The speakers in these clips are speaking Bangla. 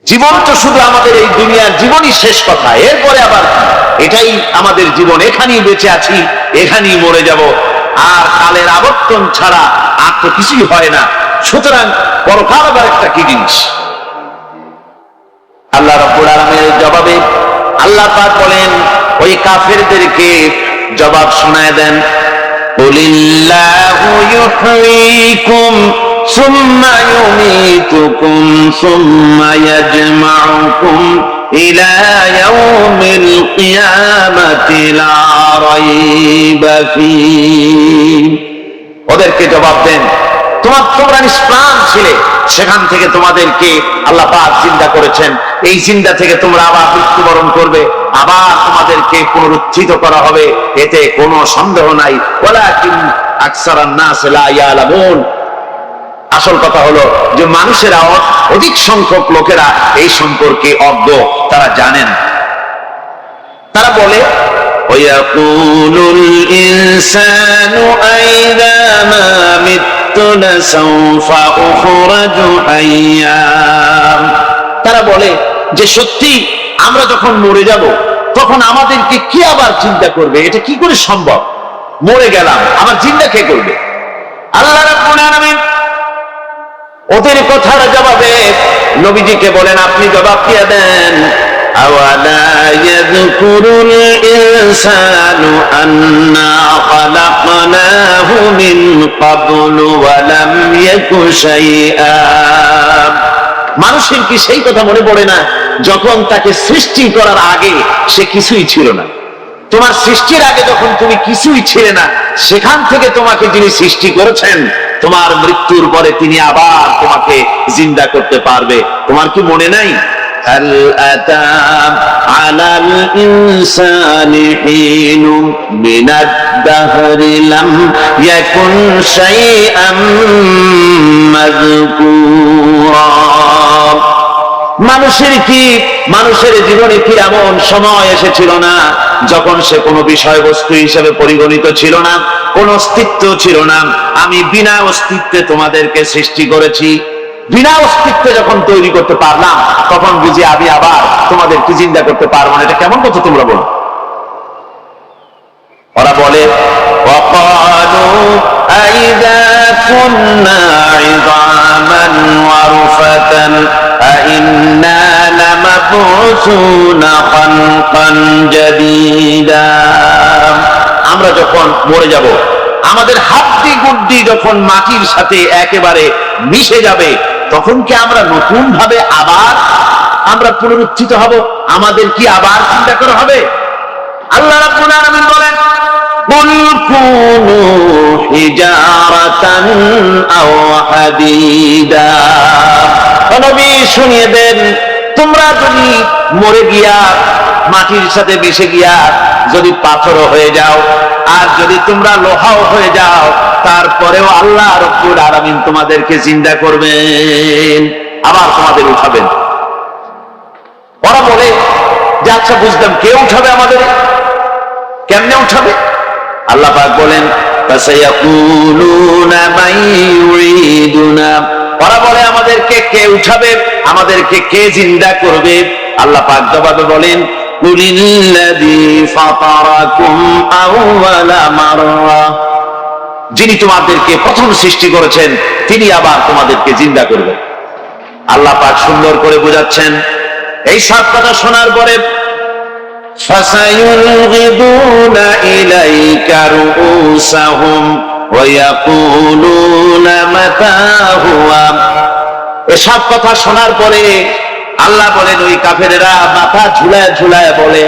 জীবন তো শুধু আমাদের এই দুনিয়ার জীবনই শেষ কথা, এরপরে আবার এটাই আমাদের জীবন, এখানেই বেঁচে আছি, এখানেই মরে যাব, আর কালের আবর্তন ছাড়া আর তো কিছুই হয় না। সুতরাং পরকাল আবার একটা কি জিনিস। আল্লাহ রাব্বুল আলামিনের জবাবে আল্লাহ পাক বলেন, ওই কাফেরদেরকে জবাব শোনায় দেন, কুলিল্লাহু ইউহয়িকুম সুম্মা ইউমীতুকুম সুম্মা ইয়াজমাউকুম ইলা ইয়াউমিল কিয়ামাতি লা রাইবা ফীহ। ওদেরকে জবাব দেন, তোমরা নিষ্প্রাণ ছিলে, সেখান থেকে তোমাদেরকে আল্লাহ পাক জিন্দা করেছেন, এই জিন্দা থেকে তোমরা আবার মৃত্যুবরণ করবে, আবার তোমাদেরকে পুনরুত্থিত করা হবে, এতে কোনো সন্দেহ নাই। ওয়ালাকিন আকসারান নাস লা ইয়ালামুন। আসল কথা হলো যে মানুষেরা, অধিক সংখ্যক লোকেরা এই সম্পর্কে অজ্ঞ, তারা জানেন। তারা বলে, ওয়ায়াকুলুল ইনসানু আইযা মা মিততু লাসাউফা উখরাজু হাইয়্যা। তারা বলে যে সত্যি আমরা যখন মরে যাব তখন আমাদেরকে কে আবার চিন্তা করবে? এটা কি করে সম্ভব? মরে গেলাম, আবার চিন্তা কে করবে? আল্লাহ রাব্বুল আলামিন ওদের কথার জবাবে নবীজিকে বলেন, আপনি জবাব দিয়ে দেন, আওয়ালা ইয়াযকুরুল ইনসানু আন্না খালাকনাহু মিন ক্বাবলু ওয়া লাম ইয়াকু শাইআ। মানুষের কি সেই কথা মনে পড়ে না যখন তাকে সৃষ্টি করার আগে সে কিছুই ছিল না? তোমার সৃষ্টির আগে যখন তুমি কিছুই ছিলে না, সেখান থেকে তোমাকে যিনি সৃষ্টি করেছেন, তোমার মৃত্যুর পরে তিনি আবার তোমাকে জিন্দা করতে পারবে। তোমার কি মনে নাই? হাল আতা আলাল ইনসানি হিনুম মিনাদ দাহরি লাম ইয়াকুন শাইআম মাযকুরা। মানুষের জীবনে কি এমন সময় এসেছিল না যখন সে কোনো বিষয়বস্তু হিসেবে পরিগণিত ছিল না, কোন অস্তিত্ব ছিল না? আমি বিনা অস্তিত্বে তোমাদেরকে সৃষ্টি করেছি, বিনা অস্তিত্বে যখন তৈরি করতে পারলাম তখন বুঝি আমি আবার তোমাদেরকে জিন্দা করতে পারবো না। এটা কেমন কথা তোমরা বলো? ওরা বলে, ওয়াকালু আইযা কুন্না ইযামান ওয়া রুফাতান আইন্না লামাবউসুনা খালকান জাদীদা। আমরা যখন মরে যাব, আমাদের হাড্ডি গুড্ডি যখন মাটির সাথে একেবারে মিশে যাবে, তখন কি আমরা নতুন ভাবে আবার আমরা পুনরুত্থিত হব? আমাদের কি আবার চিন্তা করা হবে? আল্লাহ রাব্বুল আলামিন বলেন, কুল কুনু হিজারাতান আও হাদীদা। নবী শুনিয়ে দেন, তোমরা যদি মরে গিয়া মাটির সাথে মিশে গিয়া যদি পাথর হয়ে যাও, আর যদি তোমরা লোহাও হয়ে যাও, তারপরেও আল্লাহ রাব্বুল আলামিন তোমাদেরকে জিন্দা করবেন, আবার তোমাদের উঠাবেন। ওরা বলে যে আচ্ছা বুঝলাম, কে উঠাবে আমাদের? কেমনে উঠাবে? আল্লাহ পাক বলেন, ফাসায়াকুলুনা মান ইউরিদুনা। ওরা বলে আমাদেরকে কে উঠাবে, আমাদেরকে কে জিন্দা করবে? আল্লাহ পাক জবাবে বলেন, কুলিল্লাযী ফাতারাকুম আউওয়ালা মাররা। যিনি তোমাদেরকে প্রথম সৃষ্টি করেছেন তিনি আবার তোমাদেরকে জিন্দা করবেন। আল্লাহ পাক সুন্দর করে বোঝাচ্ছেন। এই সব কথা শোনার পরে ফাসায়ুলগিদুনা ইলাইকা রুউসাহুম ওয়া ইয়াকুলুনা মাতা হুয়া। এসব কথা শোনার পরে আল্লাহ বলেন, ওই কাফেরেরা মাথা ঝুলায় ঝুলায় বলে,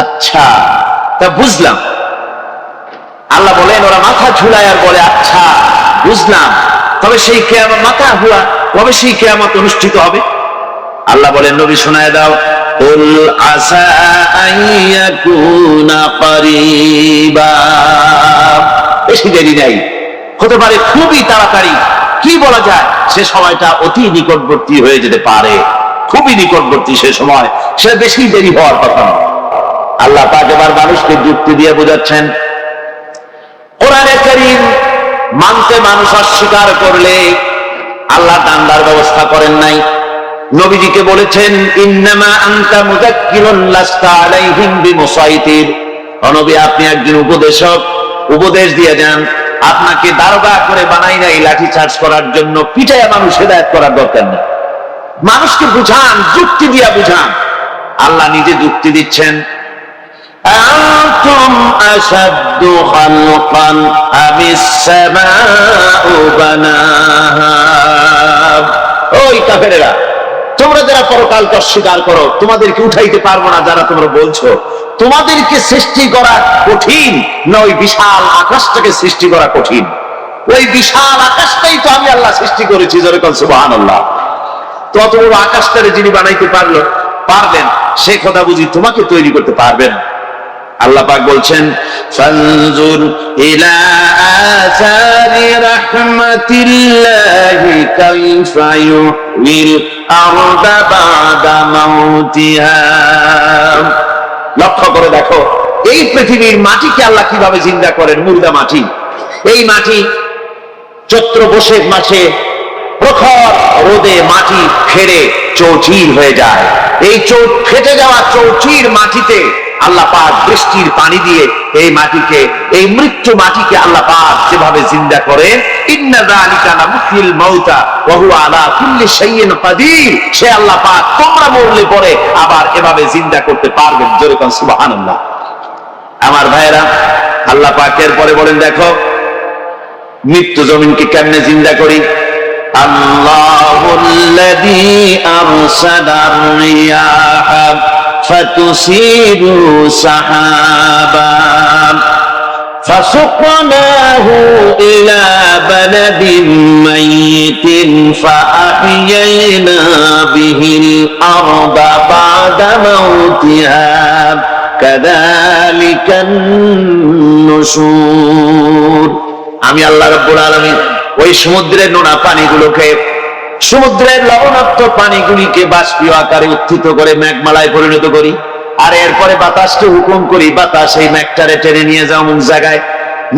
আচ্ছা তা বুঝলাম। আল্লাহ বলেন, ওরা মাথা ঝুলায় আর বলে, আচ্ছা বুঝলাম, তবে সেই কিয়ামত মাতা হুয়া, কবে সেই কিয়ামত অনুষ্ঠিত হবে? আল্লাহ বলেন, নবী শোনায় দাও, কুল আসা আইয়াকুনা করিবা। বেশি দেরি নাই, হতে পারে খুবই তাড়াতাড়ি। কি বলা যায়, সে সময়টা অতি নিকটবর্তী হয়ে যেতে পারে, খুবই নিকটবর্তী সে সময়, সে বেশি দেরি হওয়ার কথা নয়। আল্লাহ পাক এবার মানুষকে যুক্তি দিয়ে বোঝাচ্ছেন, কোরআনে কারীম মানতে মানুষ অস্বীকার করলে আল্লাহ দান্দার ব্যবস্থা করেন নাই। নবীজিকে বলেছেন, ইন্নামা আনতা মুযাক্কিরুন লাস্তা আলাইহিম বিমুসাইতির। ও নবী, আপনি একজন উপদেশক, উপদেশ দিয়ে যান। আপনাকে দারোগা করে বানাই নাই লাঠি চার্জ করার জন্য, পিটাইয়া মানুষ হেদায়েত করার দরকার নেই। মানুষকে বুঝান, যুক্তি দিয়া বুঝান। আল্লাহ নিজে যুক্তি দিচ্ছেন, আনতুম আশাদ্দু খালকান আমিস সামাউ বানাহা। ওই কাফেরেরা, তোমরা যারা পরকালকে অস্বীকার করো, তোমাদেরকে উঠাইতে পারবো না যারা তোমরা বলছো, তোমাদেরকে সৃষ্টি করা কঠিন না ওই বিশাল আকাশটাকে সৃষ্টি করা কঠিন? ওই বিশাল আকাশটাই তো আমি আল্লাহ সৃষ্টি করেছি, জোরে বলেন সুবহানাল্লাহ। তত বড় আকাশটারে যিনি বানাইতে পারবেন, সে কথা বুঝি তোমাকে তৈরি করতে পারবেন? আল্লাহ পাক বলছেন, ফানজুর ইলা আসারি রাহমাতিল্লাহি কাইফা ইউহিল আরদা বাদা মাউতিহা। লক্ষ্য করে দেখো, এই পৃথিবীর মাটিকে আল্লাহ কিভাবে জিন্দা করেন। মুর্দা মাটি, এই মাটি চৈত্র বৈশাখ মাসে প্রখর রোদে মাটি ফেটে চৌচির হয়ে যায়। এই ফেটে যাওয়া চৌচির মাটিতে আল্লাহ পাক বৃষ্টির পানি দিয়ে এই মাটিকে, এই মৃত্যু মাটিকে আল্লাহ পাক যেভাবে জিন্দা করেন, ইন্না যালিকা লামুহয়িল মাউতা ওয়া হুয়া আলা কুল্লি শাইইন কাদির। সে আল্লাহ পাক তোমরা মরলে পরে আবার এভাবে জিন্দা করতে পারবেন। জোরে বলেন সুবহানাল্লাহ। আমার ভাইয়েরা, আল্লাহ পাকের পরে বলেন, দেখো মৃত্যু জমিনকে কেমনে জিন্দা করি। আল্লাহুল্লাযী আরসালার রিয়াহা ফাতুসিরু সাহাবান فسقناه إلى بلد ميت فأحيينا به الأرض بعد موتها كذلك النشور। আমি আল্লাহ রাব্বুল আলামিন ওই সমুদ্রের নোনা পানিগুলোকে, সমুদ্রের লবণাক্ত পানিগুলিকে বাষ্পীয় আকারে উত্থিত করে মেঘমালায় পরিণত করি, আর এরপরে বাতাসকে হুকুম করি, বাতাস এই মেঘটারে টেনে নিয়ে যাও অমুক জায়গায়।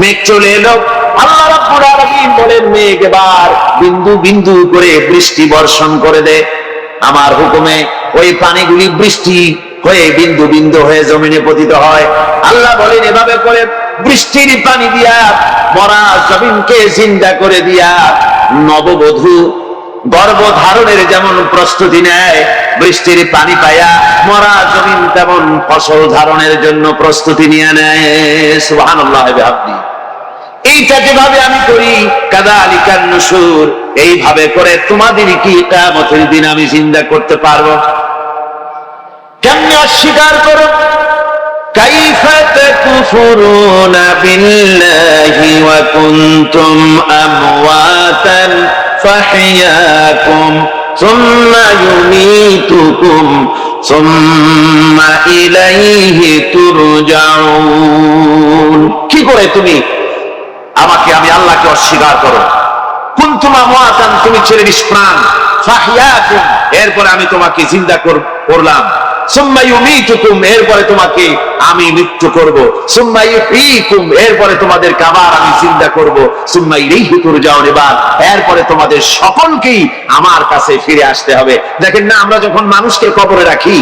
মেঘ চলে এলো, আল্লাহ রাব্বুল আলামিন বলেন, মেঘ এবার বিন্দু বিন্দু করে বৃষ্টি বর্ষণ করে দে। আমার হুকুমে ওই পানিগুলি বৃষ্টি হয়ে বিন্দু বিন্দু হয়ে জমিনে পতিত হয়। আল্লাহ বলেন, এভাবে করে বৃষ্টির পানি দিয়া মরা জমিনকে জিন্দা করে দিয়া নববধূ গর্ভধারণের যেমন প্রস্তুতি নেয়, বৃষ্টির পানি পায়া মরা জমিন তেমন ফসল ধারণের জন্য প্রস্তুতি নিয়ে নেয়। সুবহানাল্লাহ। এইটা যেভাবে আমি করি, কাযালিকান নুশুর, এইভাবে করে তোমাদের কি কিয়ামতের দিন আমি জিন্দা করতে পারবো। কেমনে অস্বীকার করো? কাইফা তাকফুরুনা বিল্লাহি ওয়া কুনতুম আমওয়াতান ফাহিয়াকুম সুম্মা ইউমীতুকুম সুম্মা ইলাইহি তুরজাউন। কি করে তুমি আমাকে, আমি আল্লাহকে অস্বীকার করো? কুনতুম আমওয়াতান, তুমি ছিলে নিষ্প্রাণ, ফাহিয়াকুম, এরপরে আমি তোমাকে জিন্দা করলাম, সুম্মা ইউমীতুকুম, এরপরে তোমাকে আমি মৃত্যু করব, সুম্মা ইউহয়ীকুম, এরপরে তোমাদের আবার আমি জিন্দা করব, সুম্মা ইলাইহি তুরজাউন, এরপরে তোমাদের সকলকেই আমার কাছে ফিরে আসতে হবে। দেখেন না, আমরা যখন মানুষকে কবরে রাখি,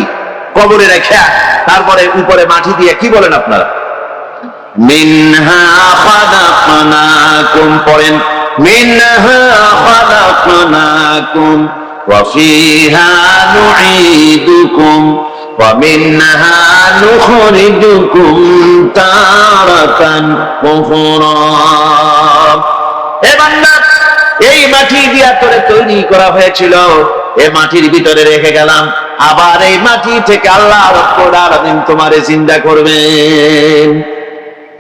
কবরে রেখে তারপরে উপরে মাটি দিয়ে কি বলেন আপনারা? মিনহা খালাকনাকুম, পড়েন, মিনহা খালাকনাকুম ওয়া ফিহা নুঈদুকুম ওয়া মিনহা নুখরিজুকুম তারাতান উখরা। হে বান্দা, এই মাটি দিয়া তোরে তৈরি করা হয়েছিল, এই মাটির ভিতরে রেখে গেলাম, আবার এই মাটি থেকে আল্লাহ রাব্বুল আলামিন তোমারে জিন্দা করবেন।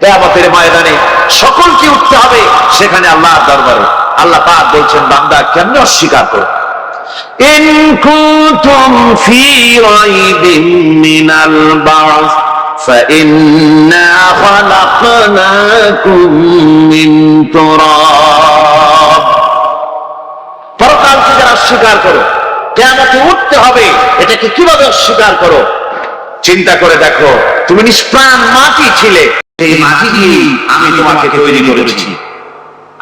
কিয়ামতের ময়দানে সকলকে উঠতে হবে সেখানে আল্লাহর দরবারে। আল্লাহ পাক বলছেন, বান্দা কেমনে অস্বীকার করো? ইন কুনতুম ফি রাইবিন মিনাল বা'স ফাইন্না খালাকনাকুম মিন তুরাব। পরকালকে যারা অস্বীকার করো, কিয়ামতে উঠতে হবে, এটাকে কিভাবে অস্বীকার করো? চিন্তা করে দেখো, তুমি নিষ্প্রাণ মাটি ছিলে, এই মাটি দিয়ে আমি তোমাকে তৈরি করেছি।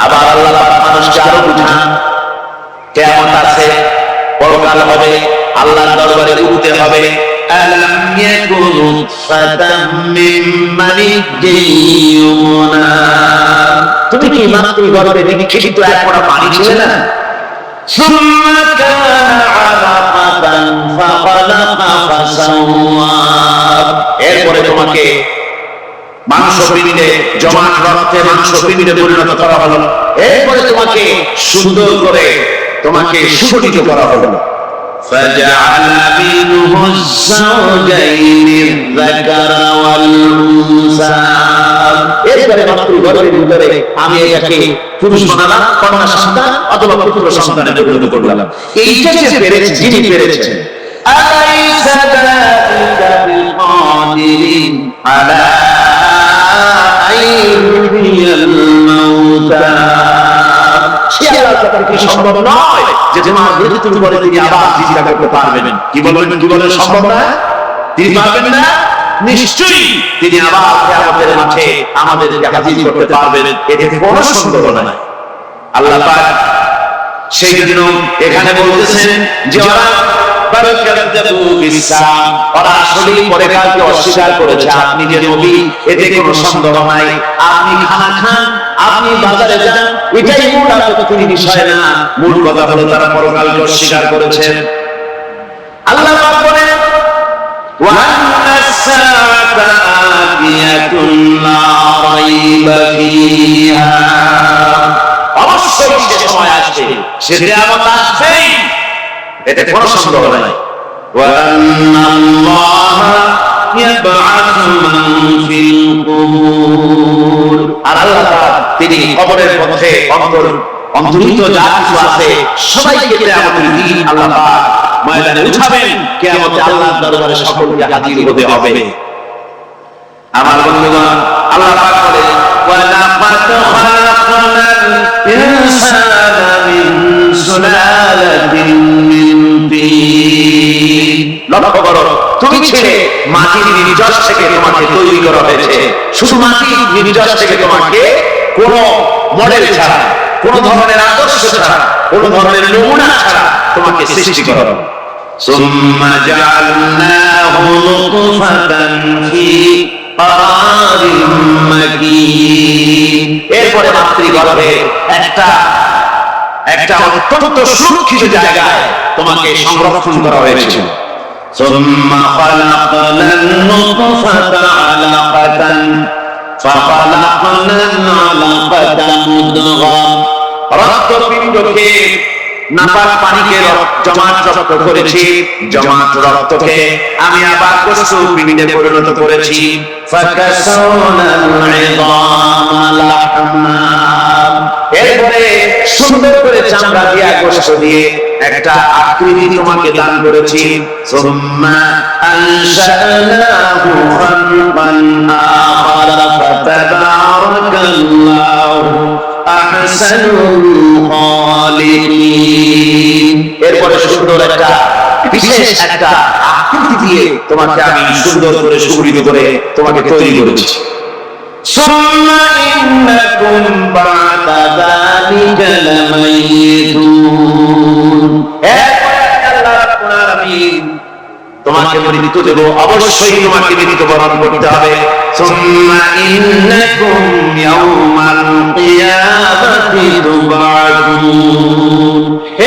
আবার আল্লাহ মানুষকে আরো বুঝান, কিয়ামত আছে, পরকাল হবে, আল্লাহর দরবারে উঠতে হবে। আলাম ইয়াকুনু ফাতাম মিন মানিয়্যুনা, তুমি কি মাতৃগর্ভে নিক্ষিপ্ত এক ফোঁটা পানি ছিলে না? সুম্মা কানা আলাকাতান ফাখালাকা ফাসাওয়া, এরপরে তোমাকে মাংসপিণ্ডে, জমাট রক্তে মাংসপিণ্ডে পরিণত করা হলো, এরপরে তোমাকে সুন্দর করে তোমাকে সুগঠিত করা হলো। فجعل منه الزوجين الذكر والأنثى, এরপরে মাতৃগর্ভের ভিতরে আমি এটাকে পুরুষ বানালাম, কন্যা সন্তান অথবা পুত্র সন্তানে পরিণত করলাম। এইটা যে পেরেছে, যিনি পেরেছেন, আলাইসা যালিকা বিকাদিরিন আলা আইয়ুহিয়াল মাউতা, সে আল্লাহর পক্ষে কি সম্ভব নয় যে তোমার মৃত্যুর পরে তিনি আবার জিন্দা করতে পারবেন? কি বলবেন, কি বলেন, সম্ভব না? তিনি পারবেন না? নিশ্চয়ই তিনি আবার কিয়ামতের মাঠে আমাদেরকে হাজির করতে পারবেন, এতে কোনো সন্দেহ নাই। আল্লাহ পাক সেই জন্য এখানে বলতেছেন যে ওরা আসলেই পরকালকে অস্বীকার করেছে। আপনি যে নবী, এতে কোনো সন্দেহ নাই। আপনি খানা খান, আপনি বাজারে যান, এটাই মূল আলোচনার বিষয় না। মূল কথা হলো তারা পরকালকে অস্বীকার করেছেন। আল্লাহ পাক বলেন ওয়ান্নাস সাআতা আতিয়াতুন লা রাইবা ফিহা, অবশ্যই যে সময় আসবে, সে কিয়ামত আসবেই, এতে কোনো সন্দেহ নাই। ওয়ান্নাল্লাহা ইয়াবআসু মান ফিল কুবুর, আর আল্লাহ তিনি কবরের মধ্যে অন্তর্হিত যা কিছু আছে সবাইকে কিয়ামতের দিন আল্লাহ পাক ময়দানে উঠাবেন। কিয়ামতে আল্লাহর দরবারে সকলকে হাজির হতে হবে। আমার বন্ধুগণ, আল্লাহ পাক বলেন ওয়ালাকাদ খালাকনাল ইনসানা মিন সুলালাতিন মিন তিন, লক্ষ্য করো, তুমি ছিলে মাটির নির্যাস থেকে তোমাকে তৈরি করা হয়েছে। শুধু মাটির নির্যাস থেকে তোমাকে কোনো মডেল ছাড়া, কোনো ধরনের আদর্শ ছাড়া, কোনো ধরনের নমুনা ছাড়া তোমাকে সৃষ্টি করা হলো। সুম্মা জাআলনাহু নুতফাতান ফি ক্বারারিন মাকিন, এরপরে মাতৃগর্ভে একটা অত্যন্ত সুরক্ষিত জায়গায় তোমাকে সংরক্ষণ করা হয়েছিল। সুম্মা খালাকনান নুতফাতা আলাকাতান ফাখালাকনাল আলাকাতা মুদগা, রক্তপিণ্ডকে, নাপাক পানিকে জমাট রক্ত করেছি, জমাট রক্তকে আমি আবার গোশত পিণ্ডে পরিণত করেছি। ফাকাসাওনাল ইযামা লাহমা, এরপরে সুন্দর করে চামড়া দিয়ে, গোশত দিয়ে একটা আকৃতি তোমাকে দান করেছি। সুম্মা আনশানাহু খালকান আখারা ফাতাবারাকাল্লাহু আহসানুল খালিকিন, এরপরে সুন্দর একটা বিশেষ একটা আকৃতি দিয়ে তোমাকে আমি সুন্দর করে সুগঠিত করে তোমাকে তৈরি করেছি। সুম্মা ইন্নাকুম বা'দা যালিকা লামাইতুন, এরপরে আল্লাহ রাব্বুল আলামিন তোমাকে মৃত্যু দেব, অবশ্যই তোমাকে মৃত্যুবরণ করতে হবে। সুম্মা ইন্নাকুম ইয়াউমাল কিয়ামাতি তুবআতুন,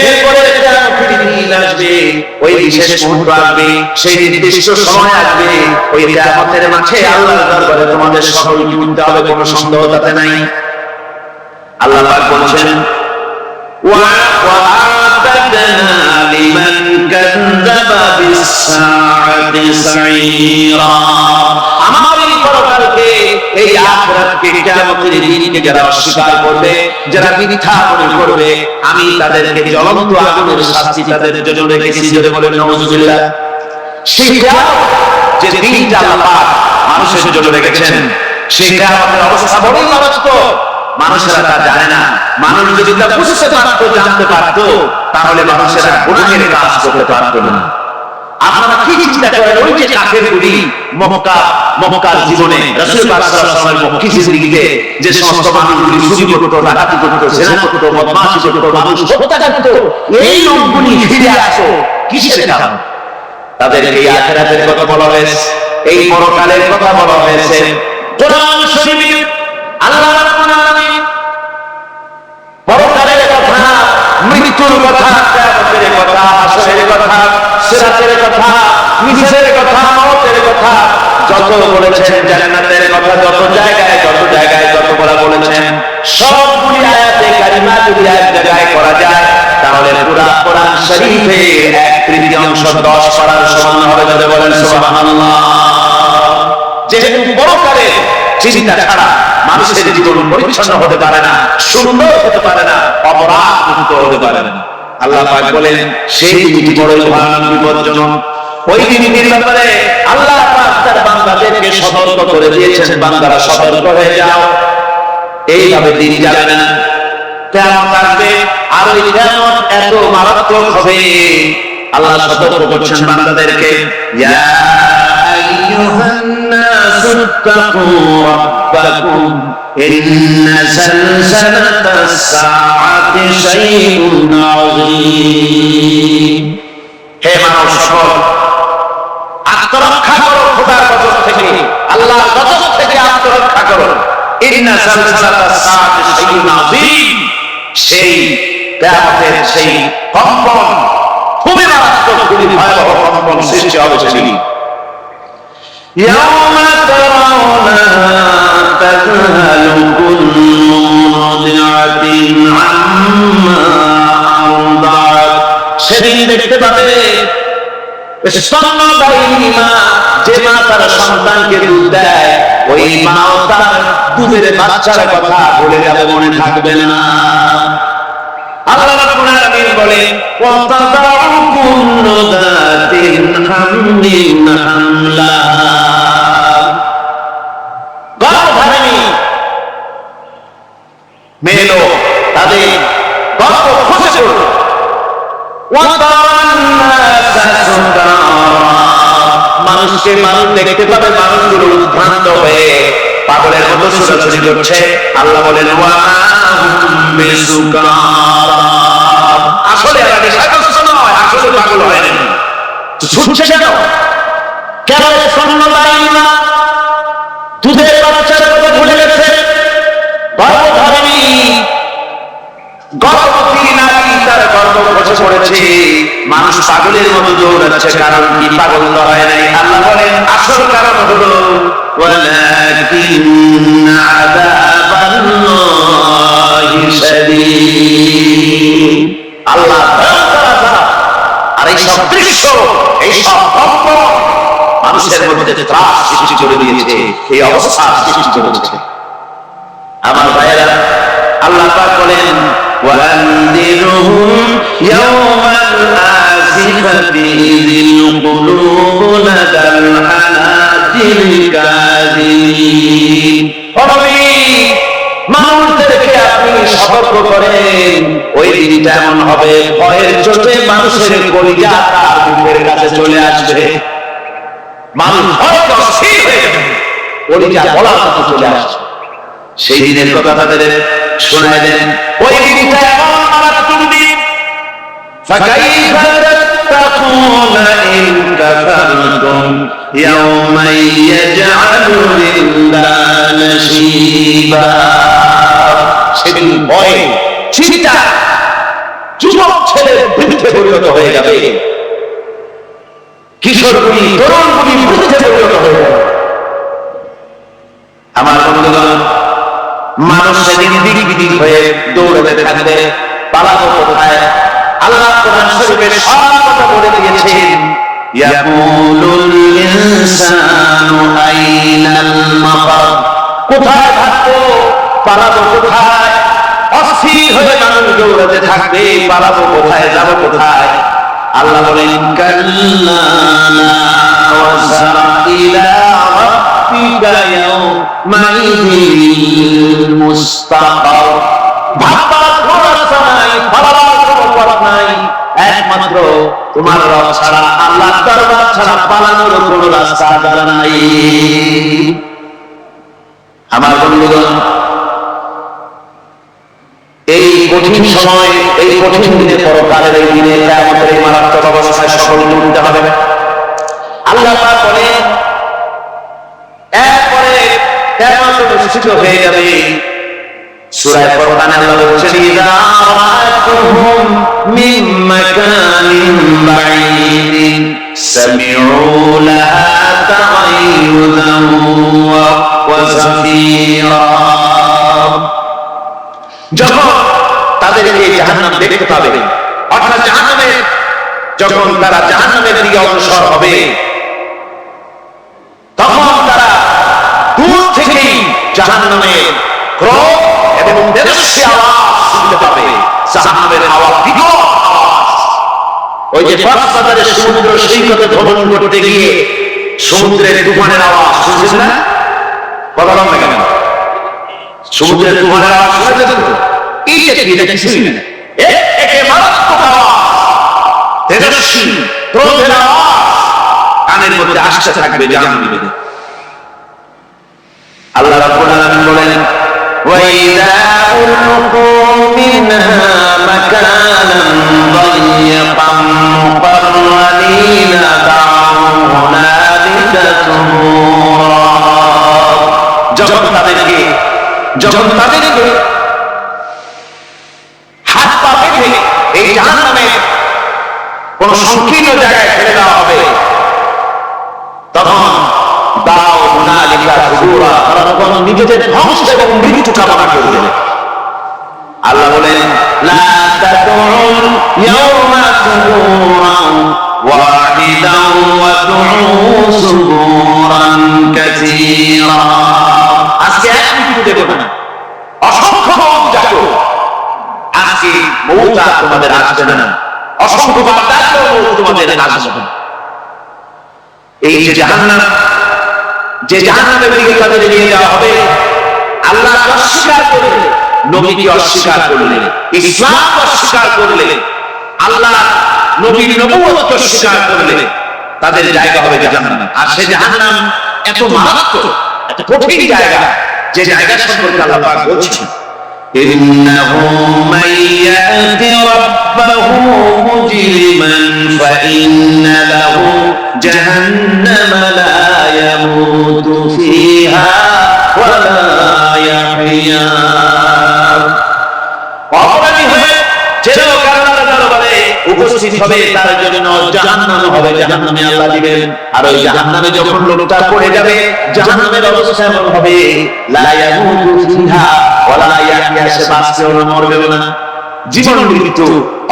এরপরে কিয়ামতের দিন আসবে, ওই বিশেষ মুহূর্ত আসবে, সেই নির্দিষ্ট সময় আসবে, ওই কিয়ামতের মাঠে আল্লাহর দরবারে তোমাদের সকলকে উঠতে হবে, কোনো সন্দেহ তাতে নাই। আল্লাহ পাক বলেন وَأَعْتَدْنَا لِمَنْ كَذَّبَ بِالسَّاعَةِ سَعِيرًا, আমাদের পরকালকে, এই আখিরাতকে, কিয়ামতের দিনকে যারা অস্বীকার করবে, যারা মিথ্যা মনে করবে, আমি তাদেরকে জ্বলন্ত আগুনের শাস্তি তাদের জন্য রেখেছি। যদি বলেন নাউযুবিল্লাহ। সেই যে দিনটা আল্লাহ পাক মানুষের জন্য রেখেছেন, সেই কিয়ামতের অবস্থা বড়ই মারাত্মক। মানুষেরা তা জানে না। মানুষ যদি তা বুঝতে পারতো, জানতে পারতো, তাহলে মানুষেরা গুনাহের কাজ করতে পারতো না। আপনারা কি চিন্তা চিন্তা করেন ওই যে কাফেরগুলি মক্কার জীবনে রাসূল পাক সাল্লাল্লাহু আলাইহি ওয়াসাল্লামের মক্কি জিন্দেগিতে যে সমস্ত মানুষগুলি চুরি করত, ডাকাতি করত, জেনা করত, বদমাশি করত, মানুষ হত্যা করত, এই লোকগুলি ফিরে আসো কিসের কারণ? তাদেরকে এই আখিরাতের কথা বলা হয়েছে, এই পরকালের কথা বলা হয়েছে। কোরআন শরীফে আল্লাহ রাব্বুল আলামিন পরকালের কথা, মৃত্যুর কথা, কিয়ামতের কথা, হাসরের কথা, সিরাতের কথা, মিজানের কথা, মওতের কথা যত বলেছেন, জান্নাতের কথা যত জায়গায় যত বলেছেন, সবগুলি আয়াতে কারিমা যদি এক জায়গায় করা যায় তাহলে পুরা কোরআন শরীফের 1/3 10 পারার সমান হবে। যদি বলেন সুবহানাল্লাহ। যেহেতু পরকালে চিন্তা ছাড়া মানুষের জীবন পরিচ্ছন্ন হতে পারে না, সুন্দর হতে পারে না, অপরাধমুক্ত হতে পারে না। আল্লাহ পাক বলেন সেই দিনটি বড়ই ভয়ানক, বিপজ্জনক। ওই দিনের ব্যাপারে আল্লাহ পাক তার বান্দাদেরকে সতর্ক করে দিয়েছেন, বান্দারা সতর্ক হয়ে যাও, এইভাবে দিন যাবে না, কিয়ামত আসবে, আর ওই কিয়ামত এত মারাত্মক হবে। আল্লাহ সতর্ক করছেন বান্দাদেরকে, ইয়া আইয়ুহান নাসু তাকু রাব্বাকুম ইন্না সালসালাতাস সাআতি শাইউন আযীম। হে মানব সকল, আত্মরক্ষা করো খোদার গজব থেকে, আল্লাহর গজব থেকে আত্মরক্ষা করো। ইন্না সালসালাতাস সাআতি শাইউন আযীম, সেই কিয়ামতের সেই কম্পন খুবই মারাত্মক, খুবই ভয়াবহ কম্পন সৃষ্টি হবে সেদিন। ইয়াওমা তারাউনাহা তাযহালু কুল্লু মুরদিআতিন আম্মা আরদাআত, সেদিন দেখতে পাবে স্তন্যদায়িনী মা, যে মা তার সন্তানকে দুধ দেয়, ওই মা তার দুধের বাচ্চার কথা ভুলে যাবে, মনে থাকবে না। আল্লাহ রাব্বুল আলামিন বলেন ওয়া তাদাউ কুল্লু যাতিন হামলিন হামলা, গর্ভধারিণী মেয়ে লোক তাদের গর্ভ খসে পড়ল। ওয়া তান্নাসা সুকারা, মানুষকে মানুষ দেখতে পাবে, মানুষগুলো উদ্ভ্রান্ত হয়ে পাগলের মতো ছোটাছুটি করছে। আল্লাহ বলেন ওয়া বিসুকারা, আসলে এরা নেশাগ্রস্ত নয়, আসলে পাগল হয় না। ছুটছে কেন? কেন স্তন্যদায়িনী মা দুধের বাচ্চার কথা ভুলে গেছে? গর্ভধারিণী গর্ভবতী নারী, তার গর্ভ খসে পড়েছে, মানুষ পাগলের মতো দৌড়াচ্ছে। কারণ কি? পাগল হয় নাই। আল্লাহ বলেন আসল কারণ হলো ওয়ালাকিন আযাবাল্লাহি শাদীদ, আল্লাহ ভয়ঙ্কর আযাব। আর এই সব দৃশ্য, এই সব কম্পন মানুষের মধ্যে ত্রাস সৃষ্টি করে দিয়েছে, এই অবস্থা সৃষ্টি করেছে। আমার ভাইয়েরা, আল্লাহ পাক বলেন ওয়ানদিরহুম ইয়াওমাল আসিফাতি ইযিল কুলুবু লাদাল হানাজিল কাযিমিন। মানুষদেরকে আপনি সতর্ক করেন, ওই দিনটা এমন হবে ভয়ের চোটে মানুষের কলিজা তার বুকের কাছে চলে আসবে। মানুষ হয়তো অস্থির হয়ে যাবে, কলিজা বলার মতো চলে আসবে। সেই দিনের কথা তাদের শোনায় দেন। ওই দিনটা এমন মারাত্মক দিন, ফাকাইফা তাত্তাকুনা ইন কাফারতুম ইয়াওমান ইয়াজআলু লিল্লাহি শিবা। সেদিন ভয়, চিন্তা যুবক ছেলের বৃদ্ধে পরিণত হয়ে যাবে, কিশোরগুলি তরুণগুলি বৃদ্ধে পরিণত হয়ে যাবে। আমার বন্ধুগণ, মানুষ সেদিন দিক বিদিক হয়ে দৌড়াতে থাকবে, পালাবো কোথায়? আল্লাহ কোরআন শরীফে সব কথা বলে দিয়েছেন। ইয়াকুলুল ইনসানু আইনাল মাফার, কোথায় থাকবো, পালাবো কোথায়? অস্থির হয়ে মানুষ দৌড়াতে থাকবে, পালাবো কোথায়, যাবো কোথায়? আল্লাহ বলেন কাল্লা লা ওয়াজরা ইলা রাব্বিকা ইয়াওমাইযিল মুস্তাকার। ভাববার কোনো রাস্তা নাই, ভাবার কোনো পথ নাই, একমাত্র তোমার রব ছাড়া, আল্লাহর দরবার ছাড়া পালানোর কোনো রাস্তা নাই। আমার বন্ধুগণ, এই কঠিন সময়, এই কঠিন দিনে, পরকালের এই দিনে, কিয়ামতের এই মারাত্মক অবস্থায় সকলকে উঠতে হবে। আল্লাহ পাক বলেন, এরপরে কিয়ামত অনুষ্ঠিত হয়ে যাবে। সূরা ফুরকানে আল্লাহ বলছেন, ইযা রাআতুহুম মিন মাকানিন বাঈদিন সামিউ লাহা তাগায়ুযান ওয়া যাফীরা। যখন তাদেরকে জাহান্নাম দেখতে পাবে, অর্থাৎ জাহান্নামে যখন তারা জাহান্নামের দিকে অগ্রসর হবে, তখন তারা দূর থেকেই জাহান্নামের ক্রোধ এবং তেজস্বী আওয়াজ শুনতে পাবে। জাহান্নামের আওয়াজ, বিকট আওয়াজ। ওই যে কক্সবাজারের সমুদ্র সৈকতে ভ্রমণ করতে গিয়ে সমুদ্রের তুফানের আওয়াজ শুনছেন না? বললাম না কেন? সমুদ্রের তুফানের আওয়াজ শুনেছেন তো? এটা কিছুই না, একে মারাত্মক আওয়াজ, তেজস্বী ক্রোধের আওয়াজ কানের মধ্যে আসতে থাকবে জাহান্নামে। আল্লাহ রাব্বুল আলামিন বলেন, وَإِذَا أُلْقُوا مِنْهَا مَكَانًا ضَيِّقًا مُقَرَّنِينَ دَعَوْا هُنَالِكَ ثُبُورًا। যখন তাদেরকে হাত পা বেঁধে এই জাহান্নামে কোন সংকীর্ণ জায়গায় ফেলে দেওয়া হবে, তখন দাও হুনালিকা সুবুরা, তারা তখন নিজেদের ধ্বংস এবং মৃত্যু কামনা করবে। আল্লাহ বলেন, লা তাদউল ইয়াওমা সুবুরান ওয়াহিদান ওয়া দুউ সুবুরান কাসীরা। আজকে এক মৃত্যু দেব না, অসংখ্য মৌত যাবে। আজকে মৌত তোমাদের আসবে না, অসংখ্য বার ডাকলেও মৌত তোমাদের আসবে না। এই যে জাহান্নাম, যে জাহান্নামের দিকে তাদের নিয়ে যাওয়া হবে, আল্লাহকে অস্বীকার করলে, নবীকে অস্বীকার করলে, ইসলামকে অস্বীকার করলে, আল্লাহ নবীর নবুয়তকে অস্বীকার করলে, তাদের জায়গা হবে জাহান্নাম। আর সেই জাহান্নাম এত মারাত্মক, এত কঠিন জায়গা, যে জায়গা সম্পর্কে আল্লাহ পাক বলছেন, ইন্নাহু মান ইয়াতি রাব্বাহু মুজরিমান ফাইন্না লাহু জাহান্নামা লা ইয়ামুতু ফিহা ওয়া লা ইয়াহইয়া। অপরাধী হয়ে যে লোক আল্লাহর দরবারে উপস্থিত হবে, তার জন্য জাহান্নাম হবে, জাহান্নামে আল্লাহ দিবেন। আর ওই জাহান্নামে যখন লোকটা পড়ে যাবে, জাহান্নামের অবস্থা এমন হবে, লা ইয়ামুতু ফিহা ওয়া লা ইয়াহইয়া, সে বাঁচবেও না, মরবেও না, জীবন মৃত্যু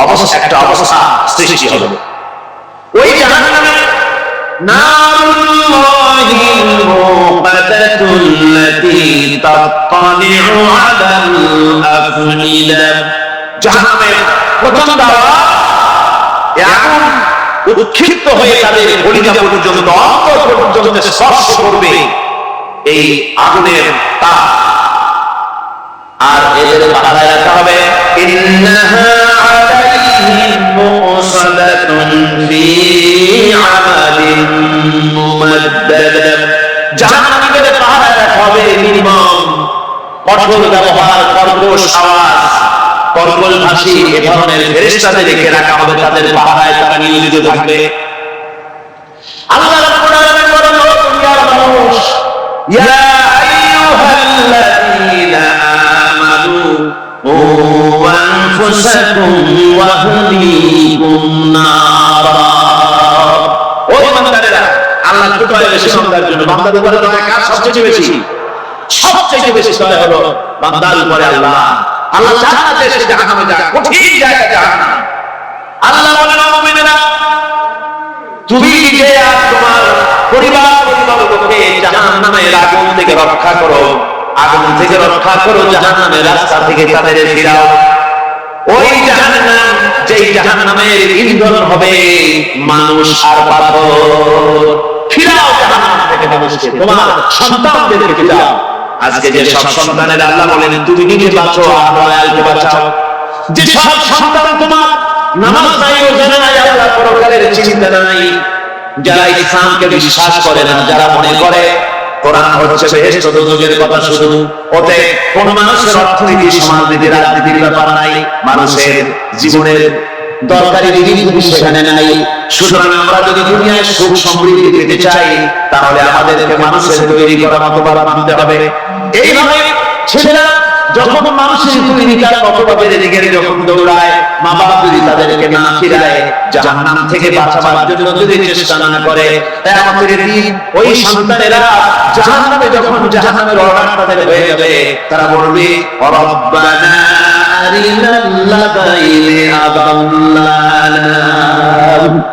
অবস্থা, একটা অবস্থা সৃষ্টি হবে। ওই জাহান্নামে নারুল্লাহিল মুকাদ্দাতুল্লাতী তাত্তালিউ আলাল আফনিদা। জাহান্নামের প্রচন্ড আওয়াজ এমন উৎক্ষিপ্ত হয়ে তাদের কলিজা পর্যন্ত, অন্তর পর্যন্ত স্পর্শ করবে এই আগুনের তাপ। আর এদের পাহারায় রাখা হবে, ইন্নাহা আলাইহিম মুসাদাতুন ফি আমালিন মুমাদ্দাদ। জাহান্নামীদের পাহারায় রাখা হবে নির্মম, কঠোর ব্যবহার, কর্কশ আওয়াজ, কর্কশ ভাষী এ ধরনের ফেরেশতাদের রেখে রাখা হবে তাদের পাহারায়, তারা নিয়োজিত থাকবে। আল্লাহ রাব্বুল আলামিন বলেন, ও দুনিয়ার মানুষ, ইয়া আইয়ুহাল্লাযীনা আমানু কু আনফুসাকুম ওয়া আহলিকুম নারা। ও ইমানদারেরা, আল্লাহ দয়া বেশি বান্দার জন্য। বান্দার উপরে দয়া কার সবচেয়ে বেশি? সবচেয়ে বেশি দয়া হলো বান্দার উপরে আল্লাহ। আল্লাহ চান না যে সে জাহান্নামে যাক, কঠিন জায়গা জাহান্নাম। আল্লাহ বলেন, মুমিনেরা, তুমি নিজে আর তোমার পরিবারবর্গকে জাহান্নামের আগুন থেকে রক্ষা করো, আগুন থেকে রক্ষা করো, জাহান্নামের রাস্তা থেকে তাদের ফিরাও। ওই জাহান্নাম, যেই জাহান্নামের ইন্ধন হবে মানুষ আর পাথর। ফিরাও জাহান্নাম থেকে মানুষকে, তোমার সন্তানদেরকে ফিরাও। আজকে যে সব সন্তানের আল্লাহ বলেন, তুমি নিজে বাঁচো আর দয়ালকে বাঁচাও। যে সব সন্তান তোমার নামাজ নাই, রোজা নাই, আল্লাহ পরকালের চিন্তা নাই, যারা ইসলামকে বিশ্বাস করে না, যারা মনে করে কোরআন হচ্ছে বেহেশত দোজখের কথা, শুধু ওতে কোন মানুষের অর্থনীতি, সমাজনীতি, রাজনীতির ব্যাপার নাই, মানুষের জীবনের দরকারি জিনিসগুলি সেখানে নাই। সুতরাং আমরা যদি দুনিয়ায় সুখ সমৃদ্ধি পেতে চাই, তাহলে আমাদেরকে মানুষের তৈরি করা মতবাদ মানতে হবে। এইভাবে ছেলেরা যখন মানুষের তৈরিকার মতবাদের দিকে যখন দৌড়ায়, মা বাবা যদি তাদেরকে না ফিরায়, জাহান্নাম থেকে বাঁচাবার জন্য যদি চেষ্টা না করে, কিয়ামতের দিন ওই সন্তানেরা জাহান্নামে যখন জাহান্নামের অর্ডার তাদের হয়ে যাবে, তারা বলবে রব্বানা আরিনাল লাযাইনি আদাল্লানা,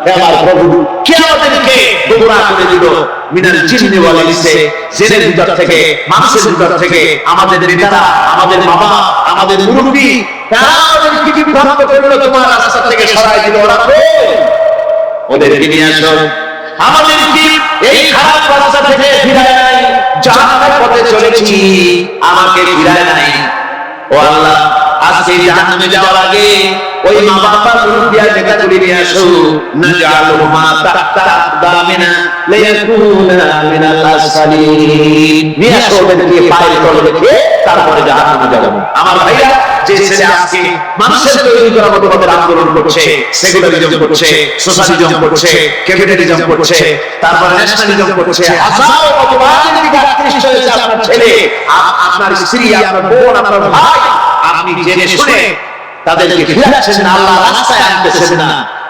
হে আমার প্রভু, কে আমাদেরকে গোমরাহ করে দিল মিনাল জিন্নি ওয়াল ইনসি, জিনের ভিতর থেকে, মানুষের ভিতর থেকে, আমাদের নেতারা, আমাদের বাবা, আমাদের মুরব্বি, তারা আমাদেরকে বিভ্রান্ত করলো, তোমার রাস্তা থেকে সরাই দিল। ওরা ওদেরকে নিয়ে আসো, আমাদেরকে এই খারাপ রাস্তা থেকে ফিরায় নাই, জাহান্নামের পথে চলেছি, আমাকে ফিরায় নাই। ও আল্লাহ, আজকে জাহান্নামে যাওয়ার আগে ওই মা বাবার মুরব্বিয়া যেটা তুলে নিয়ে আসো, নাজআলুহুমা তাহতা আকদামিনা লিয়াকুনা মিনাল আসফালিন, নিয়ে আসো ওদেরকে পায়ের তলে রেখে তারপরে জাহান্নামে যাবো। আমার ভাইরা, যে ছেলে আজকে মানুষের তৈরি করা মতবাদের আন্দোলন করছে, সেকুলারিজম করছে, সোশ্যালিজম করছে, ক্যাপিটালিজম করছে, তারপর ন্যাশনালিজম করছে, হাজারো মতবাদের দিকে আকৃষ্ট হয়েছে আপনার ছেলে, আপনার স্ত্রী, আপনার বোন, আপনার ভাই, আপনি জেনে শুনে তাদেরকে ফিরাচ্ছেন না, আল্লাহ রাস্তায় আনতেছেন না,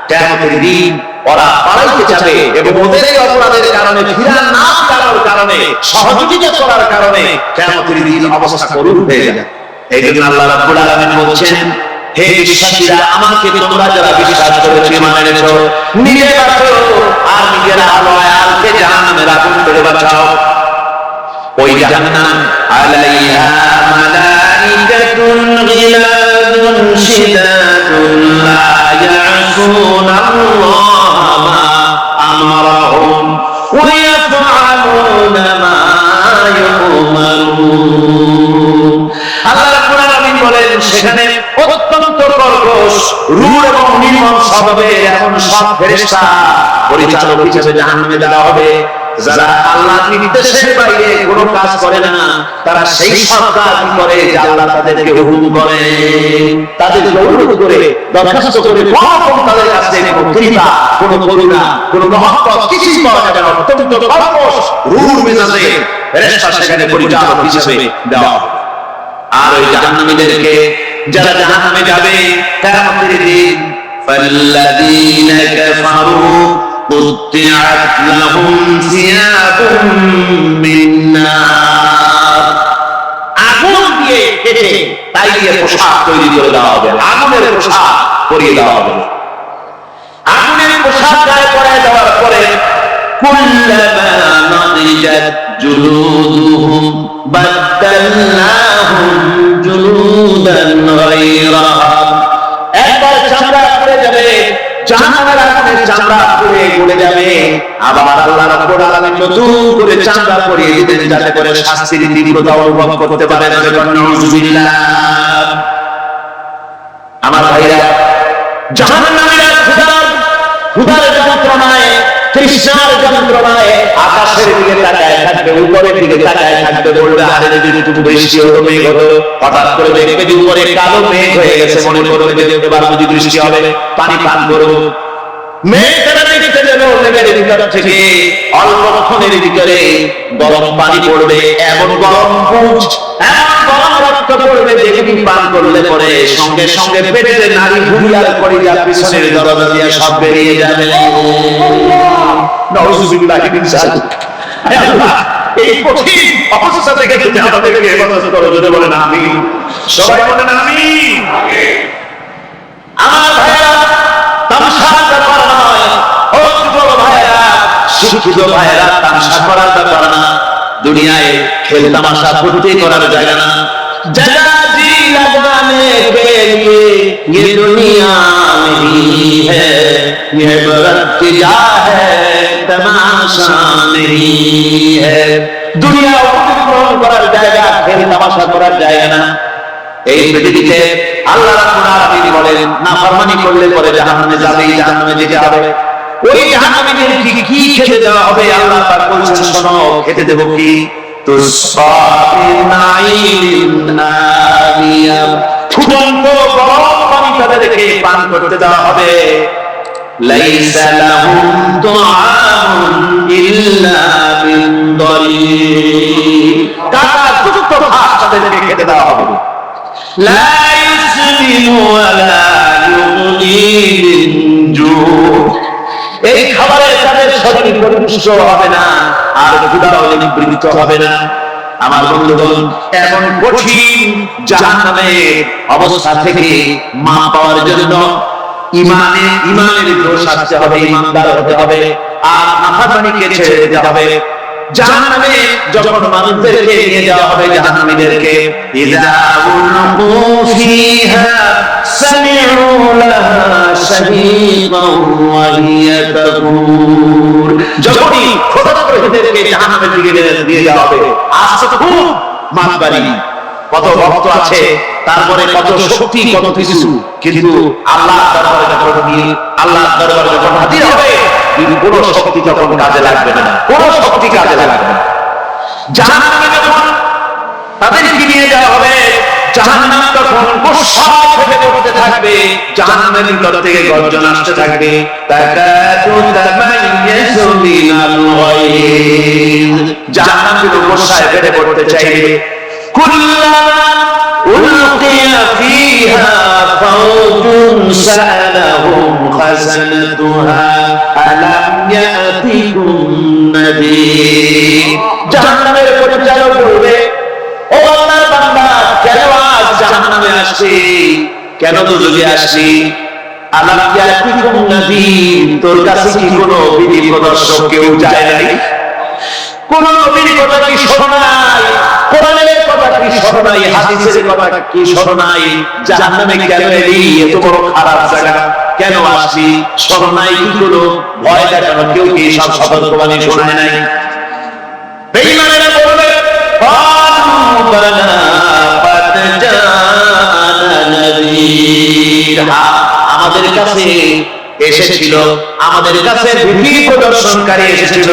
কিয়ামতের দিন ওরা পালাইতে যাবে এবং ওদের এই অপরাধের কারণে, ফিরা না করার কারণে, সহযোগিতা করার কারণে কিয়ামতের দিন অবস্থা করুণ হয়ে যাবে। এই জন্য আল্লাহ রাব্বুল আলামিন বলছেন, হে বিশ্বাসীরা, আমাকে তোমরা যারা বিশ্বাস করেছো, ঈমান এনেছো, নিজে বাঁচো আর নিজের আলো আয়ালকে জাহান্নামের আগুন থেকে বাঁচাও। ওই জাহান্নাম আলাইহা মালাইকাতুন গিলাদুন শিদাদুন লা ইয়াসুনাল্লাহ মা আমারাহুম ওয়া ইয়াফআলুনা মা ইউমারুন। আল্লাহ রাব্বুল আলামিন বলেন, সেখানে অত্যন্ত কর্কশ, রূঢ় এবং নির্মম স্বভাবের এমন সব ফেরেশতা পরিচালক হিসেবে জাহান্নামে দেওয়া হবে, যারা আল্লাহর নির্দেশের বাইরে কোনো কাজ করে না, তারা সেই সব কাজ করে যে আল্লাহ তাদেরকে হুকুম করেন, তাদেরকে অনুরোধ করে, দরখাস্ত করে, কখনো তাদের কাছে কোনো কৃপা, কোনো করুণা, কোনো মহব্বত কিছুই পাওয়া যাবে না। অত্যন্ত কর্কশ, রূঢ় মেজাজে ফেরেশতা সেখানে পরিচালক হিসেবে দেওয়া হবে। আর ওই জাহান্নামীদেরকে, যারা জাহান্নামে যাবে কিয়ামতের দিন, ফাল্লাযীনা কাফারু قطعت لهم ثياب من نار, আগুন দিয়ে কেটে তাই দিয়ে পোশাক তৈরি করে দেওয়া হবে, আগুনের পোশাক পরিয়ে দেওয়া হবে। আগুনের পোশাক গায়ে পরিয়ে দেওয়ার পরে কুল্লামা নাদিজাত জুলুদুহুম বাদদালনাহুম জুলুদান গায়রাহা, একবার চামড়া পড়ে যাবে, জাহান্নামের আগুনের চামড়া পুড়ে গলে যাবে, আবার আল্লাহ রাব্বুল আলামিন নতুন করে চামড়া পরিয়ে দিবেন, যাতে করে শাস্তির তীব্রতা অনুভব করতে পারে। নাউযুবিল্লাহ। আমার ভাইরা, জাহান্নামীরা ক্ষুধার যন্ত্রণায়, তৃষ্ণার যন্ত্রণায় আকাশের দিকে তাকায় থাকবে, উপরের দিকে তাকায় থাকবে, বলবে আরে যদি একটু বৃষ্টি হতো, মেঘ হতো, হঠাৎ করে দেখবে যে উপরে কালো মেঘ হয়ে গেছে, মনে করবে যে এবার বুঝি বৃষ্টি হবে, পানি পান করবো। মেঘটা দেখতে যাবে, মেঘের ভিতর থেকে অল্পক্ষণের ভিতরে গরম পানি পড়বে, এমন গরম পুঁজ, এমন গরম রক্ত পড়বে, যেগুলি পান করলে পরে সঙ্গে সঙ্গে পেটের নাড়ি ঘুরিয়ার করিয়া পিছনের দরজা দিয়ে সব বেরিয়ে যাবে। নাউযুবিল্লাহ মিন যালিক। আল্লাহ, এই কঠিন অবস্থা থেকে যদি আমাদেরকে হেফাজত করো, যদি বলেন আমিন। সবাই বলেন আমিন। আমার ভাইরা, তামাশার ব্যাপার নয়, ও যুবক ভাইরা, শিক্ষিত ভাইরা, তামাশা করার ব্যাপার না, দুনিয়ায় খেল তামাশা ফুর্তি করার জায়গা না। जगा जी लगाने के लिए ये दुनिया नहीं है, ये बरत जा है तमाशा नहीं है। दुनिया उपभोग করার জায়গা, খেল তামাশা করার জায়গা না। এই পৃথিবীতে আল্লাহ রাব্বুল আলামিন বলেন, নাফরমানি করলে পরে জাহান্নামে যাবে, জাহান্নামে যেতে হবে। ওই জাহান্নামীদেরকে কি খেতে দেওয়া হবে? আল্লাহ পাক বলছেন, শোনো, খেতে দেব কি? ফুটন্ত গরম পানি তাদেরকে পান করতে দেওয়া হবে। লাইসা লাহুম তুআমুন ইল্লা মিন দরিব, কাঁটাযুক্ত ভাত তাদেরকে খেতে দেওয়া হবে। লা ইউসমিনু ওয়া লা ইউগনি মিন জু, এই খাবারে তাদের শরীর পরিপুষ্ট হবে না, আর ক্ষুধাও নিবৃত্ত হবে না। আমার বন্ধুগণ, এমন কঠিন জাহান্নামের অবস্থা থেকে মা পাওয়ার জন্য ইমানের উপর সাজতে হবে, ইমানদার হতে হবে, আর নাফরমানিকে ছেড়ে দিতে হবে। জাহান্নামে যখন মানুষদেরকে নিয়ে যাওয়া হবে, জাহান্নামীদেরকে, ইযা উলকু ফিহা সামিউ লাহা শাহীকান ওয়া হিয়া তাকুর, যখনই খোদাদেরকে জাহান্নামের দিকে নিয়ে যাওয়া হবে, আস্তে তো খুব মাতবাড়ি, কত ভক্ত আছে, তারপরে কত শক্তি, কত কিছু, কিন্তু আল্লাহর দরবারে যখন হাজির হবে, কোনো শক্তি তখন কাজে লাগবে না, কোনো শক্তি কাজে লাগবে না। জাহান্নামে যখন তাদেরকে নিয়ে যাওয়া হবে, জাহান্নাম তখন গোসায় ফেটে উঠতে থাকবে, জাহান্নামের ভিতর থেকে গর্জন আসতে থাকবে, তাকাতু তামাইয়াজু মিনাল গায়জ, জাহান্নামগুলো গোসায় ফেটে পড়তে চাইবে। কুল্লামা উলকিয়া ফিহা ফাওজুন সাআলাহুম খাযানাতুহা আলাম ইয়াতিকুম নাযীর, জাহান্নামের পরিচালক বলবে, ও আল্লাহর বান্দা, কেন আজ জাহান্নামে আসছি, কেন দুজকে আসছি? আলাম ইয়াতিকুম নাযীর, তোর কাছে কি কোনো বিধি প্রদর্শক কেউ যায় নাই? কোন নবীর কথা কি শোনো নাই? কোরআনের কথা কি শোনো নাই? হাদিসের কথা কি শোনো নাই? জাহান্নামে কেন এলি? এত বড় খারাপ জায়গা, কেন আসি? শোনো নাই কি হলো? ভয় দেখানো কেউ কি সব সতর্কবাণী শোনায় নাই? বেঈমানেরা বলবে, ক্বালু বালা ক্বাদ জাআনা নাযীর, আমাদের কাছে এসেছিল, আমাদের কাছে বিধি প্রদর্শনকারী এসেছিল।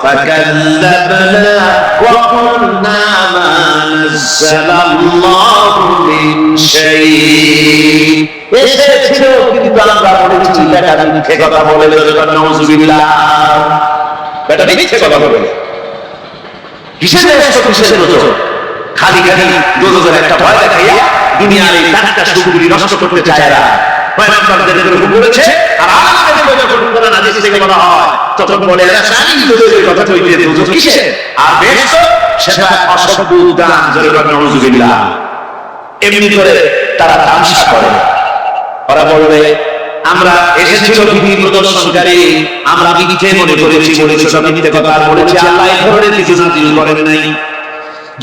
فكذبنا وقلنا ما نزل الله من شيء, এসেছিল কিন্তু আমরা বলেছি বেটা মিথ্যে কথা বলে, নাউযুবিল্লাহ, বেটা মিথ্যে কথা বলে। কিসের দেশ, কিসের দোষ? খালি দোজখের একটা ভয় দেখাইয়া দুনিয়ার এই টাটকা সুখগুলি নষ্ট করতে চায় এরা। পয়গম্বরদের হুকুম করেছে, আর আমাদের যখন কোরআন হাদিস থেকে বলা হয় তখন বলে এরা জানি দোজখের কথা কইতে, দোজখ কিসের? আর বেহেশত সেটা অসভ্য উদ্যান, যারা নাউযুবিল্লাহ, এমনি করে তারা তামসা করে। ওরা বলবে, আমরা এসেছিল বিধি প্রদর্শনকারী, আমরা মিথ্যে মনে করেছি, বলেছি সব মিথ্যে কথা বলেছি, আল্লাহ এই ধরনের কিছু নাযিল করেন নাই।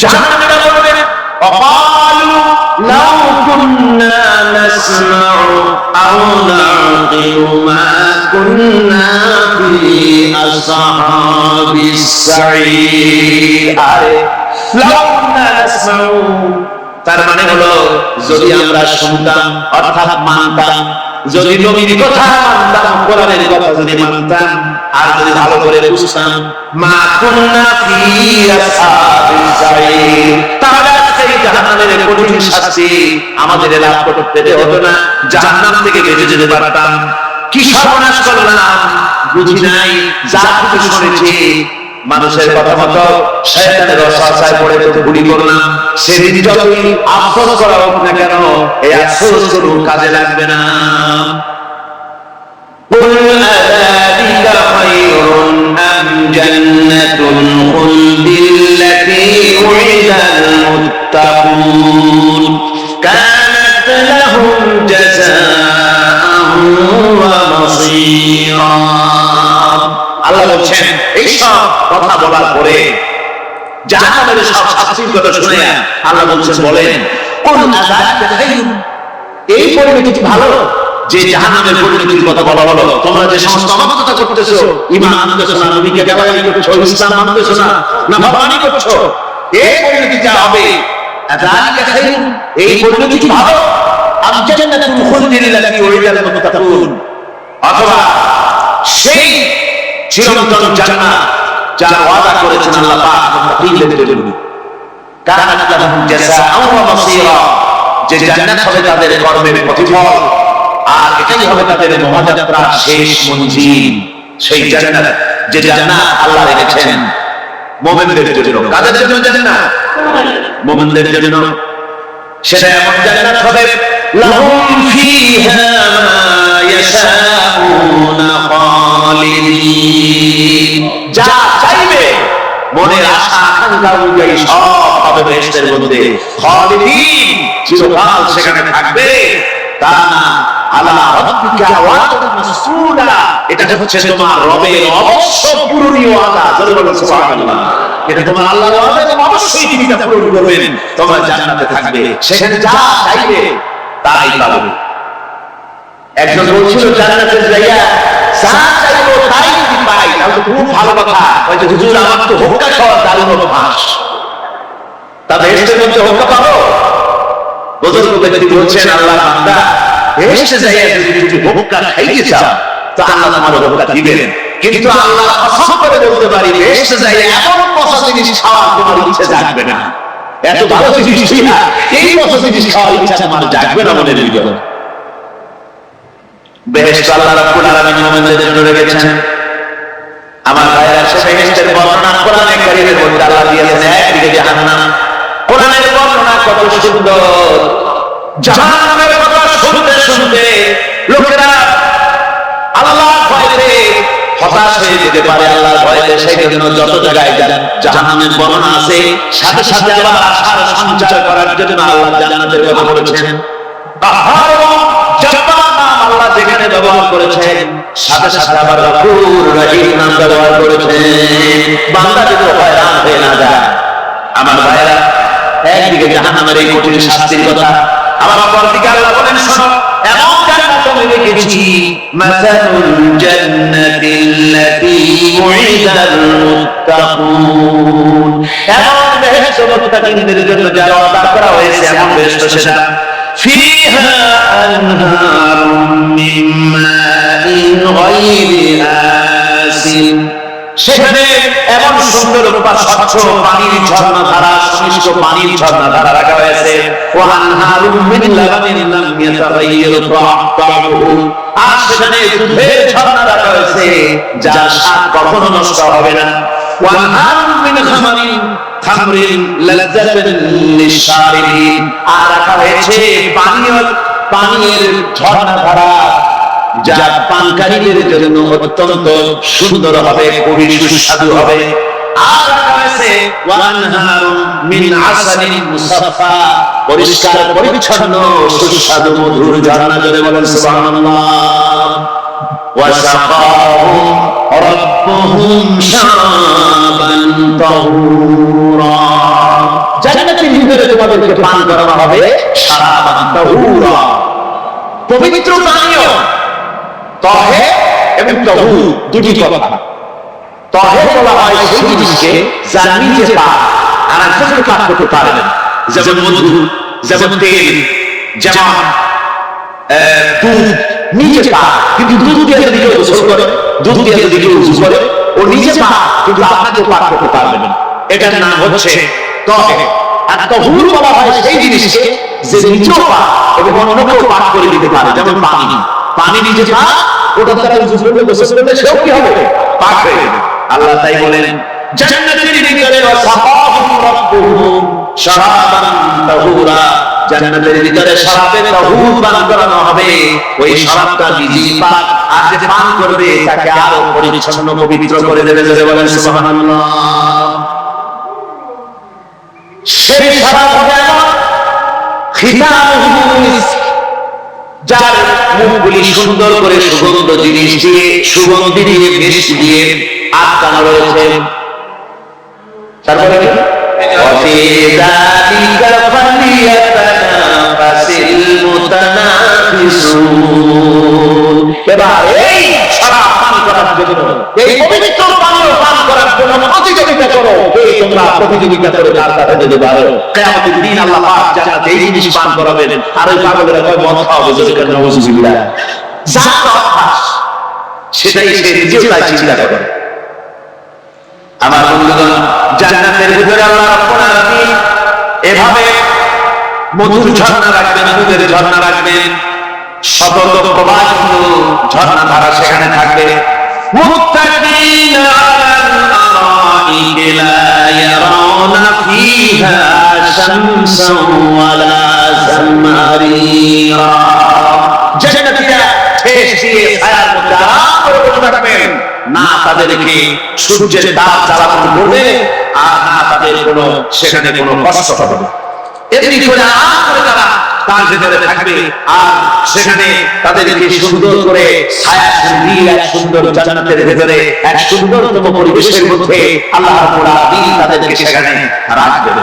জাহান্নামীরা বলবে, অকালু লাউ কুন্না নাসমাউ আও নাকিলু মা কুন্না ফি আসহাবিস সাঈর, আরে লাউ কুন্না নাসমাউ, তার মানে হলো যদি আমরা শুনতাম, অর্থাৎ মানতাম, যদি নবীর কথা মানতাম, কোরআনের কথা যদি মানতাম, আর যদি ভালো করে বুঝতাম, মা কুন্না ফি আসহাবিস সাঈর, তাহলে সেই জাহান্নামের কঠিন শাস্তি আমাদের লাভ করতে হতো না, জাহান্নাম থেকে বেঁচে যেতে পারতাম। কি সর্বনাশ করলাম, বুঝি নাই, যা কিছু শুনেছি মানুষের কথা মতো শয়তানের ওয়াসওয়াসায় পড়ে তো ভুল করলাম, সেদিন যতই আফসোস করা হোক না কেন, এই আফসোস কোনো কাজে লাগবে না। কুল আযালিকা খায়রুন আম জান্নাতুল খুলদিল্লাতী উইদাল মুত্তাকুন কানাত লাহুম জাযাআন ওয়া মাসীরা। আল্লাহ বলছেন, এই সব কথা বলার পরে, জাহান্নামের সব শাস্তির কথা শুনে আল্লাহ বলছেন, বলেন, কোন আযালিকা খায়রুন, এই পরিণতি ভালো যে জাহান্নামের পরিণতির কথা বলা হলো। তোমরা যে সমস্ত অমানতা করতেছো, ঈমান আনতেছো না, নবীকে গালাগালি করছো, ইসলাম মানতেছো না, নাফরমানি করছো, এই পরিণতি যা হবে, আযালিকা খায়রুন, এই পরিণতি ভালো, আম জান্নাতুল খুলদিল্লাতী উইদাল মুত্তাকুন, অথবা সেই চিরন্তন জান্নাত যার ওয়াদা করেছেন আল্লাহ পাক মুত্তাকিনদের জন্য। কানাত লাহুম জাযাআও ওয়া মাসীরা, যে জান্নাত হবে তাদের কর্মের প্রতিফল, আর এটাই হবে তাদের মহাযাত্রার শেষ মঞ্জিল। সেই জান্নাত, যে জান্নাত আল্লাহ রেখেছেন মুমিনদের জন্য। কাদের জন্য জান্নাত? মুমিনদের জন্য। সেটা এমন জান্নাত হবে লাহুম ফিহা মা ইয়াশাউনা খালিদিন, যা চাইবে মনের আশা আকাঙ্ক্ষা অনুযায়ী সব পাবে বেহেশতের মধ্যে। খালিদিন, চিরকাল সেখানে থাকবে। তা না আলা রাব্বিকা ওয়াদান মাসউলা, এটা হচ্ছে তোমার রবের অবশ্য পূরণীয় ওয়াদা। জোরে বলুন সুবহানাল্লাহ। এটা তোমার আল্লাহর ওয়াদা, এবং অবশ্যই তিনি তা পূরণ করবেন। তোমরা জান্নাতে থাকবে, সেখানে যা চাইবে তাই পাবে। একজন বলছিল জান্নাতে যাইয়া যা চাইবো তাই যদি পাই, তাহলে খুব ভালো কথা। হয়তো হুজুর আমার তো হোক্কা খাওয়ার দারুণ অভ্যাস, তা বেহেশতের মধ্যে হোক্কা পাবো? বুজুর্গ ব্যক্তি বলছেন, আল্লাহ বান্দা বেহেশতে যাইয়া যদি তুমি হোক্কা খাইতে চাও তো আল্লাহ তোমার হোক্কা দিবেন। কিন্তু আল্লাহ কসম করে বলতে পারি, বেহেশতে যাইয়া এমন পচা জিনিস খাওয়ার তোমার ইচ্ছে জাগবে না। এত ভালো জিনিস না, এই পচা জিনিস খাওয়ার ইচ্ছা তোমার জাগবে না মনের ভিতরে। বেহেশত আল্লাহ রাব্বুল আলামিন মুমিনদের জন্য রেখেছেন। আমার ভাইরা, সেই বেহেশতের বর্ণনা কোরআনে কারীমের মধ্যে আল্লাহ দিয়েছেন। একদিকে জাহান্নাম, কোরআনের বর্ণনা কত সুন্দর। জাহান্নামের কথা শুনতে শুনতে লোকেরা আল্লাহর ভয়তে হতাশ হয়ে যেতে পারে। আল্লাহর ভয়তে সেই জন্য যত জায়গায় জাহান্নামের বর্ণনা আছে, সাথে সাথে আবার আশার সঞ্চার করার জন্য আল্লাহ জান্নাতের কথা বলেছেন। কাহার জব্বার নাম আল্লাহ যেখানে ব্যবহার করেছেন, সাথে সাথে আবার গফুর রহিম নাম ব্যবহার করেছেন, বান্দা যেন হয়রান হয়ে না যায়। আমার ভাইরা, একদিকে জাহান্নামের এই কঠিন শাস্তির কথা, আবার অপরদিকে আল্লাহ বলেন, শোনো, এমন জান্নাত আমি রেখেছি, মাসালুল জান্নাতিল্লাতী উইদাল মুত্তাকুন, এমন বেহেশত মুত্তাকিনদের জন্য যা ওয়াদা করা হয়েছে, এমন বেহেশত সেটা। ফিহা আনহারুম মিন মাইন গায়রি আসিন, সেখানে এমন সুন্দর স্বচ্ছ পানির ঝর্ণাধারা, সুমিষ্ট পানির ঝর্ণাধারা রাখা হয়েছে। ওয়ানহারুম মিন লাবানিন লাম ইয়াতাগায়্যার তা'আমুহু, আর সেখানে দুধের ঝর্ণা রাখা হয়েছে যার স্বাদ কখনো নষ্ট হবে না। ওয়ানহারুম মিন খামরিন লাযযাতান লিশ-শারিবিন, আর রাখা হয়েছে পানীয়ের ঝর্ণাধারা যা পানকারীদের জন্য অত্যন্ত সুন্দর হবে, খুবই সুস্বাদু হবে। আর রাখা হয়েছে ওয়ানহারুম মিন আসালিন মুসাফফা, পরিষ্কার পরিচ্ছন্ন সুস্বাদু মধুর ঝর্ণা। জোরে বলেন সুবহানাল্লাহ। ওয়াসাকাহুম রাব্বুহুম শারাবান তাহুরা, জান্নাতের ভিতরে তোমাদেরকে পান করানো হবে শারাবান তাহুরা, পবিত্র পানীয়। তাহে এবং তাহু দুটি কথা। তাহে বলা হয় সেই জিনিসকে যা নিজে পাক আর একজনকে পাক করতে পারে না, যেমন মধু, যেমন তেল, যেমন দুধ নিজে পাক, কিন্তু দুধ দিয়ে যদি কেউ গোসল করে, দুধ দিয়ে যদি কেউ উযু করে, ও নিজে পাক কিন্তু আপনাকে পাক করতে পারবে না। এটার নাম হচ্ছে তাহে। আর তাহুর বলা হয় সেই জিনিসকে যে নিজেও পাক এবং অন্যকেও পাক করে দিতে পারে, যেমন পানি। পানি নিজে পাক, ওটা দ্বারা উযু করলে, গোসল করলে সেও কি হবে? পাক হয়ে যাবে। আল্লাহ তাই বলেন, জান্নাতের ভিতরে ওয়াসাকাহুম রাব্বুহুম শারাবান তাহুরা, জান্নাতের ভিতরে শরাবের তাহুর পান করানো হবে। ওই শরাবটা নিজে পাক, আর যে পান করবে তাকে আরো পরিচ্ছন্ন পবিত্র করে দেবে। জোরে বলেন সুবহানাল্লাহ। সেই শরাব যেন খিতামুহু মিসক, যার মুখগুলি সুন্দর করে সুগন্ধ জিনিস দিয়ে, সুগন্ধি দিয়ে, মিষ্টি দিয়ে আটকানো রয়েছে। তারপরে ওয়াফি যালিকা ফালিয়াতানাফাসিল মুতানাফিসুন, এবার এই শরাব পান করার জন্য, এই পবিত্র পানীয় পান করার জন্য প্রতিযোগিতা করো। এই তোমরা প্রতিযোগিতা করে কার কাছে যেতে পারো। কিয়ামতের দিন আল্লাহ পাক জান্নাতে এই জিনিস পান করাবেন, আর ওই পাগলেরা কয় মদ খাওয়াবে। যদি কেন নাউজুবিল্লাহ, জাত অভ্যাস সেটাই সে নিজেও তাই চিন্তা করে। আমার বন্ধুগণ, জান্নাতের ভিতরে আল্লাহ রাব্বুল আলামিন এভাবে মধুর ঝর্ণা রাখবেন, দুধের ঝর্ণা রাখবেন, শত প্রবাহিত ঝর্ণা ধারা সেখানে থাকবে। মুত্তাকিনা আলাল আরাইকি লা ইয়ারাউনা ফিহা শামসান ওয়ালা জামহারিরা। জান্নাতীরা ঠেস দিয়ে ছায়ার মধ্যে আরাম করে বসে থাকবেন, না তাদেরকে সূর্যের তাপ জ্বালাতন করবে, আর না তাদের কোনো সেখানে কোনো কষ্ট হবে। এমনি করে আরাম করে তারা তার ভেতরে থাকবে, আর সেখানে তাদেরকে সুন্দর করে ছায়া দিয়ে এক সুন্দর জান্নাতের ভেতরে এক সুন্দরতম পরিবেশের মধ্যে আল্লাহ রাব্বুল আলামিন তাদেরকে সেখানে রাখবেন।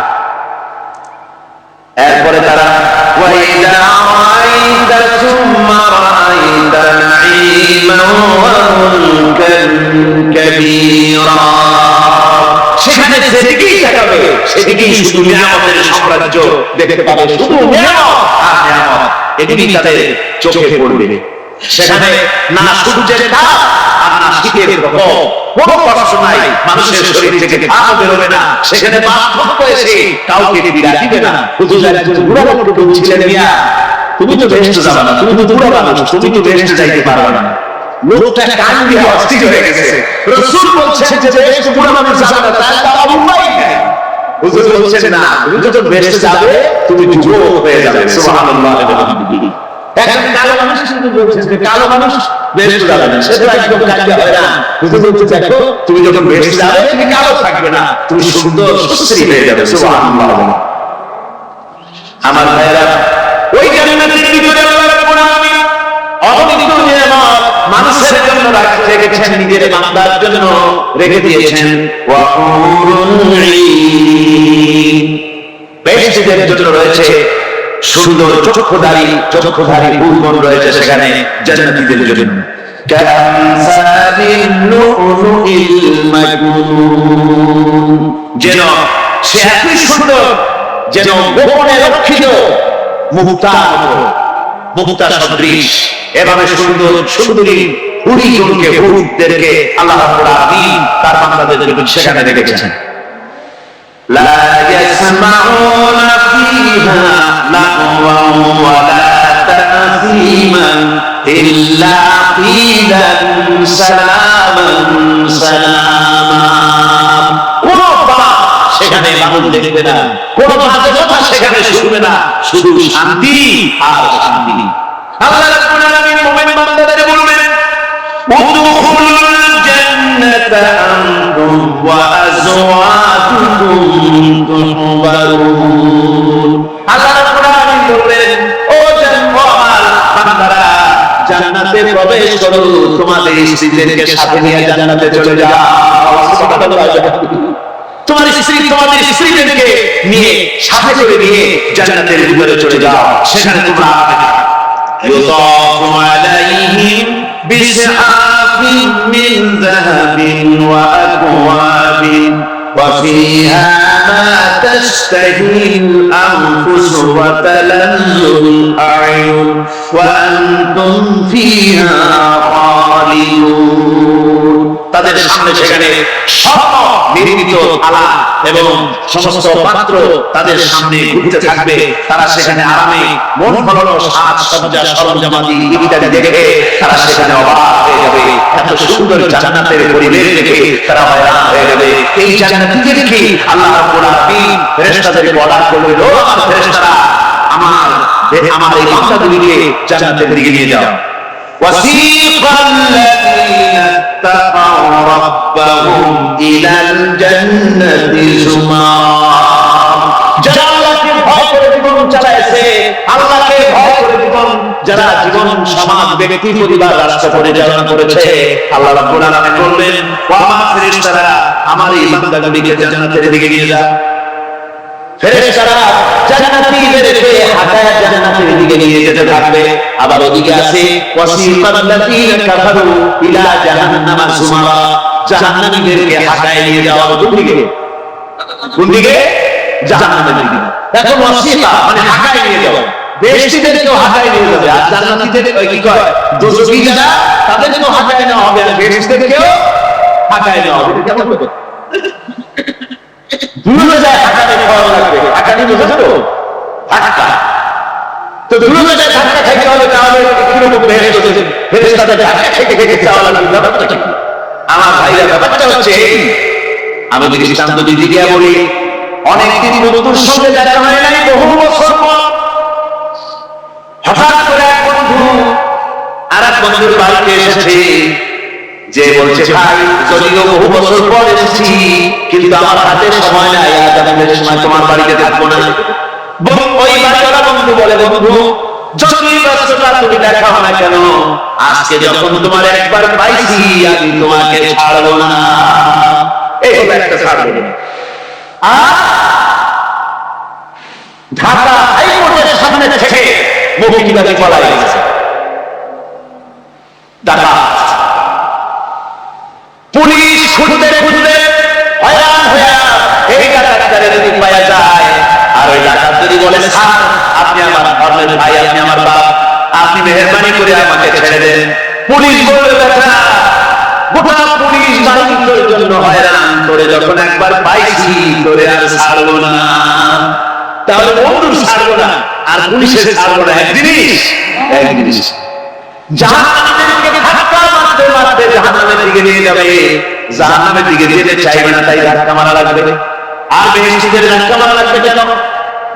এরপরে তারা ওয়াইদা রাআইতা সুম্মা রাআইতা নাঈমান ওয়া মুলকান কাবীরা, সেখানে যেদিকেই তাকাবে সেদিকেই শুধু নিয়ামতের সাম্রাজ্য দেখতে পাবে, শুধু নিয়ামত আর নিয়ামত, এগুলি তাদের চোখে পড়বে। সেখানে না সূর্যের তাপ আর না শীতের প্রকোপ, কোনো কষ্ট নাই, মানুষের শরীর থেকে ঘাম বেরোবে না, সেখানে বার্ধক্য এসে কাউকে পীড়া দিবে না। হুজুর একজন বুড়া লোক বলছিলেন, মিয়া তুমি তো বেহেশতে যাবে না, তুমি তো বুড়া মানুষ, তুমি তো বেহেশতে যাইতে পারবে না। লোকটা কান দিয়ে অস্থির হয়ে গেছে। রাসূল বলছেন যে বেহেশতে বুড়া মানুষ যাবে না, তার তো উপায় নেই। হুজুর বলছেন না, তুমি যখন বেহেশতে যাবে তুমি যুবক হয়ে যাবে। সুবহানাল্লাহ। এখন কালো মানুষ শুধু বলছেন যে কালো মানুষ বেহেশতে যাবে না, সেটা একদম কাজে হবে না। হুজুর বলছেন দেখো তুমি যখন বেহেশতে যাবে তুমি কালো থাকবে না, তুমি সুন্দর সুশ্রী হয়ে যাবে। সুবহানাল্লাহ। আমার ভাইরা, ওই জান্নাতের ভিতরে আল্লাহ রাব্বুল আলামিন অগণিত নিয়ামত মানুষের জন্য রেখেছেন, নিজের বান্দার জন্য রেখে দিয়েছেন। ওয়া হুরুল ঈন, বেহেশতের জন্য রয়েছে সুন্দর চক্ষুধারী হুরগণ রয়েছে সেখানে জান্নাতীদের জন্য। কামসালিন লুলুইল মাকনুন, যেন সে এতই সুন্দর, যেন গোপনে রক্ষিত মুক্তা সদৃশ, এভাবে সুন্দর সুন্দরী হুরগণকে, হুরদেরকে আল্লাহ রাব্বুল আলামিন তার বান্দাদেরকে সেখানে রেখেছেন। লা ইয়াসমাউনা ফিহা লাগওয়ান ওয়ালা তাসীমান ইল্লা কিলান সালামান সালামা। কোন বাবা সেখানে বাবুল দেখবে না, কোন বাজে কথা সেখানে শুনবে না, শুধু শান্তি আর শান্তি। আল্লাহ রাব্বুল আলামিন মুমিন বান্দাদের বলবেন, উদখুলুল জান্নাতা আনতুম ওয়া আযওয়াজুকুম তুহবারুন। আল্লাহ রাব্বুল আলামিন বলবেন, ও আমার বান্দারা, জান্নাতে প্রবেশ করো, তোমাদের স্ত্রীদেরকে সাথে নিয়ে জান্নাতে চলে যাও। সুবহানাল্লাহ। তোমার স্ত্রী তোমাদের স্ত্রীদেরকে নিয়ে সাথে করে নিয়ে জান্নাতের ভিতরে চলে যাও, সেখানে তোমরা ইউতাফু আলাইহিম বিসআফিন মিন যাহাবিন ওয়া আকওয়াবিন ওয়া ফিহা মা তাশতাহিল আনফুস ওয়া তালাজ্জুল আ'য়ুন ওয়া আনতুম ফিহা খালিদুন। তাদের সামনে সেখানে স্বর্ণ নির্মিত থালা এবং সমস্ত পাত্র তাদের সামনে ঘুরতে থাকবে, তারা সেখানে আরামে মন ভালো সাজ সজ্জা সরঞ্জামাদি ইত্যাদি দেখে তারা সেখানে অবাক হয়ে যাবে। এত সুন্দর জান্নাতের পরিবেশ দেখে তারা হয়রান হয়ে যাবে। এই জান্নাতীদেরকে আল্লাহ রাব্বুল আলামিন ফেরেশতাদেরকে অর্ডার করলেন, ও আমার ফেরেশতারা, আমার এই বান্দাগুলিকে জান্নাতের দিকে নিয়ে যাও। وسيق الذين اتقوا ربهم إلى الجنة زمرا। যারা আল্লাহকে ভয় করে জীবন চালাইছে, আল্লাহকে ভয় করে জীবন যারা জীবন সমাজ ব্যক্তি পরিবার রাষ্ট্র পরিচালনা করেছে, আল্লাহ রাব্বুল আলামিন বলবেন, ও আমার ফেরেশতারা, আমার এই বান্দাগুলিকে জান্নাতের দিকে নিয়ে যাও। ফেরেশতারা জান্নাতীদেরকে হাঁটায় জান্নাতের দিকে নিয়ে যেতে থাকবে। আবার ওদিকে আছে ওয়াসিকাল্লাযীনা কাফারু ইলা জাহান্নামা যুমারা, জাহান্নামীদেরকে হাঁটায় নিয়ে যাওয়া কোন দিকে? কোন দিকে? জাহান্নামের দিকে। এখন ওয়াসিকা মানে হাঁটায় নিয়ে যাওয়া, বেহেশতীদেরকেও হাঁটায় নিয়ে যাবে, আর জান্নাতীদের কি কয় দোজখী যারা তাদেরকেও হাঁটায় নেওয়া হবে, আর বেহেশতীদেরকেও হাঁটায় নেওয়া হবে। কেমন হবে? দূরে যায় হাঁটাতে খাওয়া লাগবে, হাঁটানি বোঝা তো ধাক্কা, তো দূরে যায় ধাক্কা খাইতে হবে, তাহলে কিরকম বেহেশত হচ্ছে? ফেরেশতাদের ধাক্কা খেতে খেতে চাওয়া লাগবে, ব্যাপারটা কি? আমার ভাইরা, ব্যাপারটা হচ্ছে আমি দৃষ্টান্ত দিদি দিয়া বলি, অনেকদিন বন্ধুর সঙ্গে দেখা হয় নাই, বহু বছর পর হঠাৎ করে এক বন্ধু আর এক বন্ধুর বাড়িতে এসেছে, যে বলছে ভাই যদিও বহু বছর পর এসেছি কিন্তু আমার হাতে সময় নাই, আজ আমি সময় তোমার বাড়িতে থাকবো না। ওই বাড়িওয়ালা বন্ধু বলে, বন্ধু যতই ব্যস্ততা তুমি দেখাও না কেন, আজকে যখন তোমার একবার পাইছি আমি তোমাকে ছাড়বো না। এই হলো একটা ছাড়বো না। আর ঢাকা হাইকোর্টের সামনে থেকে মৌখিকভাবে বলা হয়েছে ঢাকা পুলিশ খুঁজতে খুঁজতে হয়রান হয়ে এই ডাকাতদের যদি পাওয়া যায়, আর ওই ডাকাত যদি বলে স্যার আপনি আমার ধর্মের ভাই, আপনি আমার বাপ, আপনি মেহেরবানি করে আমাকে ছেড়ে দেন, পুলিশ বলবে বেটা গোটা পুলিশ বাহিনী তোর জন্য হয়রান করে, যখন একবার পাইছি তোরে আর ছাড়বো না। তাহলে বন্ধুর ছাড়বো না আর পুলিশের ছাড়বো না, এক জিনিস, এক জিনিস। জাহান্নামীদেরকে ধাক্কা মারতে মারতে জাহান্নামের দিকে নিয়ে যাবে, জাহান্নামের দিকে যেতে চাইবে না, তাই ধাক্কা মারা লাগবে। আর বেহেশতীদের ধাক্কা মারা লাগবে কেন?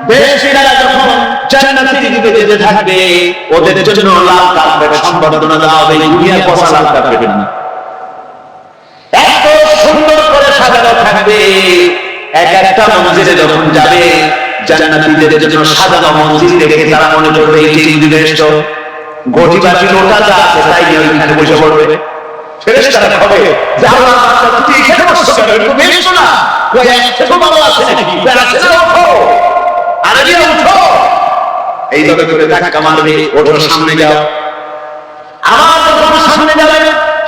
বেহেশতীরা যখন জান্নাতের দিকে যেতে থাকবে, ওদের জন্য লাল কার্পেট সম্বর্ধনা দেওয়া হবে, দুনিয়ার পচা লাল কার্পেট না, এত সুন্দর করে সাজানো থাকবে। এক একটা মঞ্জিলে যখন যাবে, জান্নাতীদের জন্য সাজানো মঞ্জিল দেখে তারা মনে করবে এই যে বেহেশত, গটি বাটি লোটা যা আছে তাই নিয়ে ওইখানে বসে পড়বে। ফেরেশতারা হবে যে আল্লাহ তুই এখানে বসছো কেন? এটা তো বেহেশত না, ওই একটা ভালো আছে নাকি? বেড়াচ্ছে না, ওঠো আরবিরা ওঠো, এইভাবে করে ধাক্কা মারবে, ওঠো সামনে যাও। আবার যখন সামনে যাবে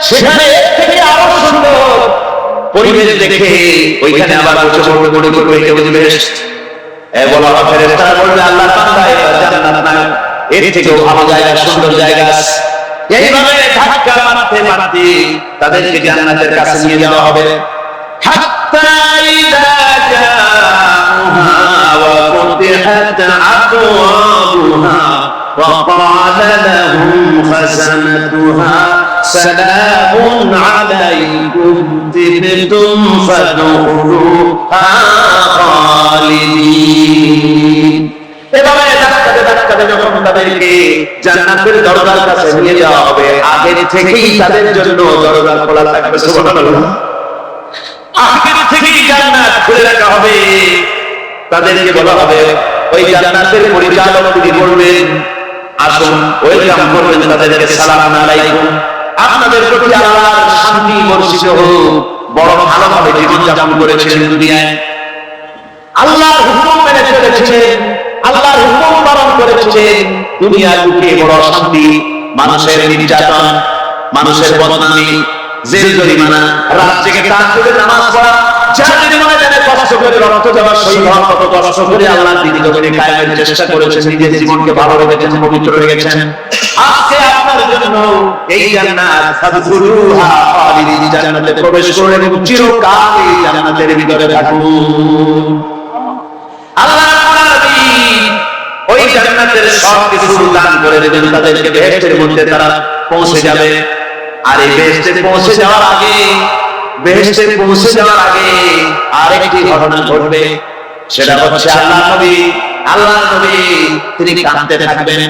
সেখানে থেকে আরো সুন্দর পরিবেশ দেখে ওইখানে আবার বসে পড়বে, মনে করবে এটা বুঝি বেহেশত। বলা হবে ফেরেশতারা বলবে আল্লাহর বান্দা এটা জান্নাত না, এর থেকেও ভালো জায়গা, সুন্দর জায়গা আছে। এইভাবে ধাক্কা মারতে মারতে তাদেরকে জান্নাতের কাছে নিয়ে যাওয়া হবে। হাত্তা ইযা জাউহা ওয়া ফুতিহাত আবওয়াবুহা ওয়া ক্বালা লাহুম খাযানাতুহা সালামুন আলাইকুম তিবতুম ফাদখুলুহা খালিদিন। এভাবে ধাক্কাতে যখন তাদেরকে জান্নাতের দরজার কাছে নিয়ে যাওয়া হবে, আগে থেকেই তাদের জন্য দরজা খোলা থাকবে, সুবহানাল্লাহ, আগে থেকেই জান্নাত খুলে রাখা হবে। তাদেরকে বলা হবে, ওই জান্নাতের পরিচালক তিনি বলবেন আসুন, ওয়েলকাম করবেন তাদেরকে, সালাম আলাইকুম, আপনাদের প্রতি আল্লাহর শান্তি বর্ষিত হোক, বড় ভালোভাবে জীবন যাপন করেছিলেন দুনিয়ায়, আল্লাহর হুকুম মেনে চলেছিলেন, আল্লাহর হুকুম পালন করেছিলেন, দুনিয়ার বুকে বড় শান্তি, মানুষের নির্যাতন, মানুষের বদনামি, জেল জরিমানা, রাত জেগে তাহাজ্জুদের নামাজ পড়া, জাহান্নামের ময়দানে কষ্ট করে রক্ত দেওয়া, শহীদ হওয়ার মতো কষ্ট করে আল্লাহর দ্বীন জগতে কায়েমের চেষ্টা করেছেন, নিজের জীবনকে ভালো রেখেছেন, পবিত্র রেখেছেন। আজকে আপনার জন্য এই জান্নাত, ফাদখুলুহা খালিদিন, জান্নাতে প্রবেশ করুন এবং চিরকাল এই জান্নাতের ভিতরে থাকুন। আল্লাহ ওই জান্নাতের সব কিছু দান করে দেবেন তাদেরকে, বেহেশতের মধ্যে তারা পৌঁছে যাবে। আর এই বেহেশতে পৌঁছে যাওয়ার আগে আরেকটি ঘটনা ঘটবে, সেটা হচ্ছে আল্লাহ নবী তিনি কাঁদতে থাকবেন।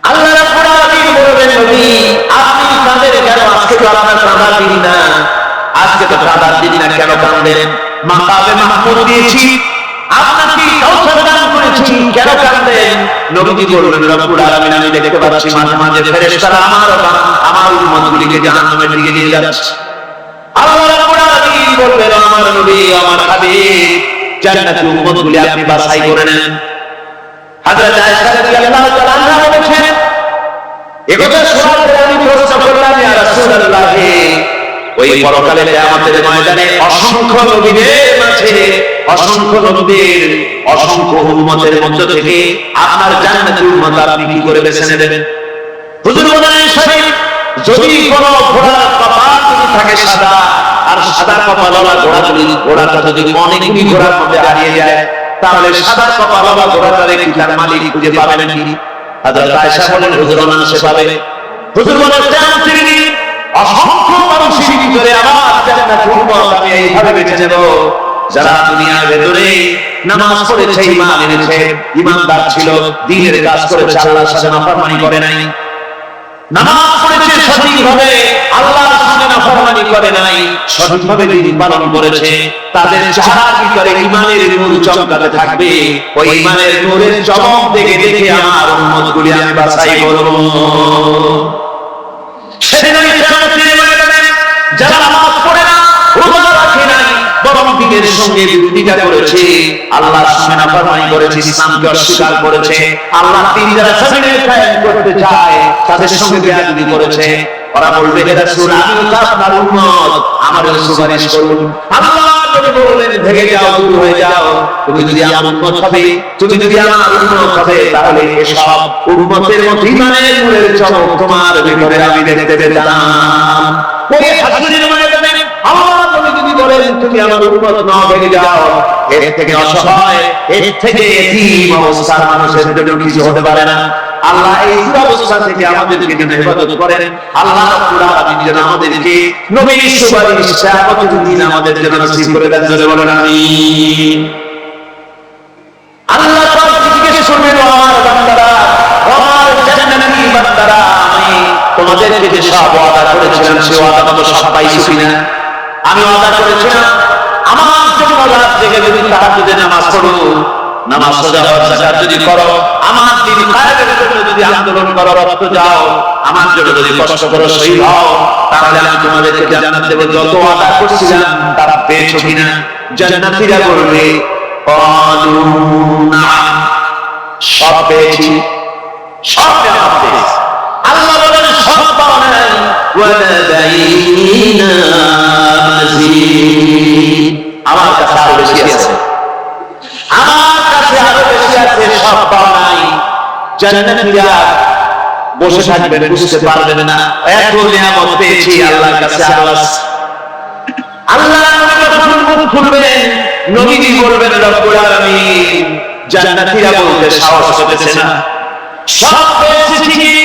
আল্লাহ রাব্বুল আলামিন বলবেন, নবী আপনি কাঁদেন কেন? আজকে তো আপনার কাঁদার দিন না, আজকে তো কাঁদার দিন না, কেন কাঁদেন? মাকামে মাহমুদ দিয়েছি, আপনাকে কাউসার দান করেছি, কেন কাঁদেন? নবীজি বললেন, রব্বুল আলামিন আমি দেখতে পাচ্ছি মাঝে মাঝে ফেরেশতারা আমার উম্মতগুলিকে জাহান্নামের দিকে নিয়ে যাচ্ছে। আল্লাহ রাব্বুল আলামিন বলবেন, আমার নবী, আমার হাবিব, জান্নাতের উম্মতগুলি আপনি বাছাই করে নেন। হযরত আয়েশা রাদিয়াল্লাহু তাআলা আনহা বলেছেন, একথা শোনার পরে আমি প্রশ্ন করলাম, ইয়া রাসূলুল্লাহ, ওই পরকালে কিয়ামতের ময়দানে অসংখ্য নবীদের মাঝে অসংখ্য নবীদের অসংখ্য উম্মতের মধ্য থেকে আপনার জান্নাতুল উম্মত আপনি কি করে বেছে নেবেন? হুজুর বলেন শরীফ, যদি কোনো ঘোড়ার কপাল যদি থাকে সাদা, আর সাদা কপালওয়ালা ঘোড়াটা যদি অনেকগুলি ঘোড়ার মধ্যে হারিয়ে যায়, তাহলে সাদা কপালওয়ালা ঘোড়াটারে কি তার মালিক খুঁজে পাবেন কি? হযরত আয়েশা বলেন হুজুর অনায়াসে পাবে। হুজুর বলেন কিয়ামতের দিন অসংখ্য মানুষের ভিতরে আমার জান্নাতুল উম্মত আমি এইভাবে বেছে নেব, যারা দুনিয়ার ভেতরে নামাজ পড়েছে, ঈমান এনেছে, ঈমানদার ছিল, দ্বীনের কাজ করেছে, আল্লাহর সাথে নাফরমানি করে নাই, নামাজ পড়েছে সঠিকভাবে, আল্লাহর সাথে নাফরমানি করে নাই, সঠিকভাবে দ্বীন পালন করেছে, তাদের চেহারার ভিতরে ঈমানের নূর চমকাতে থাকবে। ওই ঈমানের নূরের চমক দেখে দেখে আমার উম্মতগুলি আমি বাছাই করব। সেদিন আমি কিয়ামতের ময়দানে যারা নামাজ পড়ে না, রোজা রাখে নাই, বরং দ্বীনের সঙ্গে বিরোধিতা করেছে, আল্লাহর সঙ্গে নাফরমানি করেছে, ইসলামকে অস্বীকার করেছে, আল্লাহর দ্বীন যারা জমিনে কায়েম করতে চায় তাদের সঙ্গে বেয়াদবি করেছে, ওরা বলবে হে রাসূল আমি তো আপনার উম্মত, আমাদের সুপারিশ করুন। আল্লাহ যদি বলেন ভেগে যাও, দূর হয়ে যাও, তুমি যদি আমার উম্মত হবে, তুমি যদি আমার উম্মত হবে, তাহলে এসব উম্মতের মধ্যে ঈমানের নূরের চমক তোমার ভিতরে আমি দেখতে পেতাম। ওই হাসরের ময়দানে আল্লাহ যদি বলেন তুমি আমার উম্মত নাও, ভেগে যাও, এর থেকে অসহায়, এর থেকে এতিম অবস্থার মানুষের জন্য কিছু হতে পারে না। আল্লাহ এই অবস্থা থেকে আমাদেরকে যেন হেফাজত করেন। আল্লাহ রাব্বুল আলামিন যেন আমাদেরকে নবীর সুপারিশ কিয়ামতের দিন আমাদের জন্য নসিব করে দেন, জোরে বলেন আমিন। আল্লাহ পাক জিজ্ঞেস করবেন আমার বান্দারা, আমার জান্নাতি বান্দারা, আমি তোমাদেরকে যে সব ওয়াদা করেছিলাম সে ওয়াদা মতো সব পাইছো কিনা? আমি ওয়াদা করেছিলাম আমার জন্য রাত জেগে যদি তাহাজ্জুদের নামাজ পড়ো, নামাজ রোজা হজ যাকাত যদি করো, আমার দ্বীন কায়েমের জন্য যদি আন্দোলন করো, রক্ত যাও, আমার জন্য যদি কষ্ট করো, শহীদ হও, তাহলে আমি তোমাদেরকে জান্নাত দেব। যত ওয়াদা করেছিলাম তারা পেয়েছো কিনা? জান্নাতীরা বলবে ক্বালু নাআম, সব পেয়েছি, সব পেয়েছি। আল্লাহ বলেন সব পাও নাই, ওয়ালাদাইনা মাজিদ, আমার কাছে আরো বেশি আছে, আমার কাছে আরো বেশি আছে, সব পাও নাই। জান্নাতীরা বসে থাকবেন, বুঝতে পারবেন না এত নিয়ামত পেয়েছি, আল্লাহর কাছে আরো আছে। আল্লাহ যখন মুখ খুলবেন, নবীজি বলবেন রব্বুল আলামিন, জান্নাতীরা বলতে সাহস পেতেছে না, সব পেয়েছি ঠিকই,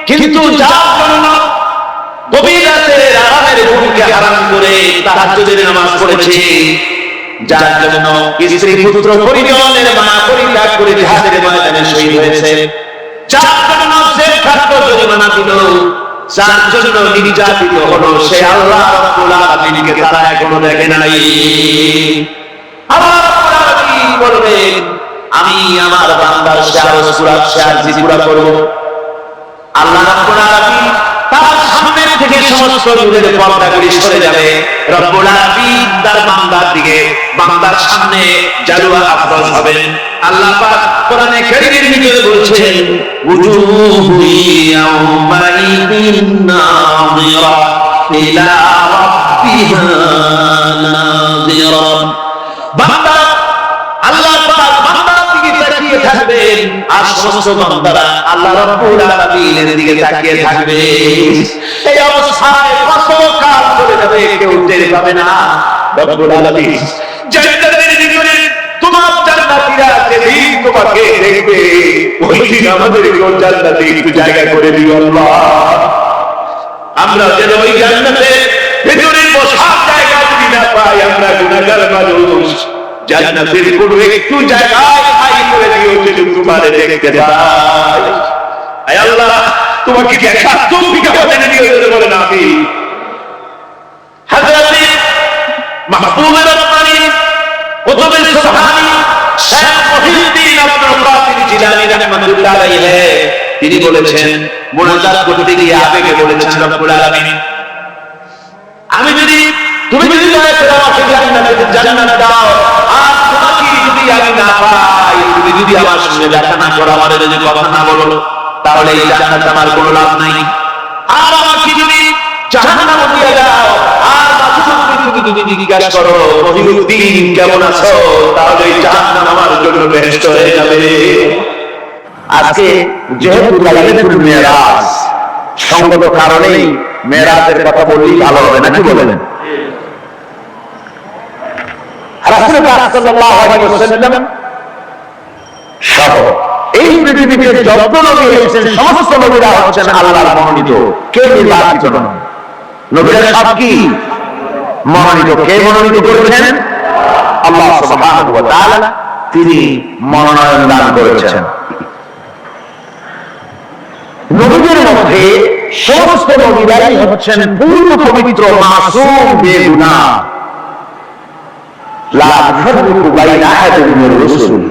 কিন্তু যার জন্য গভীর রাতের আরামের ঘুমকে হারাম করে তাহাজ্জুদের নামাজ পড়েছে, যার জন্য স্ত্রী পুত্র পরিজনের মায়া পরিত্যাগ করে জিহাদের ময়দানে শহীদ হয়েছে, যার জন্য সে খাদ্য জরিমানা দিল, যার জন্য নির্যাতিত হলো, সে আল্লাহ রাব্বুল আলামিনকে তারা এখনো দেখে নাই। আল্লাহ রাব্বুল আলামিন বলবেন আমি আমার বান্দার আরজি পুরা করব। আল্লাহ রাব্বুল আলামিন তার সামনে থেকে সমস্ত নূরের পর্দাগুলি সরে যাবে, রব্বুল আলামিন তার বান্দার দিকে, বান্দার সামনে জালওয়া আফরোজ হবেন। আল্লাহ পাক কোরআনে কারীমের ভিতরে বলছেন উজুহু ইয়াওমাইদিন নাযিরা ইলা রাব্বিহা নাযিরা। বান্দা আল্লাহ পাক বান্দার দিকে তাকিয়ে থাকবেন, আর সমস্ত বান্দারা আল্লাহ রাব্বুল আলামিনের দিকে তাকিয়ে থাকবে। এই অবস্থায় কত কাল চলে যাবে কেউ টের পাবে না। রব্বুল আলামিন জান্নাতের ভিতরে তোমার জান্নাতীরা যেদিন তোমাকে দেখবে, ওই দিন আমাদেরকেও জান্নাতে একটু জায়গা করে দিও আল্লাহ। আমরা যেন ওই জান্নাতে ভিতরে বসার জায়গা যদি না পাই, আমরা গুনাহগার মানুষ, জান্নাতের কোনো একটু জায়গায় ঠাঁই করে দিও যেন তোমারে দেখতে পাই। আয় আল্লাহ, তোমাকে দেখার তৌফিক আমাদের দিও, বলেন আমিন। হযরত মাহবুব রব্বানী কুতুব সুবহানী শেখ মহিউদ্দিন আব্দুল কাদের জিলানী রাহমাতুল্লাহ আলাইহি তিনি বলেছেন, মুনাজাত করতে গিয়ে আবেগে বলেছেন রব্বুল আলামিন, আমি যদি তুমি যদি দয়া করে আমাকে জান্নাত দাও, আর তোমাকে যদি আমি না পাই, তুমি যদি আমার সঙ্গে দেখা না করো, আমার যদি কথা না বলো, তাহলে এই জান্নাত আমার কোনো লাভ নাই। আর আমাকে যদি জাহান্নামে দিয়ে দাও, আর যদি জিজ্ঞাসা করো মহিউদ্দিন কেমন আছো, তাহলে জান্নাত আমার জন্য বেহেশত হয়ে যাবে। আজকে যেহেতু লাইলাতুল মিরাজ, সঙ্গত কারণেই মেরাজের কথা বললেই ভালো হবে, নাকি বলেন? রাসূল পাক সাল্লাল্লাহু আলাইহি ওয়াসাল্লাম সহ এই পৃথিবীতে যত নবী এসেছেন সমস্ত নবীরা হচ্ছেন আল্লাহর মনোনীত। কে নির্বাচিত নন? নবীরা সব কি মনোনীত? কে মনোনীত করেছেন? আল্লাহ সুবহানাহু ওয়া তাআলা তিনি মনোনয়ন দান করেছেন। নবীদের মধ্যে সমস্ত নবীরাই হচ্ছেন পূর্ণ পবিত্র, মাসুম, বেগুনাহ। লা ইফাররিকু বাইনা আহাদিন মির রুসুল।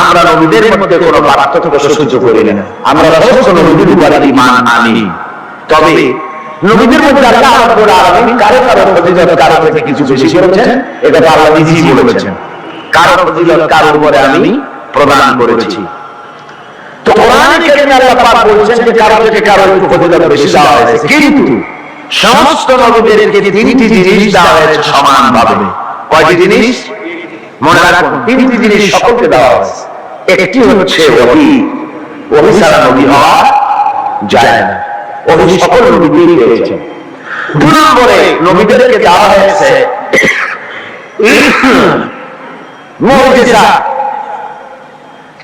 আমরা নবীদের মধ্যে কোনো পার্থক্য সহ্য করি না। আমরা সমস্ত নবীদের উপর ঈমান আনি। তবে নবীদের মধ্যে আল্লাহ রাব্বুল আলামিন কারো কারো ফজিলত কারো থেকে কিছু বেশি করেছেন, এটা আল্লাহ নিজেই বলেছেন। কারো ফজিলত কারোর উপরে আমি প্রদান করেছি। তো কোরআনে কারিমে আল্লাহ পাক বলেছেন যে কারো থেকে কারো ফজিলত বেশি দেওয়া হয়েছে, কিন্তু সমস্ত নবীদেরকে তিনটি জিনিস দেওয়া হয়েছে সমানভাবে। কয়টি জিনিস? মনে রাখুন, তিনটি জিনিস সকলকে দেওয়া হয়েছে। একটি হচ্ছে ওহী। ওহী ছাড়া নবী হওয়া যায় না। ওহী সকল নবীদেরই পেয়েছেন। দুই নম্বরে নবীদেরকে দেওয়া হয়েছে মুজিজা।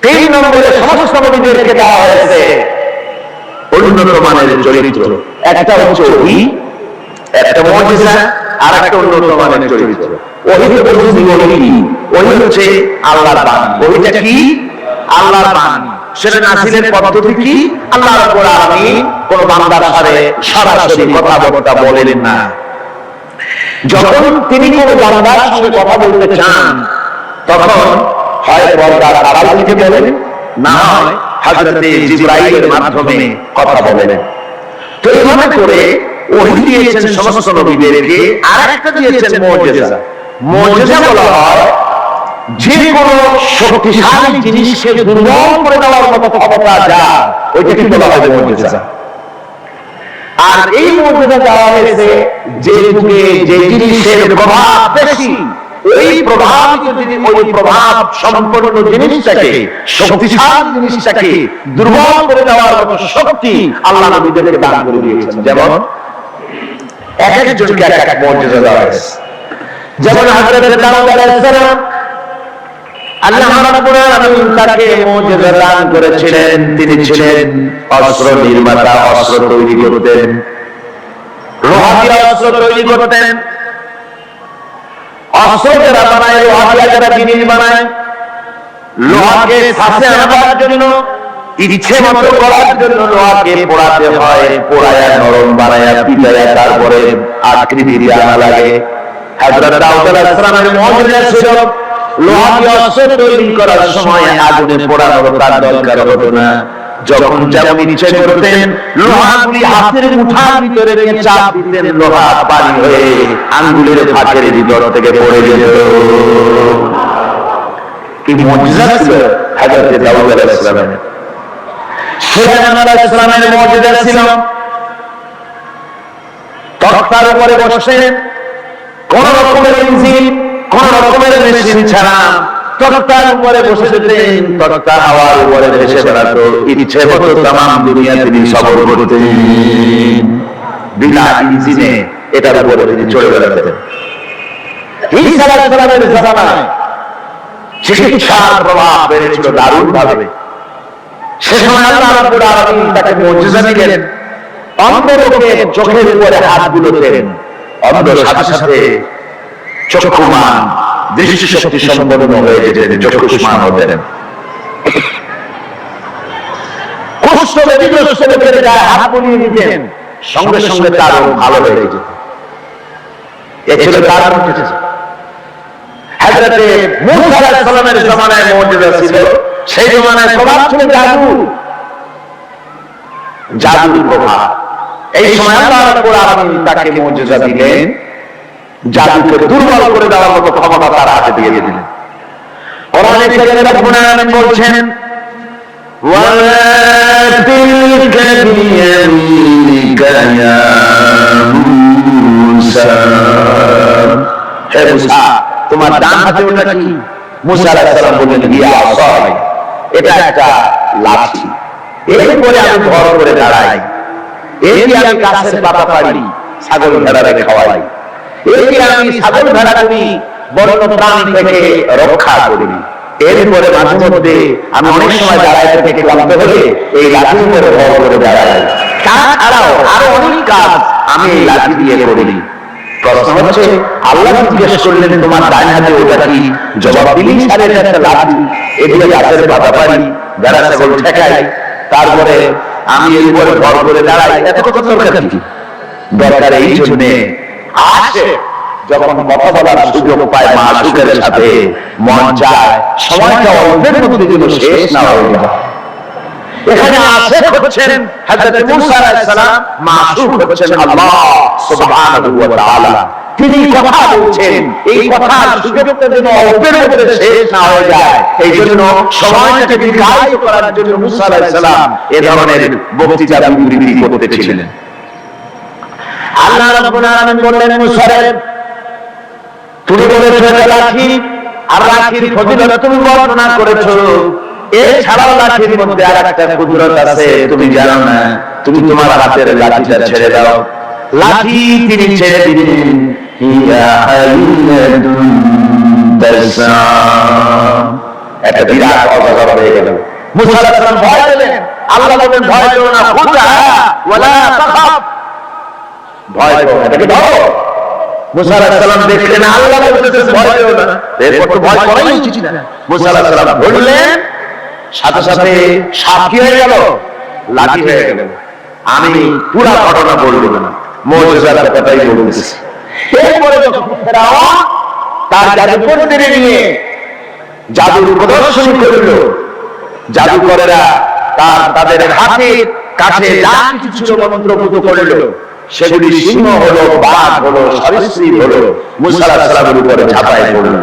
তিন নম্বরে সমস্ত নবীদেরকে দেওয়া হয়েছে উন্নত মানের চরিত্র। একটা হচ্ছে ওহী, একটা মুজিজা, আর একটা উন্নত মানের চরিত্র। ওহী হচ্ছে আল্লাহর বাণী। ওহীটা কি? আল্লাহর বাণী। সেটা নাযিলের পদ্ধতি কি? আল্লাহ রাব্বুল আলামিন কোন বান্দার সাথে সরাসরি কথাবার্তা বলেন না। যখন তিনি কোন বান্দার সাথে কথা বলতে চান, তখন হয় পর্দার আড়াল থেকে বলেন, না হয় হযরতে জিবরাইলের মাধ্যমে কথা বলেন। তো এইভাবে করে ওহী দিয়েছেন সমস্ত নবীদেরকে। আর একটা দিয়েছেন মুজিজা। মুজিজা বলা হয় যে কোনো শক্তিশালী জিনিসকে দুর্বল করে দেওয়ার মতো ক্ষমতা যা, ওইটাকে বলা হয় মুজিজা। আর এই মুজিজা দেওয়া হয়েছে যে যুগে যে জিনিসের প্রভাব বেশি, ওই প্রভাব সম্পন্ন জিনিসটাকে, শক্তিশালী জিনিসটাকে দুর্বল করে দেওয়ার মতো শক্তি আল্লাহ নবীদেরকে দান করে দিয়েছেন। যেমন এক একজনকে এক এক মুজিজা দেওয়া হয়েছে। যেমন হযরত দাউদ আলাইহিস সালাম, আল্লাহ রাব্বুল আলামিন তাকে মুজিজা দান করেছিলেন। তিনি ছিলেন অস্ত্র নির্মাতা, অস্ত্র তৈরি করতেন, লোহা দিয়ে অস্ত্র তৈরি করতেন। অস্ত্র যারা বানায়, লোহা দিয়ে যারা জিনিস বানায়, লোহাকে ফাঁসে আনার জন্য, ইচ্ছে মতো করার জন্য লোহাকে পোড়াতে হয়। পোড়ায়া নরম বানায়া পিটায়া তারপরে আকৃতি দিয়ে আনা লাগে। হযরত দাউদ আলাইহিস সালামের মুজিজা ছিল লোহা দিয়ে অস্ত্র তৈরি করার সময় আগুনে পোড়ানোর তার দরকার হতো না। যখন যেমন ইচ্ছে করতেন লোহাগুলি হাতের মুঠার ভিতরে রেখে চাপ দিতেন, লোহা পানি হয়ে আঙ্গুলের ফাঁকের ভিতর থেকে পড়ে যেত। কি মুজিজা ছিল হযরত দাউদ আলাইহিস সালামের। সুলাইমান আলাইহিস সালামের মুজিজা ছিল তখতার উপরে বসে কোন রকমের ইঞ্জিন, কোন রকমের মেশিন ছাড়া তখতার উপরে বসে যেতেন। তখতা হাওয়ার উপরে ভেসে বেড়াতো। ইচ্ছে মতো তামাম দুনিয়া তিনি সফর করতেন বিনা ইঞ্জিনে। এটার উপরে তিনি চড়ে বেড়াতেন। ঈসা আলাইহিস সালামের জামানায় চিকিৎসার প্রভাব বেড়েছিল দারুণ ভাবে। সে সময় আল্লাহ রাব্বুল আলামিন তাকে মুজিজা দিলেন। অন্ধ লোকের চোখের উপরে হাত বুলোতেন, অন্ধ সাথে সাথে চক্ষুমান, দৃষ্টি শক্তি সম্পন্ন হয়ে যেতেন, চক্ষুষ্মান হতেন। কুষ্ঠ ব্যাধিগ্রস্ত লোকের গায়ে হাত বুলিয়ে দিতেন, সঙ্গে সঙ্গে তারও ভালো হয়ে যেত। এ ছিল তার মুজিজা। হযরতে মূসা আলাইহিস সালামের জামানায় মুজিজা ছিল, সেই জামানায় প্রভাব ছিল জাদুর প্রভাব। এই সময় আল্লাহ রাব্বুল আলামিন তাকে মুজিজা দিলেন, জাদুকে দুর্বল করে দেওয়ার মতো ক্ষমতা তার হাতে দিয়ে দিলেন। কোরআনে কারিমে রব্বুল আলামিন বলছেন, ওয়ালা তিলকা বিয়ামিনিকা ইয়া মূসা হে মুসা তোমার ডান হাতে ওটা কি? মুসা আলাইহিস সালাম বললেন ইয়া আসাই, এটা একটা লাঠি। এরপরে আমি ভর করে দাঁড়াই, এই দিয়ে আমি গাছের পাতা পারি, ছাগল ভেড়ারে খাওয়াই, এই দিয়ে আমি ছাগল ভেড়াগুলি বন্য প্রাণী থেকে রক্ষা করি। এরপরে মাঝে মধ্যে আমি অনেক সময় দাঁড়ায় থেকে ক্লান্ত হলে এই লাঠির উপরে ভর করে দাঁড়াই। তাছাড়াও আরো অনেক কাজ আমি এই লাঠি দিয়ে করি। প্রশ্ন হচ্ছে, আল্লাহ জিজ্ঞেস করলেন তোমার ডান হাতে ওটা কি? জবাব দিলি স্যার এটা একটা লাঠি, এদিকে গাছের পাতা পারি, ভেড়া ছাগল ঠেকাই, তারপরে আমি এর উপরে ভর করে দাঁড়াই। এত কত দরকার কি? দরকার এই জন্যে আসে যখন কথা বলার সুযোগ পায় মাসুকের সাথে, মন চায় সময়টা অল্পের মধ্যে যেন শেষ না হয়ে যায়। এখানে আশেক হচ্ছেন হযরত মূসা আলাইহিস সালাম, মাসুক হচ্ছেন আল্লাহ সুবহানাহু ওয়া তাআলা। তিনি কথা বলছেন, এই কথার সুযোগটা যেন অল্পের মধ্যে শেষ না হয়ে যায়, এই জন্য সময়টাকে দীর্ঘায়িত করার জন্য মূসা আলাইহিস সালাম এ ধরনের বক্তৃতা বিবৃতি করতেছিলেন। আল্লাহ রাব্বুল আলামিন বললেন, মুসারে তুমি বলেছো এটা লাঠি, আর লাঠির ফজিলত তুমি বর্ণনা করেছো, এছাড়াও লাঠির মধ্যে আর একটা কুদরত আছে তুমি জানো না। তুমি তোমার হাতের লাঠিটা ছেড়ে দাও। লাঠি তিনি ছেড়ে দিলেন। একটা বিরাট অজগর হয়ে গেল। মুসা আলাইহিস সালাম ভয় পেলেন। আল্লাহ বলেন ভয় পেও না, খুদা ওয়ালা তাখাফ, ভয় পেও না, এটাকে ধরো। মুসা আলাইহিস সালাম দেখলেন আল্লাহ বলতেছেন ভয় পেও না, এরপর তো ভয় করাই উচিত না। মুসা আলাইহিস সালাম ধরলেন, সাথে সাথে সাপ কি হয়ে গেল? লাঠি হয়ে গেল। আমি পুরো ঘটনা বলবো না, মুজিজার কথাই বলতেছি। এরপরে যখন ফেরাউন তার জাদুকরদের নিয়ে জাদুর প্রদর্শনী করল, জাদুকরেরা তাদের হাতের কাছে যা কিছু ছিল মন্ত্রপুত করল, সেগুলি সিংহ হলো, বাঘ হলো, সরীসৃপ হলো, মুসা আলাইহিস সালামের উপরে ঝাঁপায় পড়ল।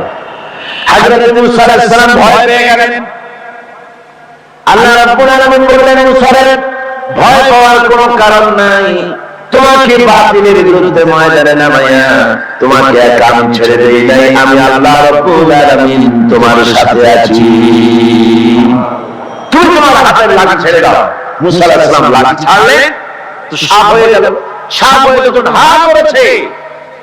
হযরত মুসা আলাইহিস সালাম ভয় পেয়ে গেলেন। আল্লাহ রাব্বুল আলামিন বললেন, মুসারে ভয় পাওয়ার কোনো কারণ নাই, তোমাকে বাতিলের বিরুদ্ধে ময়দানে নামায়া তোমাকে একা আমি ছেড়ে দেই নাই, আমি আল্লাহ রাব্বুল আলামিন তোমার সাথে আছি। তুমি তোমার হাতের লাঠি ছেড়ে দাও। মুসা আলাইহিস সালাম লাঠি ছাড়লেন, তো সাপ হয়ে গেল। সাপ হয়ে যখন হা করেছে,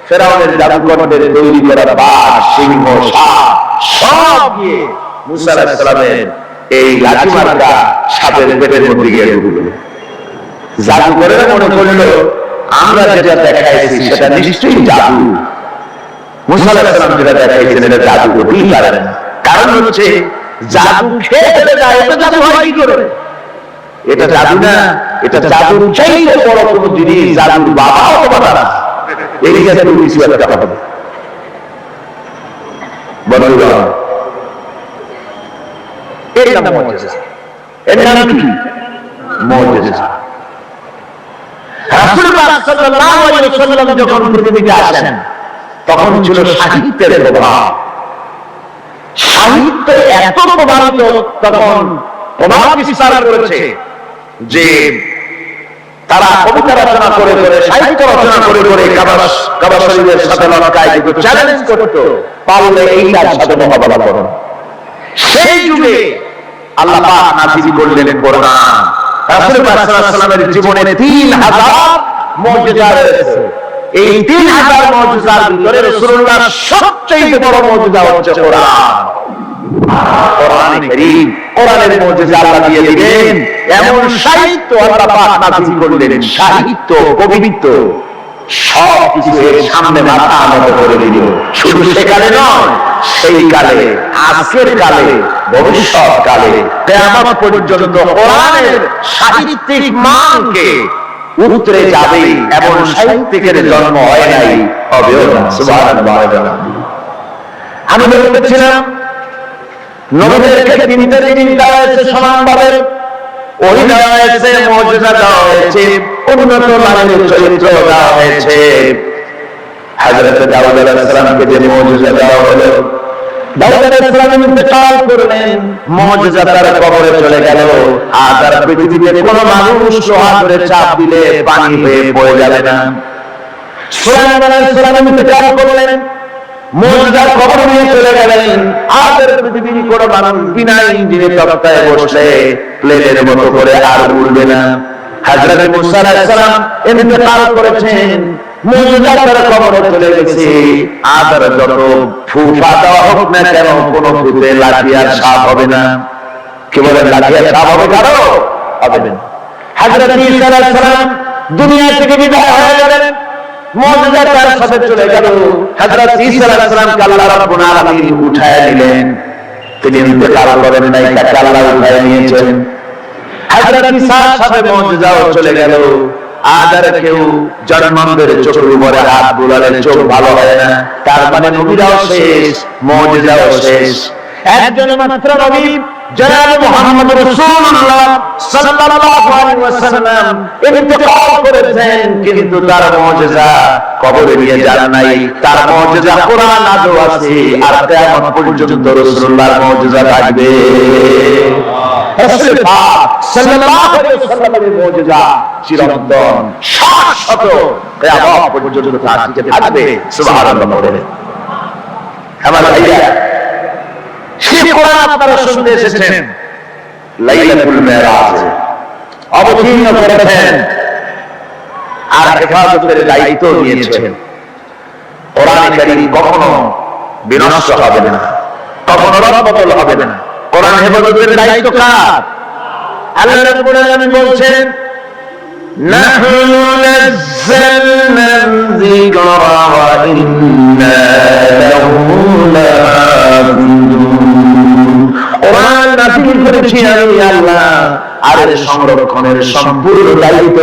ফেরাউনের জাদুকরদের তৈরি করা বাঘ, সিংহ, সাপ সব গিয়ে মুসা আলাইহিস সালামের এই লাঠি মার্কা সাপের পেটের মধ্যে গিয়ে ঢুকল। জাদুকরেরা মনে করল আমরা যেটা দেখাইছি সেটা নিশ্চয়ই জাদু। মুসা আলাইহিস সালাম যেটা দেখাইছেন এটা জাদু হতেই পারে না। কারণ হচ্ছে জাদু খেয়ে ফেলে যায়, এটা জাদু হয় কি করে? এটা জাদু না, এটা জাদুর চাইতে বড় কোনো জিনিস, জাদুর বাবা অথবা তারা, এই জাদু কিছু একটা হবে। বন্ধুরা, এর নাম মুজিজা। এর নাম কি? মুজিজা। রাসূল পাক সাল্লাল্লাহু আলাইহি ওয়াসাল্লাম যখন পৃথিবীতে আসেন, তখন ছিল সাহিত্যের প্রভাব। সাহিত্য এত প্রভাবিত, তখন প্রভাব বিস্তার করেছে যে তারা কবিতা রচনা করে করে, সাহিত্য রচনা করে করে কাবা শরীফের সাথে লড়াই কিন্তু চ্যালেঞ্জ করত, পারলে এইটার সাথে মোকাবেলা করো। সেই যুগে আল্লাহ পাক নাযিল করলেন কোরআন। রাসূল পাক সাল্লাল্লাহু আলাইহি ওয়াসাল্লামের জীবনে 3000 মুজিজা রয়েছে। এই 3000 মুজিজার ভিতরে রাসূলুল্লাহ সবচেয়ে বড় মুজিজা হচ্ছে কোরআন। কোরআন কারীম, কোরআনের মুজিজা আল্লাহ দিয়ে দিলেন। এমন সাহিত্য আল্লাহ পাক নাযিল করলেন, সাহিত্য, কবিত্ব সব কিছু এর সামনে মাথা নত করে দিল। শুধু সেকালে নয়, সেই কালে, আজকের কালে, ভবিষ্যৎ কালে, কিয়ামত পর্যন্ত কোরআনের সাহিত্যিক মানকে উতরে যাবে, এমন সাহিত্যিকের জন্ম হয় নাই, হবেও না। সুবহানাল্লাহ। আমি বলতেছিলাম নবীদেরকে তিনটে জিনিস দেওয়া হয়েছে সমানভাবে, ওহী দেওয়া হয়েছে, মুজিজা দেওয়া হয়েছে, উন্নত মানের চরিত্র দেওয়া হয়েছে। হযরত দাউদ আলাইহিস সালামকে যে মুজিজা দেওয়া হলো, দাউদ আলাইহিস সালাম ইন্তেকাল করলেন, মুজিজা তার কবরে চলে গেল। আর তার পৃথিবীতে কোনো মানুষ লোহা ধরে চাপ দিলে পানি হয়ে পড়ে যাবে না। সুলাইমান আলাইহিস সালাম ইন্তেকাল করলেন, মুজিজার খবর নিয়ে চলে গেলেন। আমাদের পৃথিবীর কোনো মানুষ বিনা ইঞ্জিনে তক্তায় বসলে প্লেনের মতো করে আর উড়বে না। হযরত মুসা আলাইহিস সালাম ইন্তেকাল করেছেন, মুজিজার খবর চলে গেছে। আর যত ফুফা দেওয়া হোক না কেন, কোন ফুতে লাঠি আর সাপ হবে না। কি বলেন, লাঠি আর সাপ হবে কারো? হবে না। হযরত ঈসা আলাইহিস সালাম দুনিয়া থেকে বিদায় হয়ে গেলেন, মুজিজা তার সাথে চলে গেল। হযরত ঈসা আলাইহিস সালামকে আল্লাহ রাব্বুল আলামিন উঠায় নিলেন। তিনি ইন্তেকাল করেন নাই, তাকে আল্লাহ উঠায় নিয়েছেন। হযরত ঈসার সাথে মুজিজাও চলে গেল। আদার কেউ জন্মান্ধের চোখের উপরে হাত বুলালে চোখ ভালো হয় না, তার মানে নবীরাও শেষ, মুজিজাও শেষ। একজন মাত্র নবী জনাব মুহাম্মদ রাসূলুল্লাহ সাল্লাল্লাহু আলাইহি ওয়াসাল্লাম ইন্তেকাল করেছেন, কিন্তু তার মুজিজা কবরে নিয়ে যান নাই। তার মুজিজা কোরআন আদৌ আছে, আর কিয়ামত পর্যন্ত রাসূলুল্লাহর মুজিজা থাকবে। রাসূল পাক সাল্লাল্লাহু আলাইহি ওয়াসাল্লামের মুজিজা চিরন্তন, শাশ্বত, কিয়ামত পর্যন্ত থাকবে। সুবহানাল্লাহ বলেন। আমার ভাইরা, সেই কোরআন আপনারা শুনতে এসেছেন, লাইলাতুল মিরাজ অবতীর্ণ করেছেন আর হেফাজতের দায়িত্ব নিয়েছেন। কোরআন কারীম কখনো বিনষ্ট হবে না, কখনো রদবদল হবে না। কোরআন হেফাজতের দায়িত্ব কার? আল্লাহ রাব্বুল আলামিন বলছেন, নাহনু নাযালনা যিকরা ওয়া ইন্না লাহু লাহাফিজুন। কোরআন নাযিল করেছি আমি আল্লাহ, আর এর সংরক্ষণের সম্পূর্ণ দায়িত্ব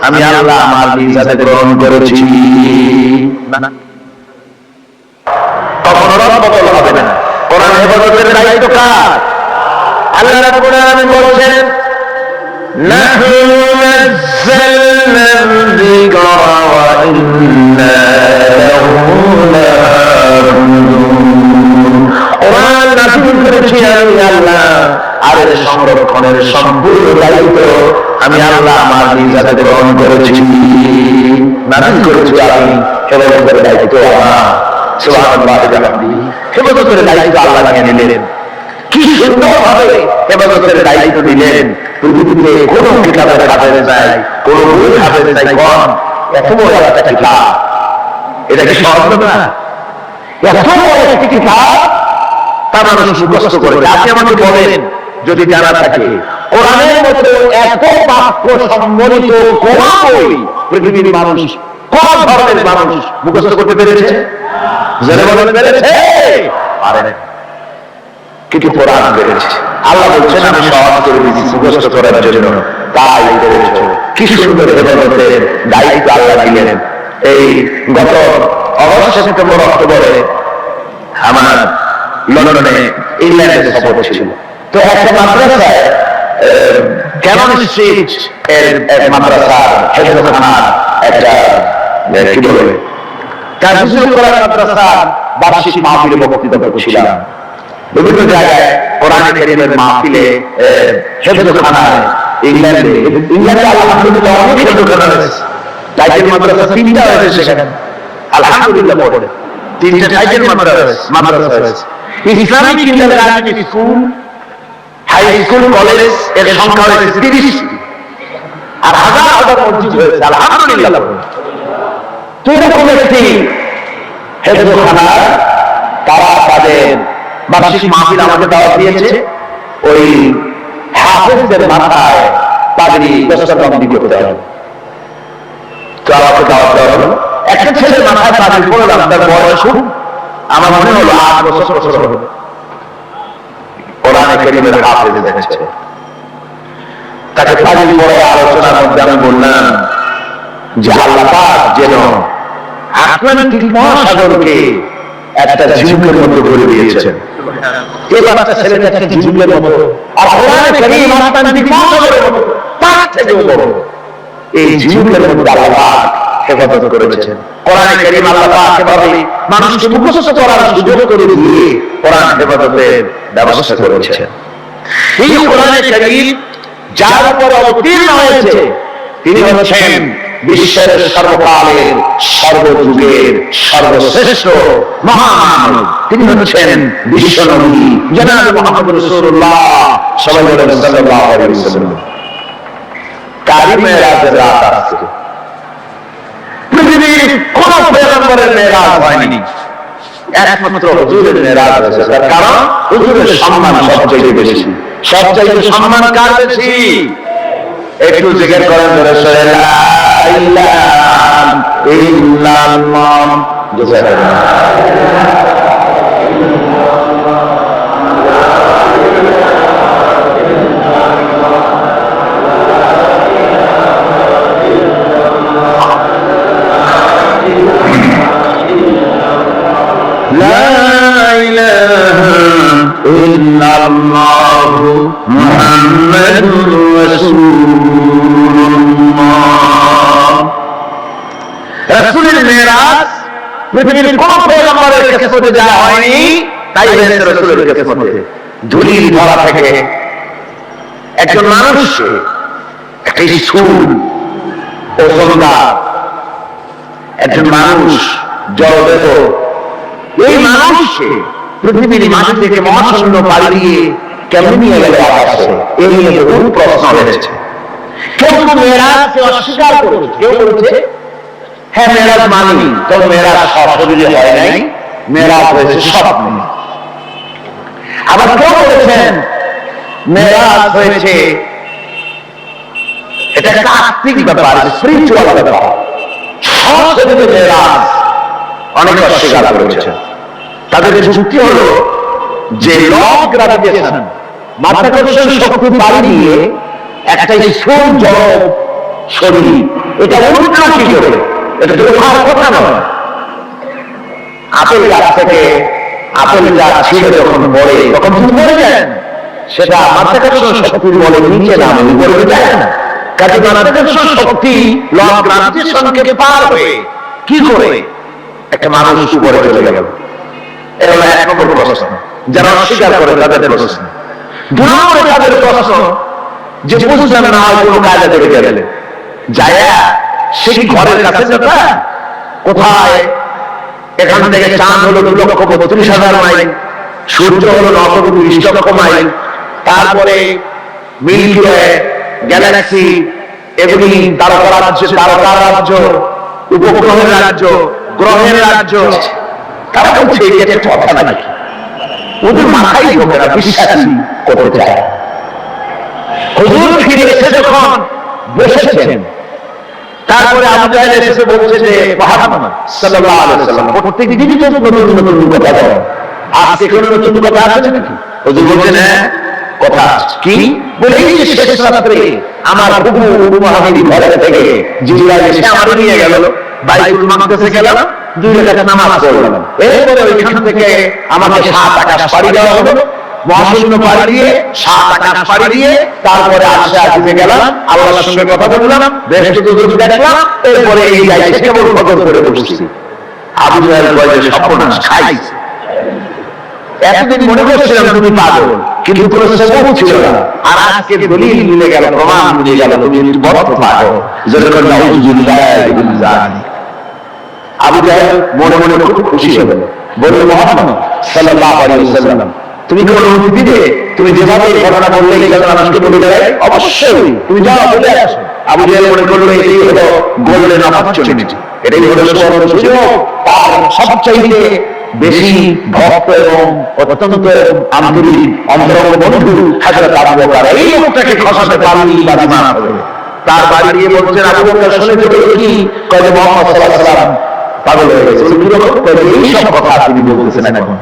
আমি আল্লাহ আমার নিজ হাতে গ্রহণ করেছি। কখনো রদবদল হবে না। কোরআন হেফাজতের দায়িত্ব কার? আল্লাহ রাব্বুল আলামিন বলেন, নাহনু নাযালনা যিকরা ওয়া ইন্না লাহু লাহাফিজুন। কোরআন নাযিল করেছি আমি আল্লাহ, আর এর সংরক্ষণের সম্পূর্ণ দায়িত্ব আমি আল্লাহ আমার নিজ হাতে গ্রহণ করেছি। নাযিল করেছি আমি, হেফাজতের দায়িত্ব আমার। সুবহানাল্লাহ ওয়া বিহামদিহি। হেফাজতের দায়িত্ব আল্লাহ নিয়ে নিলেন। কি সুন্দর ভাবে হেফাজতের দায়িত্ব দিলেন। পৃথিবীতে কোন কিতাবের হাফেজ নাই, কোন বই হাফেজ নাই। কোন এত বড় একটা কিতাব, এটা কি সহজ না? এত বড় একটি কিতাব তা মানুষ মুখস্থ করে। আপনি আমাকে বলেন, যদি জানা থাকে কোরআনের মতো এত বাক্য সম্বলিত কোন বই পৃথিবীর মানুষ, কোন ধরনের মানুষ মুখস্থ করতে পেরেছে? যারা বলেন পেরেছে, পারে না। কিন্তু কোরআন পেরেছে। আল্লাহ বলছেন, আমি সহজ করে দিয়েছি মুখস্থ করার জন্য, তাই পেরেছ। কি সুন্দর হেফাজতের দায়িত্ব আল্লাহ দিলেন। এই গত অগস্ট, সেপ্টেম্বর, অক্টোবরে আমার লন্ডনে ইংল্যান্ডের সফর ছিল। তো একটা মাদ্রাসায়, ক্যানন স্ট্রিট এর এক মাদ্রাসা হেফাজতখানার একটা কি বলে কার্যক্রম করার মাদ্রাসার বার্ষিক মাহফিলে বক্তৃতা করছিলাম। বিভিন্ন জায়গায় কোরআন কারীমের মাহফিলে, হেফাজতখানায়, ইংল্যান্ডে আলহামদুলিল্লাহ অনেক হেফাজতখানা রয়েছে। টাইটেল মাদ্রাসা 3টা হয়েছে সেখানে, আলহামদুলিল্লাহ পড়ে 3টা টাইটেল মাদ্রাসা রয়েছে। Islamic kindergarten school, high school, college এর সংখ্যা হয়েছে 30, আর হাজার হাজার মসজিদ হয়েছে, আলহামদুলিল্লাহ। তো এরকম একটি হেফাজতখানা, তারা তাদের বার্ষিক মাহফিল আমাকে দাওয়াত দিয়েছে। ওই হাফেজদের মাথায় পাগড়ি দস্তবন্দি করতে হবে। তো আমাকে দাওয়াত দেওয়া হলো। একটা ছেলের মাথায় পাগড়ি পড়লাম, তার বয়স আমার মনে হলো 8 বছর হবে। কোরআন কারীমের হাফেজ দেখেছে। তাকে পাগড়ি পরে আলোচনার মধ্যে আমি বললাম যে আল্লাহ পাক যেন আটলান্টিক মহাসাগরকে একটা ঝিনুকের মতো করে দিয়েছেন। এই বাচ্চা ছেলেটা একটা ঝিনুকের মতো, আর কোরআন কারীম আটলান্টিক মহাসাগরের মতো, তার থেকেও বড়। এই ঝিনুকের মতো আল্লাহ পাক হেফাজত করেছেন। কোরআন কারীম আল্লাহ পাক এভাবে মানুষকে মুখস্থ করার সুযোগ করে দিয়ে কোরআন হেফাজতের ব্যবস্থা করেছেন। এই কোরআন কারীম যার উপর অবতীর্ণ হয়েছে তিনি হচ্ছেন বিশ্বের সর্বকালের সর্বযুগের সর্বশ্রেষ্ঠ মহামানব, তিনি হচ্ছেন বিশ্বনবী জনাব মুহাম্মদ রাসূলুল্লাহ সাল্লাল্লাহু আলাইহি ওয়াসাল্লাম। কারি মেরাজের রাত আছে, পৃথিবীর কোন পয়গম্বরের মেরাজ হয়নি, একমাত্র হুজুরের মেরাজ হয়েছে। তার কারণ হুজুরের সম্মান সবচেয়ে বেশি। সবচেয়ে সম্মান কার বেশি? একটু জিজ্ঞেস করেন ধরে সরে লা ইলাহা ইল্লাল্লাহ। রাসূলের মেরাজ পৃথিবীর কোন পয়গম্বরের কিসমতে দেওয়া হয়নি, তাই হয়েছে রাসূলের কিসমতে। ধুলির ধরা থেকে একজন মানুষকে একটা স্কুল ও সন্ধ্যা, একজন মানুষ জড়দেহ, এই মানুষকে পৃথিবীর মাটি থেকে মহাশূন্য পাড়ি দিয়ে কেমন নিয়ে গেল আকাশে, এই নিয়ে বহু প্রশ্ন রয়েছে। কেউ মেরাজকে অস্বীকার করেছে, কেউ বলেছে হ্যাঁ মেরাজ মানি, তবে মেরাজ সরাসরি হয় নাই, মেরাজ হয়েছে স্বপ্নে। আবার কেউ বলেছেন মেরাজ হয়েছে এটা একটা আত্মিক ব্যাপার, স্পিরিচুয়াল ব্যাপার। সরাসরি মেরাজ অনেকে অস্বীকার করেছে। তাদের যুক্তি হলো যে ল অফ গ্রাভিটেশন, মাধ্যাকর্ষণ শক্তি পাড়ি দিয়ে একটা স্থূল জড় শরীর, এটা উল্টো কি করে? এটা তো খাওয়ার কথা নয়। আপেল গাছ থেকে আপেল গাছ ছিঁড়ে যখন পড়ে তখন তুমি মরে যান, সেটা মাধ্যাকর্ষণ শক্তির বলে নিচে নামে, উপরে যায় না। কাজে মাধ্যাকর্ষণ শক্তি ল অফ গ্রাভিটেশনকে পার হয়ে কি করে একটা মানুষ উপরে চলে গেল? এটা হলো এক নম্বর প্রশ্ন, যারা অস্বীকার করে তাদের প্রশ্ন। দুই নম্বরে তাদের প্রশ্ন যে বুঝলেন না কোনো কাজে থেকে গেলেন যায়া সে কি ঘরের কাছে যেটা কোথায়? এখান থেকে চাঁদ হলো 2,32,000 মাইল, সূর্য হলো 9,20 লক্ষ মাইল, তারপরে মিল্কি ওয়ে, গ্যালাক্সি, এগুলি তারকা রাজ্য, উপগ্রহের রাজ্য, গ্রহের রাজ্য। তারা বলছে এটা কথা নাকি? ওদের মাথায় ঢোকে না, বিশ্বাসী করতে চায়। হুজুর ফিরে এসে যখন বসেছেন, তারপরে আবু জাহেল এসে বলছে যে মুহাম্মদ সাল্লাল্লাহু আলাইহি ওয়াসাল্লাম প্রত্যেক দিনই তো নতুন নতুন কথা বলেন, আজকে কোনো নতুন কথা আছে নাকি? হুজুর বলছেন হ্যাঁ কথা কি? বলে এই যে শেষ রাত্রে আমার হুবু মুহাম্মদী ঘরে থেকে জিবরাইল এসে আমাকে নিয়ে গেল, বাইতুল মাকদাসে গেলাম, 2 রাকাত নামাজ পড়লাম, এরপরে ওইখান থেকে আমাকে 7 আকাশ পাড়ি দেওয়া হলো, মহাশূন্য পাড়ি দিয়ে 7 আকাশ পাড়ি দিয়ে তারপরে আরশে আজিমে গেলাম, আল্লাহর সঙ্গে কথা বললাম, বেহেশত দুনিয়া দেখলাম, এরপরে এই যাইছে কেবল ফজর করে বসছি। আবু জাহেল বলে সর্বনাশ খাইছে। এতদিন মনে করছিলাম তুমি পাগল, কিন্তু কোনো সবব ছিল না, আর আজকে দলিল মিলে গেল, প্রমাণ মিলে গেল তুমি বড় পাগল। যখন নাউযুবিল্লাহি মিন যালিক। আবু জাহেল মনে মনে খুব খুশি হলো, বলল মুহাম্মদ সাল্লাল্লাহু আলাইহি ওয়াসাল্লাম তুমি কি অনুমতি দিবে? তুমি যেভাবে এই ঘটনা বললে এই মানুষকে বলে দেয়, অবশ্যই তুমি যাও, বলে আসো। আবু জাহেল মনে করলো এটাই হলো গোল্ডেন অপরচুনিটি, এটাই হলো সুবর্ণ সুযোগ। তার সবচাইতে বেশি ভক্ত এবং অত্যন্ত আন্তরিক অন্তরঙ্গ বন্ধু হযরত আবু বকর এই লোকটাকে খসাতে পারলি বাজিমাত হবে। তার বাড়ি গিয়ে বলছেন আবু বকর শুনে যে কি কয় মুহাম্মদ সাল্লাল্লাহু আলাইহি ওয়াসাল্লাম পাগল হয়ে গেছে, এই সব কথা তিনি বলতেছেন এখন।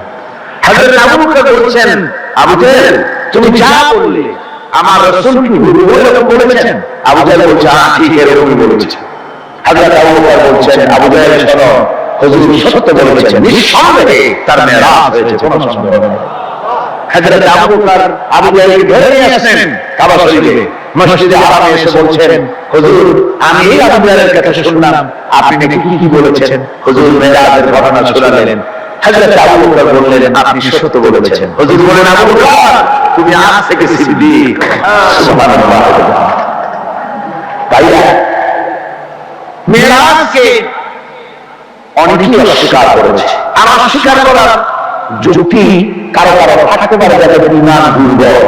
হযরত আবু বকর বলছেন আবু জাহেল তুমি যা বললে আমার রাসূল কি এরকম বলেছেন? আবু জাহেল বলছে হ্যাঁ ঠিক এরকমই বলেছেন। হযরত আবু বকর বলছেন আবু জাহেল শোনো, হুজুর সত্য বলেছেন, নিঃসন্দেহে তার মেরাজ হয়েছে, কোনো সন্দেহ নেই। হযরত আবু বকর আবু জাহেলকে ধরে নিয়ে আসেন কাবা শরীফে, মসজিদে হারামে এসে বলছেন হুজুর আমি এই আবু জাহেলের কথা শুনলাম, আপনি নাকি কি বলেছেন? হুজুর মেরাজের ঘটনা শোনালেন। হযরত আবু বকর বললেন আপনি সত্য বলেছেন। হুজুর বলেন আবু বকর তুমি আজ থেকে সিদ্দিক। সুবহানাল্লাহ। ভাইয়া মেরাজকে অনেকেই অস্বীকার করেছে। আর অস্বীকার করার যুক্তি কারো কারো থাকতে পারে যাদের ইমান দুর্বল।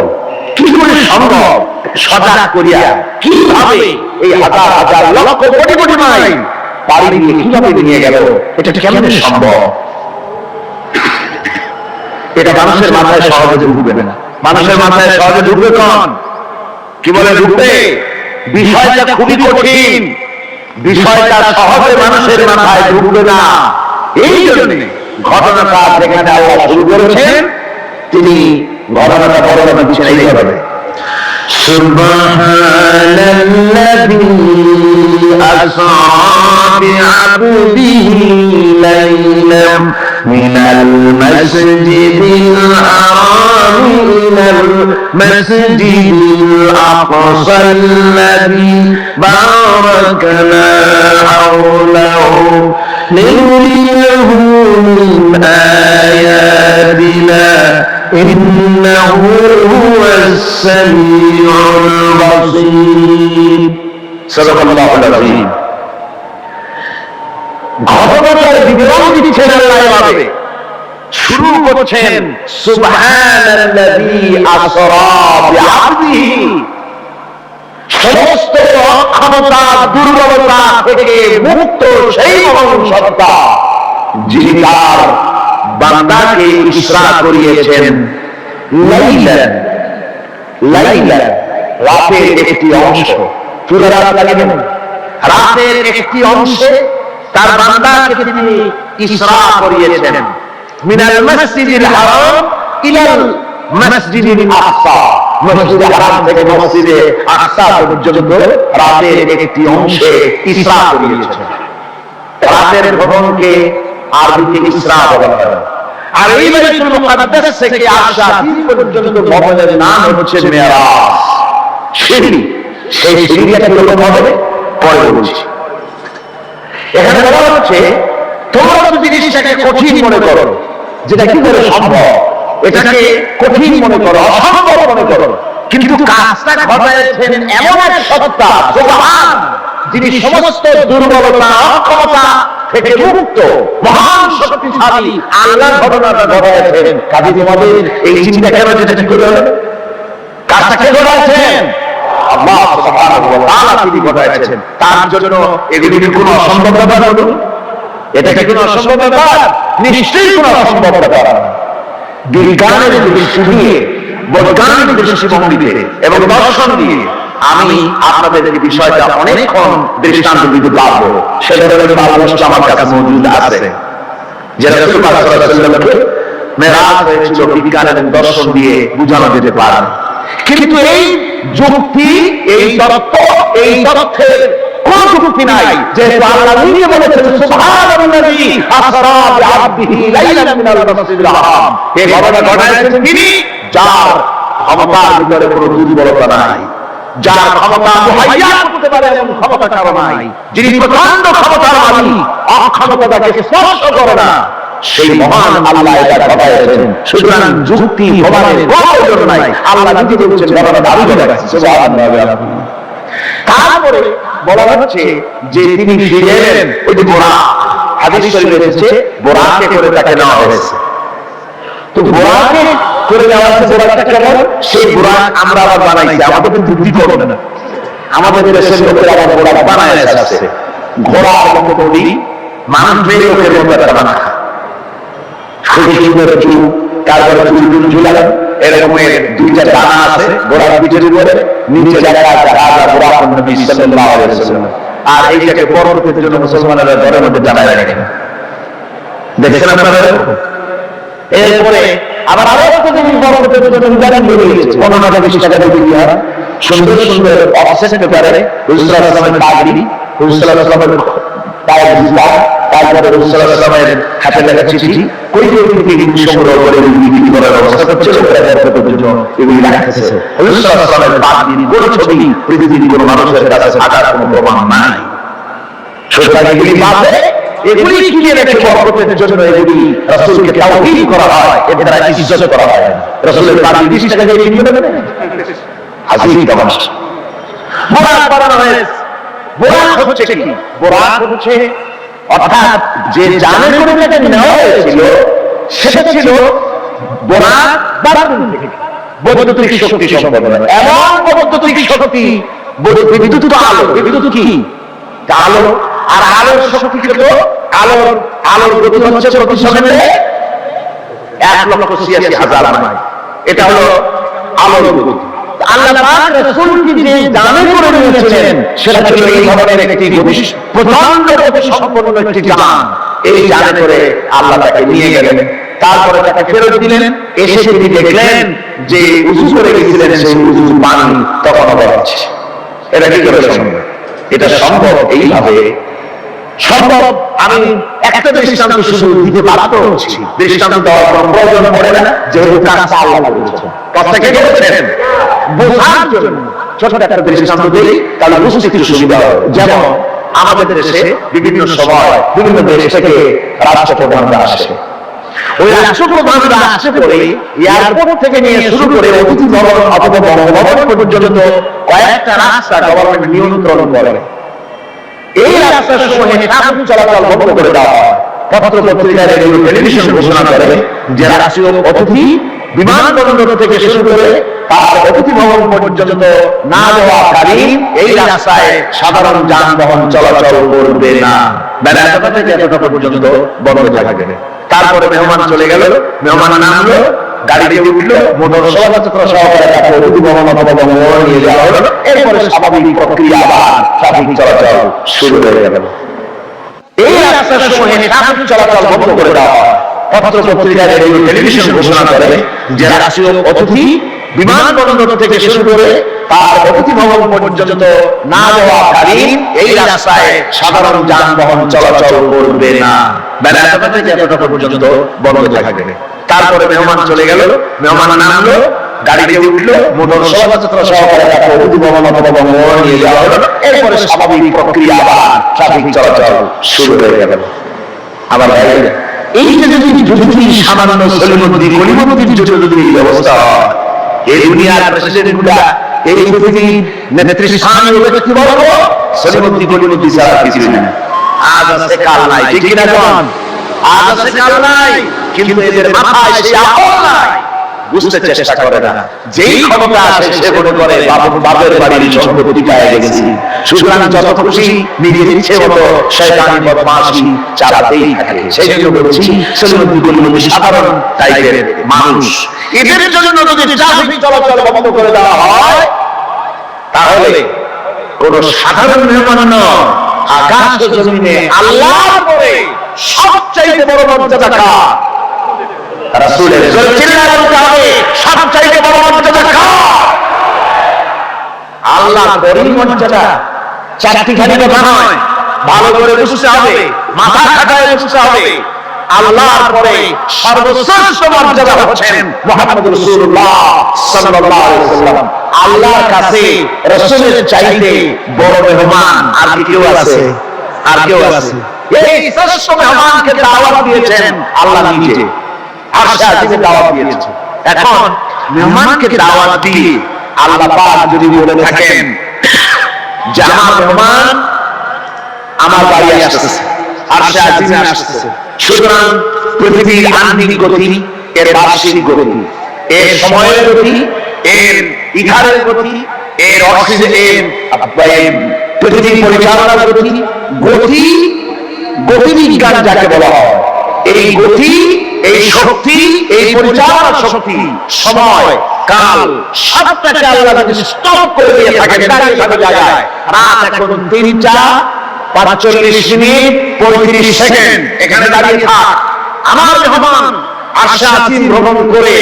কি করে সম্ভব? সজাগ করিয়া কিভাবে এই হাজার হাজার লক্ষ কোটি কোটি মাইল পাড়ি দিয়ে কিভাবে নিয়ে গেল, এটা কেমন সম্ভব? এটা মানুষের মাথায় সহজে ঢুকবে না। মানুষের মাথায় সহজে ঢুকবে কোন? কি বলে ঢুকবে? বিষয়টা খুবই কঠিন, বিষয়টা সহজে মানুষের মাথায় ঢুকবে না। এই জন্য ঘটনাটা যেখানে আল্লাহ শুরু করেছেন, তিনি ঘটনাটা বর্ণনা দিচ্ছেন এইভাবে, সুবহানাল্লাযী আসরা বিআবদিহি লাইলাম মিনাল মাসজিদিল হারাম ইলাল মাসজিদিল আকসাল্লাযী বারাকনা হাওলাহু লিনুরিয়াহু মিন আয়াতিনা ইন্নাহু হুয়াস সামিউল বাসীর। সাদাকাল্লাহুল আযীম। ঘটনার বিবরণ দিচ্ছেন আল্লাহ এভাবে, শুরু করছেন সুবহানাল্লাযী আসরা বিআবদিহি, সমস্ত অক্ষমতা দুর্বলতা থেকে মুক্ত সেই মহান সত্তা যিনি তার বান্দাকে ইসরা করিয়েছেন লাইলান, লাইলান রাতের একটি অংশ, পুরো রাত লাগে না, রাতের একটি অংশে তার বান্দাকে তিনি ইসরা করিয়েছেন মিনাল মাসজিদিল হারাম ইলাল মাসজিদিল আকসা, মসজিদে হারাম থেকে মসজিদে আকসা পর্যন্ত রাতের একটি অংশে ইসরা করিয়েছেন। রাতের ভ্রমণকে আরবিতে ইসরা বলা হয়। আর এই বাইতুল মুকাদ্দাস থেকে আসা পর্যন্ত ভ্রমণের নাম হচ্ছে মেরাজ। সিঁড়ি, সেই সিঁড়িটা কিরকম হবে পরে বলছি। এখানে বলা হচ্ছে তোমরা যদি জিনিসটাকে কঠিন মনে করো, যেটা কি করে সম্ভব, এটাকে কঠিন মনে করো, অসম্ভব মনে করো, কিন্তু কাজটা ঘটাচ্ছেন এমন এক সত্তা সুবহান, যিনি সমস্ত দুর্বলতা অক্ষমতা থেকে মুক্ত, মহান শক্তিশালী আল্লাহ ঘটনাটা ঘটাচ্ছেন। কাজে তোমাদের এই চিন্তা কেন যেটা ঠিক করে কাজটা কে ঘটাচ্ছেন? আল্লাহ সুবহানাহু ওয়া তাআলা তিনি ঘটাচ্ছেন। তার জন্য এগুলি কি কোনো অসম্ভব ব্যাপার হলো? এটা কি কোনো অসম্ভব ব্যাপার? নিশ্চয়ই কোনো অসম্ভব ব্যাপার। বিজ্ঞানের দৃষ্টি দিয়ে, বৈজ্ঞানিক দৃষ্টিভঙ্গিতে এবং দর্শন দিয়ে আমি আপনাদের এই বিষয়টা অনেকক্ষণ দৃষ্টান্ত দিতে পারবো। সে ধরনের পারদর্শিতা আমার কাছে মজুদ আছে। যে রাসূল সাল্লাল্লাহু আলাইহি ওয়াসাল্লামকে মেরাজ হয়েছিল বিজ্ঞান এবং দর্শন দিয়ে বোঝানো যেতে পারে, কিন্তু এই যুক্তি, এই তত্ত্ব, এই তথ্যের কোন যুক্তি নাই। যেহেতু আল্লাহ নিজে বলেছেন সুবহানাল্লাযী আসরা বিআবদিহি লাইলান মিনাল মাসজিদিল হারাম, এই ঘটনা ঘটাচ্ছেন তিনি যার ক্ষমতার ভিতরে কোনো দুর্বলতা নাই, যার ক্ষমতা মুহাইয়া করতে পারে এমন ক্ষমতা কারো নাই, যিনি প্রচন্ড ক্ষমতার মালিক, অক্ষমতাকে স্পর্শ করে না, সেই মহান আল্লাহ এটা ঘটাচ্ছেন। সুতরাং যুক্তি প্রমাণের প্রয়োজন নাই, আল্লাহ নিজে বলছেন ঘটনা দাবি করে রাখছে। সুবহানাল্লাহ। তারপরে বলা হচ্ছে যে তিনি ফিরে এলেন, ওই যে বোরা, হাদিস শরীফে এসেছে বোরাকে করে তাকে নেওয়া হয়েছে। তো বোরাকে করে নেওয়া হয়েছে, বোরাকটা কেমন? সেই বোরাক আমরা আবার বানাইছি, আমাদের কিন্তু বুদ্ধি করবে না, আমাদের দেশের লোকেরা আবার বোরাক বানায় আসছে। ঘোড়ার মতো তৈরি, মানুষের লোকের মতো একটা বানা, খুবই সুন্দর চুল, তারপরে চুল ঝুলালেন, এরকমের দুইটা ডানা আছে ঘোড়ার পিঠের উপরে, নিচে জায়গা রাজা বোরাক নবী সাল্লাল্লাহু আলাইহি ওয়াসাল্লাম। আর এইটাকে পরবর্তীর জন্য মুসলমানেরা ঘরের মধ্যে জানায় রাখেন, দেখছেন আপনারা। এরপরে আবার আরো একটা জিনিস পরবর্তীর জন্য উদাহরণ দিয়ে দিয়েছে, 15,000 টাকা দিয়ে বিক্রি হয় সুন্দর সুন্দর অফসেট পেপারে রাসূল সাল্লাল্লাহু আলাইহি ওয়াসাল্লামের পাগড়ি, রাসূল সাল্লাল্লাহু আলাইহি ওয়াসাল্লামের পায়ের জুতা, তারপরে রাসূল সাল্লাল্লাহু আলাইহি ওয়াসাল্লামের হাতে লেখা চিঠি, কই থেকে সংগ্রহ করে বিক্রি করার ব্যবস্থা করছে, পরবর্তীর জন্য এগুলি রাখতেছে। রাসূল সাল্লাল্লাহু আলাইহি ওয়াসাল্লামের পাগড়ির কোনো ছবি পৃথিবীর কোনো মানুষের কাছে থাকার কোনো প্রমাণ নাই। সুতরাং এগুলি বাদে এগুলি কিনে রেখে বরকতের জন্য এগুলি রাসূলকে তাওহীদ করা হয়, এর দ্বারা ইজ্জত করা হয়। রাসূলের পাগড়ি 20 টাকা দিয়ে কিনবে না, হাসি তামাশা। বোরাক বানানো হয়েছে, বোরাক হচ্ছে কি? বোরাক হচ্ছে অর্থাৎ যে জানের পরিমাণটা নেওয়া হয়েছিল সেটা ছিল বোরাক বা বৈদ্যুতিক শক্তি সম্পন্ন। এমন বৈদ্যুতিক শক্তি, বিদ্যুৎ তো আলো, বিদ্যুৎ কি? আলো। আর আলোর শক্তি কত? আলোর গতি হচ্ছে প্রতি সেকেন্ডে 1,86,000 মাইল। এটা হলো আলোর গতি। আল্লাহ পাক রাসূলকে যে জানে করে নিয়েছিলেন সেটা ছিল এই ধরনের একটি প্রচন্ড গতি সম্পন্ন একটি জান। এই জানে করে আল্লাহ তাকে নিয়ে গেলেন, তারপরে তাকে ফেরত দিলেন। এসে তিনি দেখলেন যে উযু করে গেছিলেন সেই উযুর পানি তখন হচ্ছে। এটা কি করে সম্ভব? এটা সম্ভব এইভাবে সম্ভব। আমি একটা দৃষ্টান্ত শুধু দিতে বাধ্য হচ্ছি, দৃষ্টান্ত দেওয়ার কোনো প্রয়োজন পড়ে না, যেহেতু কাজটা আল্লাহ করেছেন। কাজটা কে করেছেন? বোঝার জন্য ছোট একটা দৃষ্টান্ত দিই, তাহলে বুঝতে একটু সুবিধা হবে। যেমন আমাদের দেশে বিভিন্ন সময় বিভিন্ন দেশ থেকে রাষ্ট্রপ্রধানরা আসে। ওই রাষ্ট্রপ্রধানরা আসে পরে এয়ারপোর্ট থেকে নিয়ে শুরু করে অতিথি ভবন অথবা বঙ্গভবন পর্যন্ত কয়েকটা রাস্তা গভর্নমেন্ট নিয়ন্ত্রণ করে। এই রাস্তার সমূহে ট্রাফিক চলাচল বন্ধ করে দেওয়া হয়। পত্র পত্রিকা, রেডিও, টেলিভিশন ঘোষণা করে যে রাষ্ট্রীয় অতিথি বিমানবন্দর থেকে শুরু করে তার অতিথি ভবন পর্যন্ত না যাওয়াকালীন এই রাস্তায় সাধারণ যানবাহন চলাচল করবে না। বেলা এতটা থেকে এতটা পর্যন্ত বন্ধ থাকবে। তারপরে মেহমান চলে গেল, মেহমান নামলো, গাড়িতে উঠলো, মোটর শোভাযাত্রা সহকারে তাকে অতিথি ভবন অথবা বঙ্গভবনে নিয়ে যাওয়া হলো। এরপরে স্বাভাবিক প্রক্রিয়া আবার ট্রাফিক চলাচল শুরু হয়ে গেল। এই রাস্তার সমূহে ট্রাফিক চলাচল বন্ধ করে দেওয়া হয়। পত্র পত্রিকা, রেডিও, টেলিভিশন ঘোষণা করে যে রাষ্ট্রীয় অতিথি বিমানবন্দর থেকে শুরু করে তার অতিথি ভবন পর্যন্ত না যাওয়াকালীন এই রাস্তায় সাধারণ যানবাহন চলাচল করবে না। বেলা এতটা থেকে এতটা পর্যন্ত বন্ধ থাকবে। তারপরে মেহমান চলে গেল, মেহমান নামলো, গাড়িতে উঠলো, মোটর শোভাযাত্রা সহকারে তাকে অতিথি ভবন অথবা বঙ্গভবনে নিয়ে যাওয়া হলো। এরপরে স্বাভাবিক প্রক্রিয়া আবার ট্রাফিক চলাচল শুরু হয়ে গেল। আবার এই যে যদি সামান্য সলিমুদ্দি কলিমুদ্দির জন্য যদি এই ব্যবস্থা হয়, এই দুনিয়ার প্রেসিডেন্ট গুলা, এই পৃথিবীর নেতৃস্থানীয় ব্যক্তি বলবো সলিমুদ্দি কলিমুদ্দি ছাড়া কিছু না। আজ আছে কাল নাই, ঠিক কিনা বলেন? আজ আছে কাল নাই, কিন্তু এদের মাথায় সেই আকল নাই, বুঝতে চেষ্টা করে না। যেই ক্ষমতা আসে সে মনে করে বাপের বাড়ির সম্পত্তি পেয়ে গেছি, সুতরাং যত খুশি নিজের ইচ্ছে মতো শয়তানি বদমাশি চালাতেই থাকে। সেই জন্য বলছি সলিমুদ্দি কলিমুদ্দি সাধারণ টাইপের মানুষ। এদের জন্য যদি ট্রাফিক চলাচল বন্ধ করে দেওয়া হয়, তাহলে কোন সাধারণ মেহমান নয়, আকাশ জমিনে আল্লাহর পরে সবচাইতে বড় মর্যাদা কার? রাসূলের। চিল্লাতে হবে সবচাইতে বড় মর্যাদা কার? আল্লাহর বড় মর্যাদা চারটিখানি কথা নয়, ভালো করে বুঝতে হবে, মাথা খাটায় বুঝতে হবে। আল্লাহর পরে সর্বশ্রেষ্ঠ মর্যাদা হচ্ছেন মুহাম্মদুর রাসূলুল্লাহ সাল্লাল্লাহু আলাইহি ওয়াসাল্লাম। আল্লাহর কাছে রাসূলের চাইতে বড় মেহমান আর কেউ আছে? আর কেউ আছে? এই শ্রেষ্ঠ মেহমানকে দাওয়াত দিয়েছেন আল্লাহ নিজে, আরশে আজিমে দাওয়াত দিয়েছেন। এখন মেহমানকে দাওয়াত দিয়ে আল্লাহ পাক যদি বলে থাকেন যে আমার মেহমান আমার বাড়ি আসতেছে, আরশে আজিমে আসতেছে, সুতরাং পৃথিবীর আহ্নিক গতি, এর বার্ষিক গতি, এর সময়ের গতি, এর ইথারের গতি, এর অক্সিজেন, পৃথিবীর পরিচালনার গতি, গতিবিজ্ঞান যাকে বলা হয়, এই গতি, এই শক্তি, এই পরিচালনার শক্তি, সময়, কাল সবটাকে আল্লাহ যদি স্টপ করে দিয়ে থাকেন জায়গায়, রাত এখন 3টা 45 মিনিট 35 সেকেন্ড, এখানে দাঁড়িয়ে থাক, আমার মেহমান আরশে আজিম ভ্রমণ করে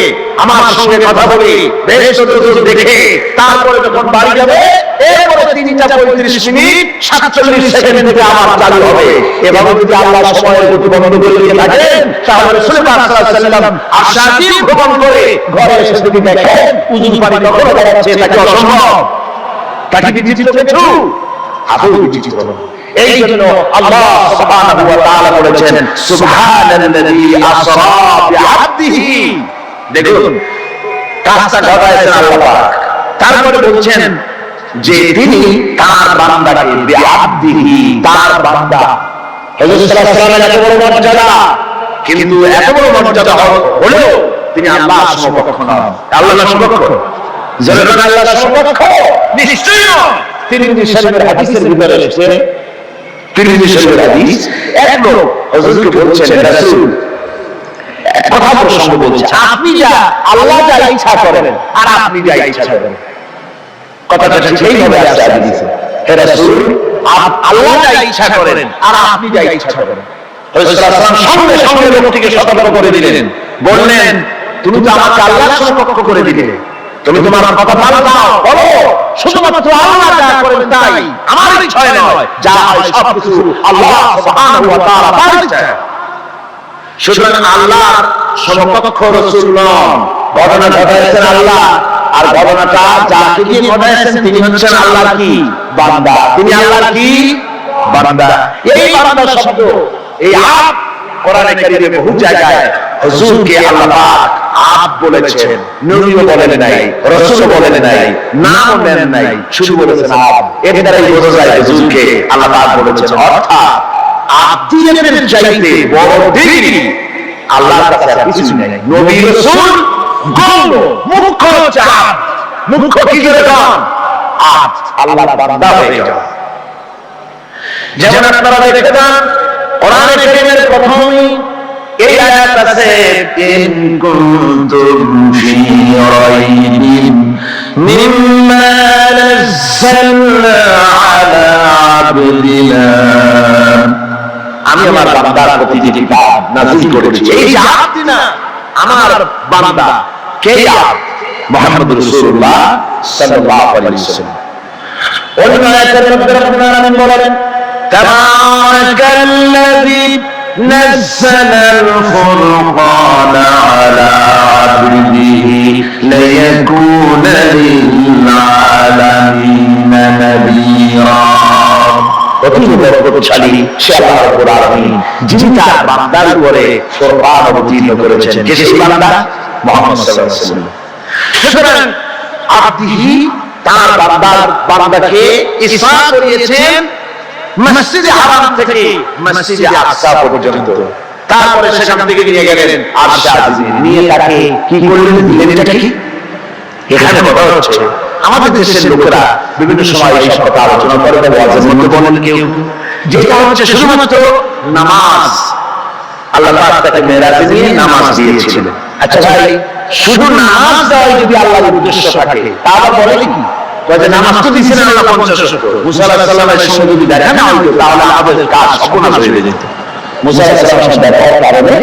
আমার সঙ্গে কথা বলে বেহেশত দেখে তারপরে যখন বাড়ি যাবে, এরপরে 3টা 35 মিনিট 47 সেকেন্ড থেকে আমার চালু হবে। এভাবে যদি আল্লাহ সময়ের গতি বন্ধ করে দিয়ে থাকেন, তাহলে রাসূল পাক সাল্লাল্লাহু আলাইহি ওয়াসাল্লাম আরশে আজিম ভ্রমণ করে ঘরে এসে যদি দেখেন উযুর পানি কখন যাচ্ছে, এটা কি অসম্ভব? তাকে বিচিত্র কিছু আদৌ বিচিত্র নয়। এই জন্য আল্লাহ সুবহানাহু ওয়া তাআলা বলেছেন সুবহানাল্লাযী আসরা বিআবদিহি। দেখুন কাজটা ঘটায়ছেন আল্লাহ পাক। তারপরে বলছেন যে তিনি তার বান্দাকে বিআবদিহি, তার বান্দা। হযরত সাল্লাল্লাহু আলাইহি ওয়াসাল্লামের এত বড় মর্যাদা, কিন্তু এত বড় মর্যাদা হলেও তিনি আল্লাহর সমকক্ষ নন। আল্লাহর সমকক্ষ, যারা আল্লাহর সমকক্ষ নিশ্চয়ই নন। তিরমিজি শরীফের হাদিসের ভিতরে এসেছে, তিরমিজি শরীফের হাদিস, এক লোক হুজুরকে বলছেন, রাসূল কথা প্রসঙ্গ বলছে, আপনি যা আল্লাহ যা ইচ্ছা করেন আর আপনি যা ইচ্ছা করেন, কথাটা ঠিকভাবে আছে হাদিসে। হে রাসূল, আল্লাহ যা ইচ্ছা করেন আর আপনি যা ইচ্ছা করেন। হযরত সাল্লাল্লাহু আলাইহি ওয়াসাল্লাম সঙ্গে সঙ্গে লোকটিকে সতর্ক করে দিলেন, বললেন, তুমি তো আমাকে আল্লাহর সমকক্ষ করে দিলে, তুমি তোমার কথা পাল্টাও, বলো শুধুমাত্র আল্লাহ যা করেন তাই, আমার ইচ্ছা নয়, যা হয় সবকিছু আল্লাহ সুবহানাহু ওয়া তাআলা পারেন। সুতরাং আল্লাহর সমকক্ষ রাসূল নন, ঘটনা ঘটাইছেন আল্লাহ, আর ঘটনাটা যাকে দিয়ে ঘটাইছেন তিনি হচ্ছেন আল্লাহর কি বান্দা, তিনি আল্লাহর কি বান্দা। এই বান্দা শব্দ, এই আব কোরআনে কারীমে বহু জায়গায় হুজুরকে আল্লাহ পাক আব বলেছেন, নবীও বলেন নাই, রাসূলও বলেন নাই, নাম নেন নাই, শুধু বলেছেন আব। এর দ্বারাই বোঝা যায় হুজুরকে আল্লাহ পাক বলেছেন। অর্থাৎ আব্দিয়াতের চাইতে বড় ডিগ্রি আল্লাহর কাছে আর কিছু নেই। নবী রাসূল গণ্য, মুখ্য হচ্ছে আব। মুখ্য কি করে গান? আব, আল্লাহর বান্দা হয়ে যাও। যেমন আপনারা দেখতে পান কোরআনে কারীমের প্রথমেই এই আয়াত আছে, ইন কুনতুম ফি রাইবিন মিম্মা নাযালনা আলা আবদিনা, আমি আমার বান্দার প্রতি যে কিতাব নাযিল করেছি, এই যে আবদিনা আমার বান্দা, কে আব? মুহাম্মদ রাসূলুল্লাহ সাল্লাল্লাহু আলাইহি ওয়াসাল্লাম। অন্য আয়াতের মধ্যে রব্বুল আলামিন বলেন, তাবারাকাল্লাযী নাযালাল ফুরকানা আলা আবদিহি লিয়াকুনা লিল আলামিনা নাযীরা। অতীব বরকতশালী সে আল্লাহ রাব্বুল আলামিন, যিনি তার বান্দার উপরে ফুরকান অবতীর্ণ করেছেন। কে সেই বান্দা? মুহাম্মদ সাল্লাল্লাহু আলাইহি ওয়াসাল্লাম। সুতরাং আবদিহি, তার বান্দাকে ইসরা করিয়েছেন মসজিদে হারাম থেকে মসজিদে আকসা পর্যন্ত। তারপরে সেখান থেকে নিয়ে গেলেন আরশে আজিম, নিয়ে তাকে কি করলেন, দিলেন। এটা কি? এখানে কথা হচ্ছে আমাদের দেশের লোকেরা বিভিন্ন সময় এই সব কথা আলোচনা করে, ওয়াজের মধ্যে বলেন কেউ, যেটা হচ্ছে শুধুমাত্র নামাজ। আল্লাহ পাক তাকে মেরাজে নিয়ে নামাজ দিয়েছিলেন। আচ্ছা ভাই, শুধু নামাজ দেওয়াই যদি আল্লাহর উদ্দেশ্য থাকে, তাহলে বলে কি? নামাজ তো দিয়েছিলেন আল্লাহ 50 শত। মুসা আলাইহিস সালামের সঙ্গে যদি দেখা না হতো তাহলে আমাদের কাজ সর্বনাশ হয়ে যেত। মুসা আলাইহিস সালামের সাথে দেখার কারণে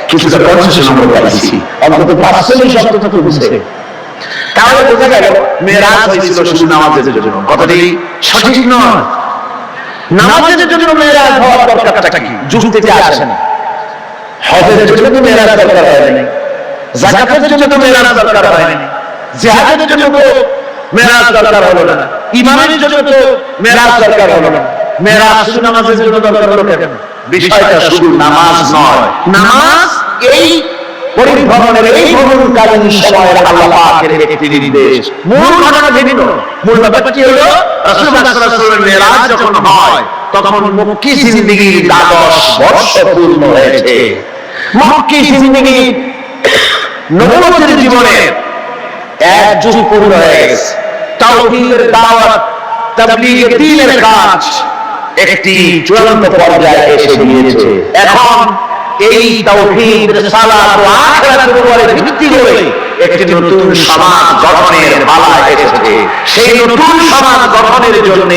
কিছুটা 50 নম্বর পাইছি, অন্তত 500 শব্দ তো বুঝে। তাহলে বোঝা গেল মেরাজ হয়েছিল শুধু নামাজের জন্য। কথাটি সঠিক নয়। নামাজের জন্য মেরাজ হওয়ার দরকারটা কি? যুক্তিতে আসে না। হজের জন্য তো মেরাজ দরকার হয় না, যাকাতের জন্য তো মেরাজ দরকার হয় না, জিহাদের জন্য তো মেরাজ দরকার হলো না, ঈমানের জন্য তো মেরাজ দরকার হলো না। মেরাজ শুধু নামাজের জন্য দরকার হলো কেন? বিষয়টা শুধু নামাজ নয়, নামাজ এই পরিভ্রমণের, এই ভ্রমণকালীন সময়ের আল্লাহ পাকের একটি নির্দেশ। মূল ঘটনা ভিন্ন। মূল ব্যাপারটি হলো রাসূলুল্লাহ সাল্লাল্লাহু আলাইহি ওয়াসাল্লামের মেরাজ যখন হয় তখন মক্কি জিন্দেগির 10 বর্ষ পূর্ণ হয়েছে। মক্কি জিন্দেগি নবুয়তের জীবনের 1 যুগ পূর্ণ হয়ে গেছে। তাওহীদের দাওয়াত, তাবলীগের দ্বীনের কাজ একটি চূড়ান্ত পর্যায়ে এসে গিয়েছে। এখন এই তাওহীদ, রিসালাত ও আখিরাতের উপরে ভিত্তি করে একটি নতুন সমাজ গঠনের পালা এসেছে। সেই নতুন সমাজ গঠনের জন্য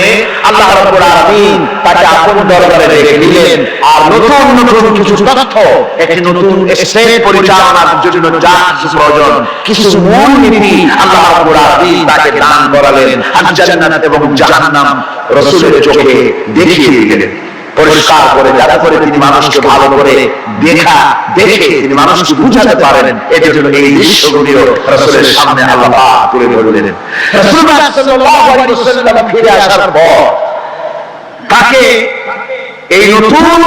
আল্লাহ রাব্বুল আলামিন তাকে আপন দরবারে রেখে দিলেন। আর নতুন নতুন কিছু তথ্য, একটি নতুন স্টেট পরিচালনার জন্য যা কিছু প্রয়োজন, কিছু মূল নীতি আল্লাহ রাব্বুল আলামিন তাকে দান করালেন। আর জান্নাত এবং জাহান্নাম রাসূলের চোখে দেখিয়ে দিলেন পরিষ্কার করে, যাতে করে তিনি মানুষকে ভালো করে দেখে তিনি মানুষকে বুঝাতে পারেন। এর জন্য এই দৃশ্যগুলো রাসূলের সামনে আল্লাহ পাক তুলে ধরলেন। রাসূলুল্লাহ সাল্লাল্লাহু আলাইহি ওয়াসাল্লাম ফিরে আসার পর তাকে এই নতুন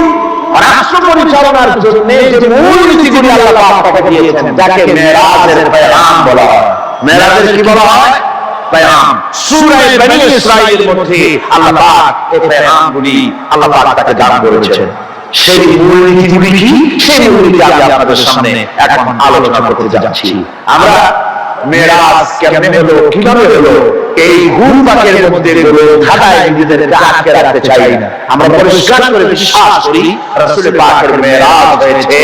রাষ্ট্র পরিচালনার জন্য যে মূল নীতিগুলি আল্লাহ পাক তাকে দিয়েছেন, যাকে মেরাজের পেগাম বলা হয়। মেরাজের কি বলা হয়? পেগাম সূরা বনী ইসরাঈলের মধ্যে আল্লাহ পাক এই পেগামগুলি আল্লাহ পাক তাকে দান করেছেন। সেই মূলনীতিগুলি কি, সেই মূলনীতি আমি আপনাদের সামনে এখন আলোচনা করতে যাচ্ছি। আমরা মেরাজ কেমনে হলো, কিভাবে হলো, এই ঘুরপাকের মধ্যে ধাঁধায় নিজেদেরকে আটকে রাখতে চাই না। আমরা পরিষ্কার করে বিশ্বাস করি রাসূল পাকের মেরাজ হয়েছে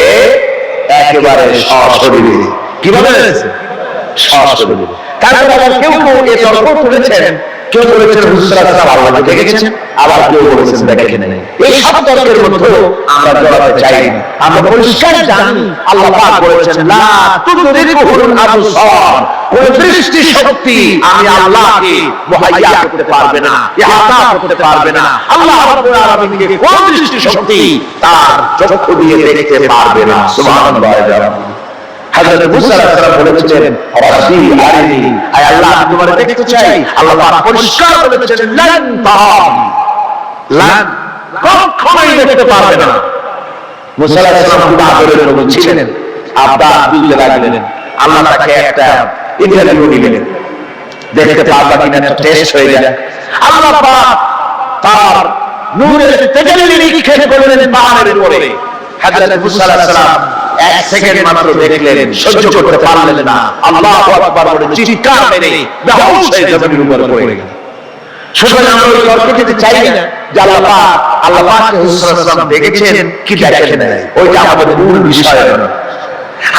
একেবারে সশরীরে। কিভাবে হয়েছে? সশরীরে। তারপর আবার কেউ কেউ এই তর্ক তুলেছেন, কেউ বলেছেন হুজুর সাল্লাল্লাহু আলাইহি ওয়াসাল্লাম আল্লাহকে দেখেছেন, আবার কেউ বলেছেন দেখেন নাই। এই সব তর্কের মধ্যে আমরা জড়াতে চাই না। আমরা পরিষ্কার জানি আল্লাহ পাক বলেছেন লা তুদরিকুল আবসার, কোন দৃষ্টি শক্তি আমি আল্লাহকে মুহাইয়া করতে পারবে না, ইহাতা করতে পারবে না। আল্লাহ রাব্বুল আলামিনকে কোন দৃষ্টি শক্তি তার চক্ষু দিয়ে দেখতে পারবে না। সুবহানাল্লাহ। হযরত মুসা আলাইহিস সালাম বলেছিলেন রাব্বি আরিনি, আয় আল্লাহ আমি তোমারে দেখতে চাই। আল্লাহ পাক পরিষ্কার বলেছেন লান তারাম, লান কখনোই দেখতে পারবে না। মুসা আলাইহিস সালাম খুব আদরের নবী ছিলেন, আব্বা দিতে লাগলেন। আল্লাহ তাকে একটা ইন্টারভিউ নিলেন, দেখতে পারবা কিনা একটা টেস্ট হয়ে যায়। আল্লাহ পাক তার নূরের তেজাল্লি নিক্ষেপ করলেন পাহাড়ের উপরে। হযরত মুসা আলাইহিস সালাম এক সেকেন্ড মাত্র দেখলেন, সহ্য করতে পারলেন না, আল্লাহু আকবার বলে চিৎকার মেরে বেহুশ হয়ে জমিনের উপর পড়ে গেলেন। সুতরাং আমরা ওই তর্কে যেতে চাই না যে আল্লাহ পাককে হুজুর সাল্লাল্লাহু আলাইহি ওয়াসাল্লাম দেখেছেন কি দেখেন নাই, ওইটা আমাদের মূল বিষয় নয়।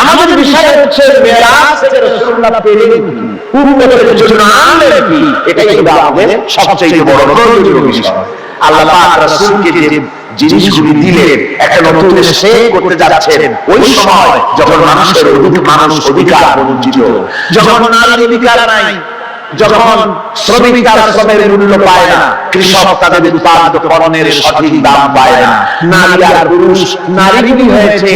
আমাদের বিষয় হচ্ছে মেরাজ থেকে রাসূলুল্লাহ পেলেন কি, উম্মতের জন্য আনলেন কি, এটাই হলো আমাদের সবচেয়ে বড় প্রয়োজনীয় বিষয়। আল্লাহ পাক রাসূলকে যে জিনিসগুলি দিলেন, একটা নতুন সে করতে যাচ্ছেন, ওই সময় যখন মানুষের অধিকার বঞ্চিত, যখন নারীর অধিকার নাই, যখন শ্রমিক তার শ্রমের মূল্য পায় না, কৃষক তাদের উৎপাদিত পণ্যের সঠিক দাম পায় না, নারী আর পুরুষ নারীগুলি হয়েছে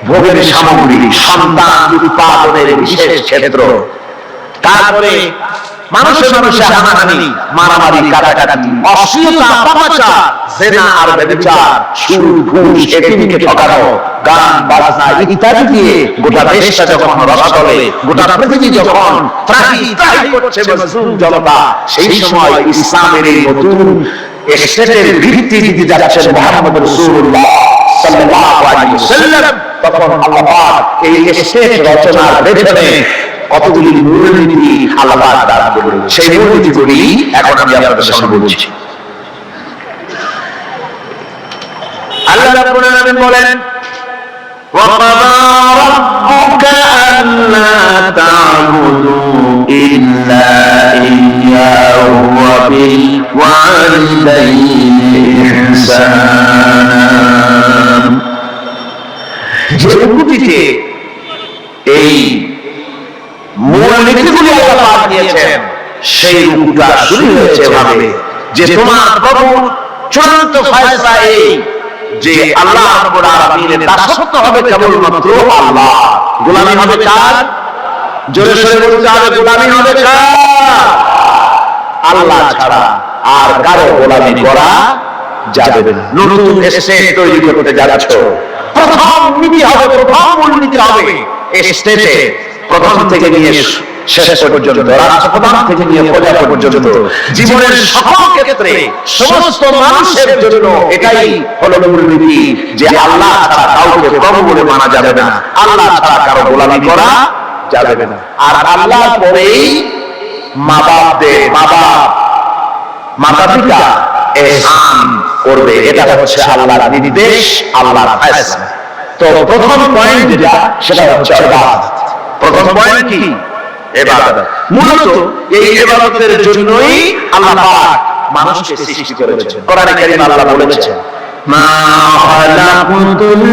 ভোগের সামগ্রী, সন্তান উৎপাদনের বিশেষ ক্ষেত্র। তারপরে মানুষে মানুষে হানাহানি, মারামারি, কাটাকাটি, অশ্লীলতা, পাপাচার, জিনা আর ব্যভিচার, সুদ, ঘুষ, এতিমকে ঠকানো, গান বাজনা ইত্যাদি দিয়ে গোটা দেশটা যখন রসাতলে, গোটা পৃথিবী যখন ত্রাহি ত্রাহি করছে মজলুম জনতা, সেই সময় ইসলামের এই নতুন স্টেটের ভিত্তি দিতে যাচ্ছেন মুহাম্মদ রাসূলুল্লাহ সাল্লাল্লাহু আলাইহি ওয়াসাল্লাম। তখন আল্লাহ পাক এই স্টেট রচনার পেছনে কতগুলি মূলনীতি আল্লাহ পাক দান করলেন। সেই মূলনীতিগুলি এখন আমি আপনাদের সামনে বলছি। আল্লাহ রাব্বুল আলামিন বলেন وَقَضَى رَبُّكَ أَلَّا تَعْبُدُوا إِلَّا إِيَّاهُ وَبِالْوَالِدَيْنِ إِحْسَانًا। যে রূপটিতে এই মূলনীতিগুলি আল্লাহ পাক দিয়েছেন, সেই রূপটা শুরু হয়েছে ভাবে যে তোমার প্রভু চূড়ান্ত ফয়সালা এই যে আল্লাহ রাব্বুল আলামিনের দাসত্ব হবে কেবলমাত্র আল্লাহ, গোলামি হবে কার? জোরে সোরে বলতে হবে, গোলামি হবে কার? আল্লাহ ছাড়া আর কারো গোলামি করা যাবে না। নতুন স্টেট তৈরি করতে যাচ্ছ, প্রথম নীতি হবে, প্রথম মূলনীতি হবে স্টেটে প্রথম থেকে নিয়ে শেষ পর্যন্ত, রাষ্ট্রপ্রধান থেকে নিয়ে প্রজা পর্যন্ত, জীবনের সকল ক্ষেত্রে সমস্ত মানুষের জন্য এটাই হলো মূলনীতি যে আল্লাহ ছাড়া কাউকে প্রভু বলে মানা যাবে না, আল্লাহ ছাড়া কারো গোলামি করা যাবে না। আর আল্লাহ পরেই মা বাপদের, মাতা পিতা ইহসান করবে, এটা হচ্ছে আল্লাহর নির্দেশ, আল্লাহর ফয়সালা। তো প্রথম পয়েন্ট যেটা, সেটা হচ্ছে ইবাদত। প্রথম পয়েন্ট কি? ইবাদত। মূলত এই ইবাদতের জন্যই আল্লাহ পাক মানুষকে সৃষ্টি করেছেন। কোরআনে কারীমে আল্লাহ বলেছেন মা খালাকুতুল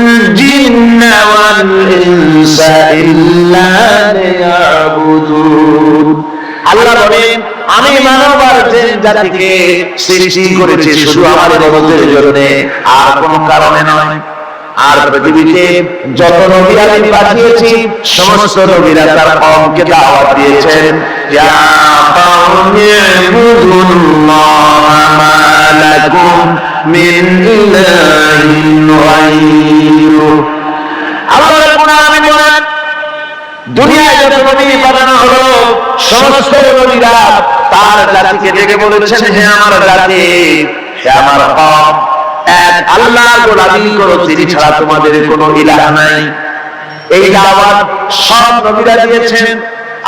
জিন্না ওয়াল ইনসা ইল্লা লিয়াবুদুন। আল্লাহ বলেন আমি মানব আর জিন জাতিকে সৃষ্টি করেছি শুধু আমার ইবাদতের জন্য, আর কোনো কারণে নয়। আর পৃথিবীতে যত নবী আমি পাঠিয়েছি, সমস্ত নবীরা তার কওমকে দাওয়াত দিয়েছেন ইয়া কাওমি ইবুদুল্লাহ মা লাকুম মিন ইলাহিন গায়রু। আল্লাহ রাব্বুল আলামিন বলেন দুনিয়ায় যত নবী পাঠানো হলো, সমস্ত নবীরা তার জাতিকে ডেকে বলেছেন, হে আমার জাতি, হে আমার কওম, এক আল্লাহর গোলামি করো, তিনি ছাড়া তোমাদের কোনো ইলাহ নাই। এই দাওয়াত সব নবীরা দিয়েছেন।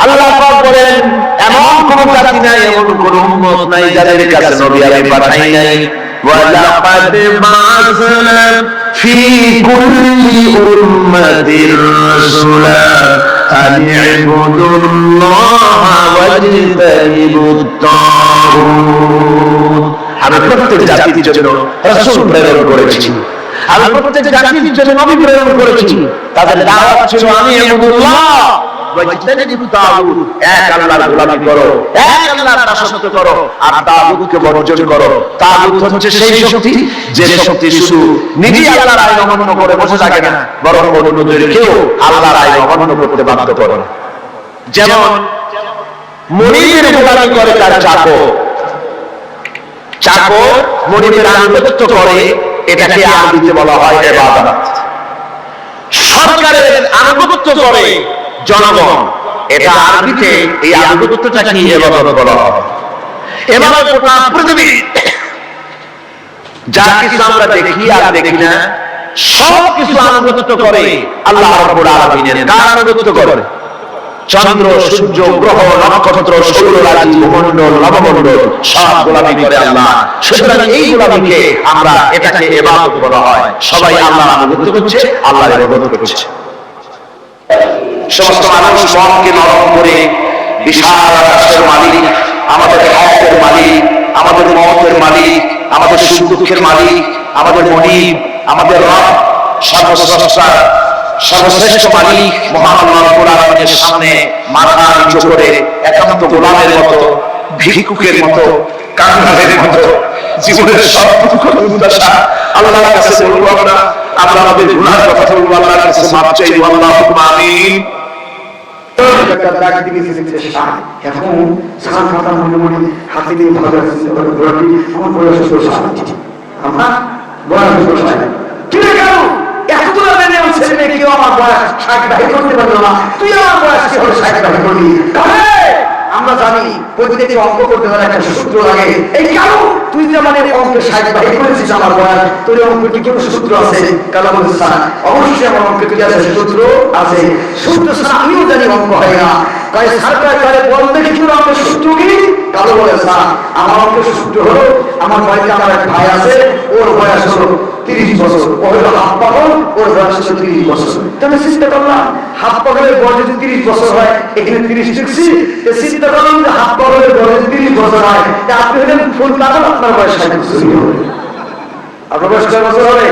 আল্লাহ পাক বলেন, এমন কোন জাতি নাই, এমন কোন উম্মত নাই যাদের কাছে নবী আমি পাঠাই নাই। ওয়ালাকাদ বা'আসনা ফি কুল্লি উম্মাতির রাসূলা আন ইবুদুল্লাহা ওয়াজতানিবুত তাগুত। আমি প্রত্যেক জাতির জন্য রাসূল প্রেরণ করেছি, আমি প্রত্যেক জাতির জন্য নবী প্রেরণ করেছি। তাদের দাওয়াত ছিল আমি ইবুদুল্লাহ ওয়াজতানিবুত তাগুত, এক আল্লাহর গোলামি করো, এক আল্লাহর দাসত্ব করো, আর তাগুতকে বর্জন করো। তাগুত হচ্ছে সেই শক্তি যে শক্তি শুধু নিজেই আল্লাহর আইন অমান্য করে বসে থাকে না, বরং অন্যদেরকেও আল্লাহর আইন অমান্য করতে বাধ্য করে। যেমন মুরিদের গোলামি করে তার চাকর, চাকর মুরিদের আনুগত্য করে, এটাকে আরবিতে বলা হয় ইবাদত। সরকারের আনুগত্য করে জনগণ, এটা আরবিতে এই আনুগত্যটাকে ইবাদত বলা হয়। এভাবে গোটা পৃথিবী যা কিছু আমরা দেখি আর দেখি না, সব কিছু আনুগত্য করে আল্লাহ রাব্বুল আলামিনের। কার আনুগত্য করে? চন্দ্র, সূর্য, গ্রহ, নক্ষত্র, সৌররাজি, ভূমণ্ডল, নবমণ্ডল সব গোলামি করে আল্লাহ। সুতরাং এই গোলামিকে আমরা, এটাকে ইবাদত বলা হয়। সবাই আল্লাহর আনুগত্য করছে, আল্লাহর ইবাদত করছে। সমস্ত মানুষ মনকে নরম করে বিশাল আকাশের মালিক, আমাদের হায়াতের মালিক, আমাদের মওতের মালিক, আমাদের সুখ দুঃখের মালিক, আমাদের মনিব, আমাদের রব, সর্বস্রষ্টা, সর্বশ্রেষ্ঠ মালিক মহান আল্লাহ রাব্বুল আলামিনের সামনে মাথা নিচু করে একান্ত গোলামের মতো, ভিক্ষুকের মতো, কাঙ্গালের মতো জীবনের সব দুঃখ দুর্দশা আল্লাহর কাছে বলবো। আমরা আমাদের গুনাহের কথা বলবো, আল্লাহর কাছে মাফ চাইবো। আল্লাহুম্মা আমিন। এখন সাত মাথা মনে মনে হাতে দিয়ে ভালো আছে, আমার বয়স 60, আমার বয়স 60। কি রে কেন এত মেনে ছেলে মেয়ে কেউ আমার বয়স 60 দাবি করতে পারলো না, তুই আমার বয়স কি হলো 60 দাবি করলি? আমরা জানি প্রতিদিন অঙ্ক করতে হলে একটা সূত্র লাগে। এই কেন তুই যে মানে অঙ্কে 60 দাবি করেছিস আমার বয়স, তোর অঙ্কে কি কোনো সূত্র আছে? কালা বলছিস অবশ্যই আমার অঙ্কে কি আছে? সূত্র আছে। সূত্র ছাড়া আমিও জানি অঙ্ক হয় না। তাই সরকার কারে বলতে কি অঙ্কের সূত্র কি? কালো বলে স্যার আমার অঙ্কের সূত্র হলো, আমার বাড়িতে আমার এক ভাই আছে, ওর বয়স হলো 30 বছর, ও হলো হাফ পাগল, ওর বয়স হলো 30 বছর। তাহলে চিন্তা করলাম হাফ পাগলের বয়স যদি 30 বছর হয়, এখানে 30 লিখছি, চিন্তা করলাম যে হাফ পাগলের বয়স 30 বছর হয়, আপনি হলেন ফুল পাগল, আপনার বয়স 60 বছর হবে। আপনার বয়স কয় বছর হবে?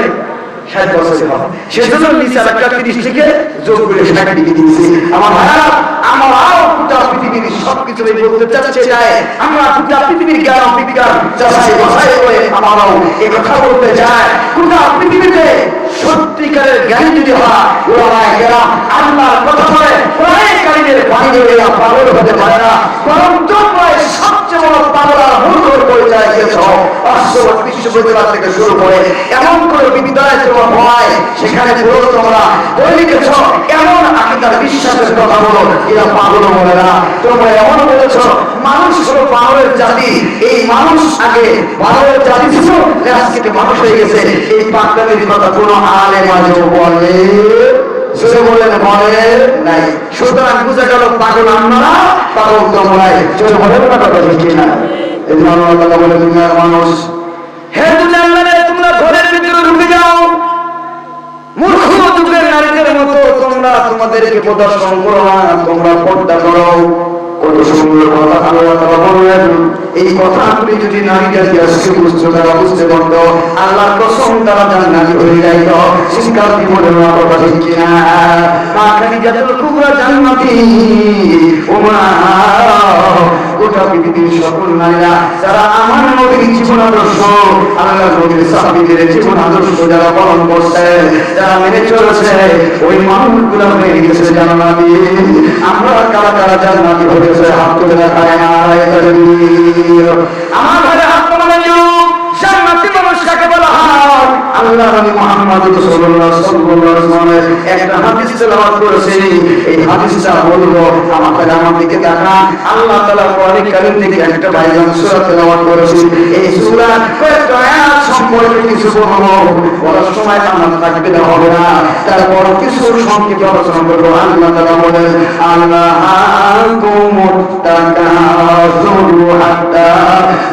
60 বছর হবে। সেজন্য নিচে একটা 30 থেকে যোগ করে 60 লিখে দিয়েছি। আমার ভাইরা, আমরাও গোটা পৃথিবীর সবকিছু বলতে চাচ্ছে যায়, আমরা গোটা পৃথিবীর জ্ঞান বিজ্ঞান যাচাই বাছাই করে আমরাও এই কথা বলতে চাই। গোটা পৃথিবীতে সত্যিকারের জ্ঞানী যদি হয়, ওলামায়ে কেরাম আল্লাহর কথা বলে, কোরআনের বাণী বলে পাগল হতে পারে না। বরং তোমরাই সবচেয়ে বড় পাগল আর মূর্খর পরিচয় দিয়েছ। অক্সফোর্ড বিশ্ববিদ্যালয় থেকে শুরু করে এমন করে বিদ্যালয় তোমার হয়, সেখানে পুরো তোমরা বই লিখেছ, এমন আকীদার বিশ্বাসের কথা বলো, এরা পাগল বলে না। তোমরা এমন বলেছ মানুষ হলো পাগলের জাতি, এই মানুষ আগে পাগলের জাতি ছিল, আজকে মানুষ হয়ে গেছে। এই পাগলের কথা কোনো আলেম আজও বলে শুনে বলেন বলে নাই। সুতরাং বুঝে গেল পাগল আমরা, পাগল তোমরাই। চলে বলেন না কথা ঠিক না? এই জন্য আল্লাহ বলে দুনিয়ার মানুষ, হে দুনিয়ার মানুষ তোমরা ঘরের ভিতরে ঢুকে যাও, মূর্খ যুগের নারীদের মতো তোমরা তোমাদেরকে প্রদর্শন করো না, তোমরা পর্দা করো। কত সুন্দর কথা আল্লাহ তাআলা বললেন। এই কথাগুলি যদি নারীরা আজকে বুঝতে তারা বুঝতে পারতো, আল্লাহর কসম তারা জান্নাতি হয়ে যাইত। চিৎকার দিয়ে বলেন না কথা ঠিক কিনা? মা খাদিজাতুল কুবরা জান্নাতি, ওমা গোটা পৃথিবীর সকল নারীরা যারা আমার নবীর জীবন আদর্শ, আল্লাহ নবীর সাহাবীদের জীবন আদর্শ যারা পালন করছে, যারা মেনে চলেছে, ওই মানুষগুলো হয়ে গেছে জান্নাতি। আমরা কারা কারা জান্নাতি হয়েছে হাত তুলে দেখায় না? আমার ঘরে হাত তোলা জান্নাতি মানুষ কাকে বলা হয়? আল্লাহ আল্লাহ নবী মুহাম্মদ রাসূলুল্লাহ সাল্লাল্লাহু আলাইহি ওয়াসাল্লাম একটা হাদিস তেলাওয়াত করেছে। এই হাদিসটা বলবো আমার দিকে তাকান। আল্লাহ তাআলা কোরআনে কারীম থেকে একটা বাইজান সূরা তেলাওয়াত করেছে। এই সূরা কয়েকটা আয়াত সম্পর্কে কিছু বলবো, বলার সময় আমার থাকবে না, হবে না, তারপর কিছু সংক্ষেপে আলোচনা করবো। আল্লাহ তাআলা বলেন, আল্লাহুমুত তাকাসুরু হাত্তা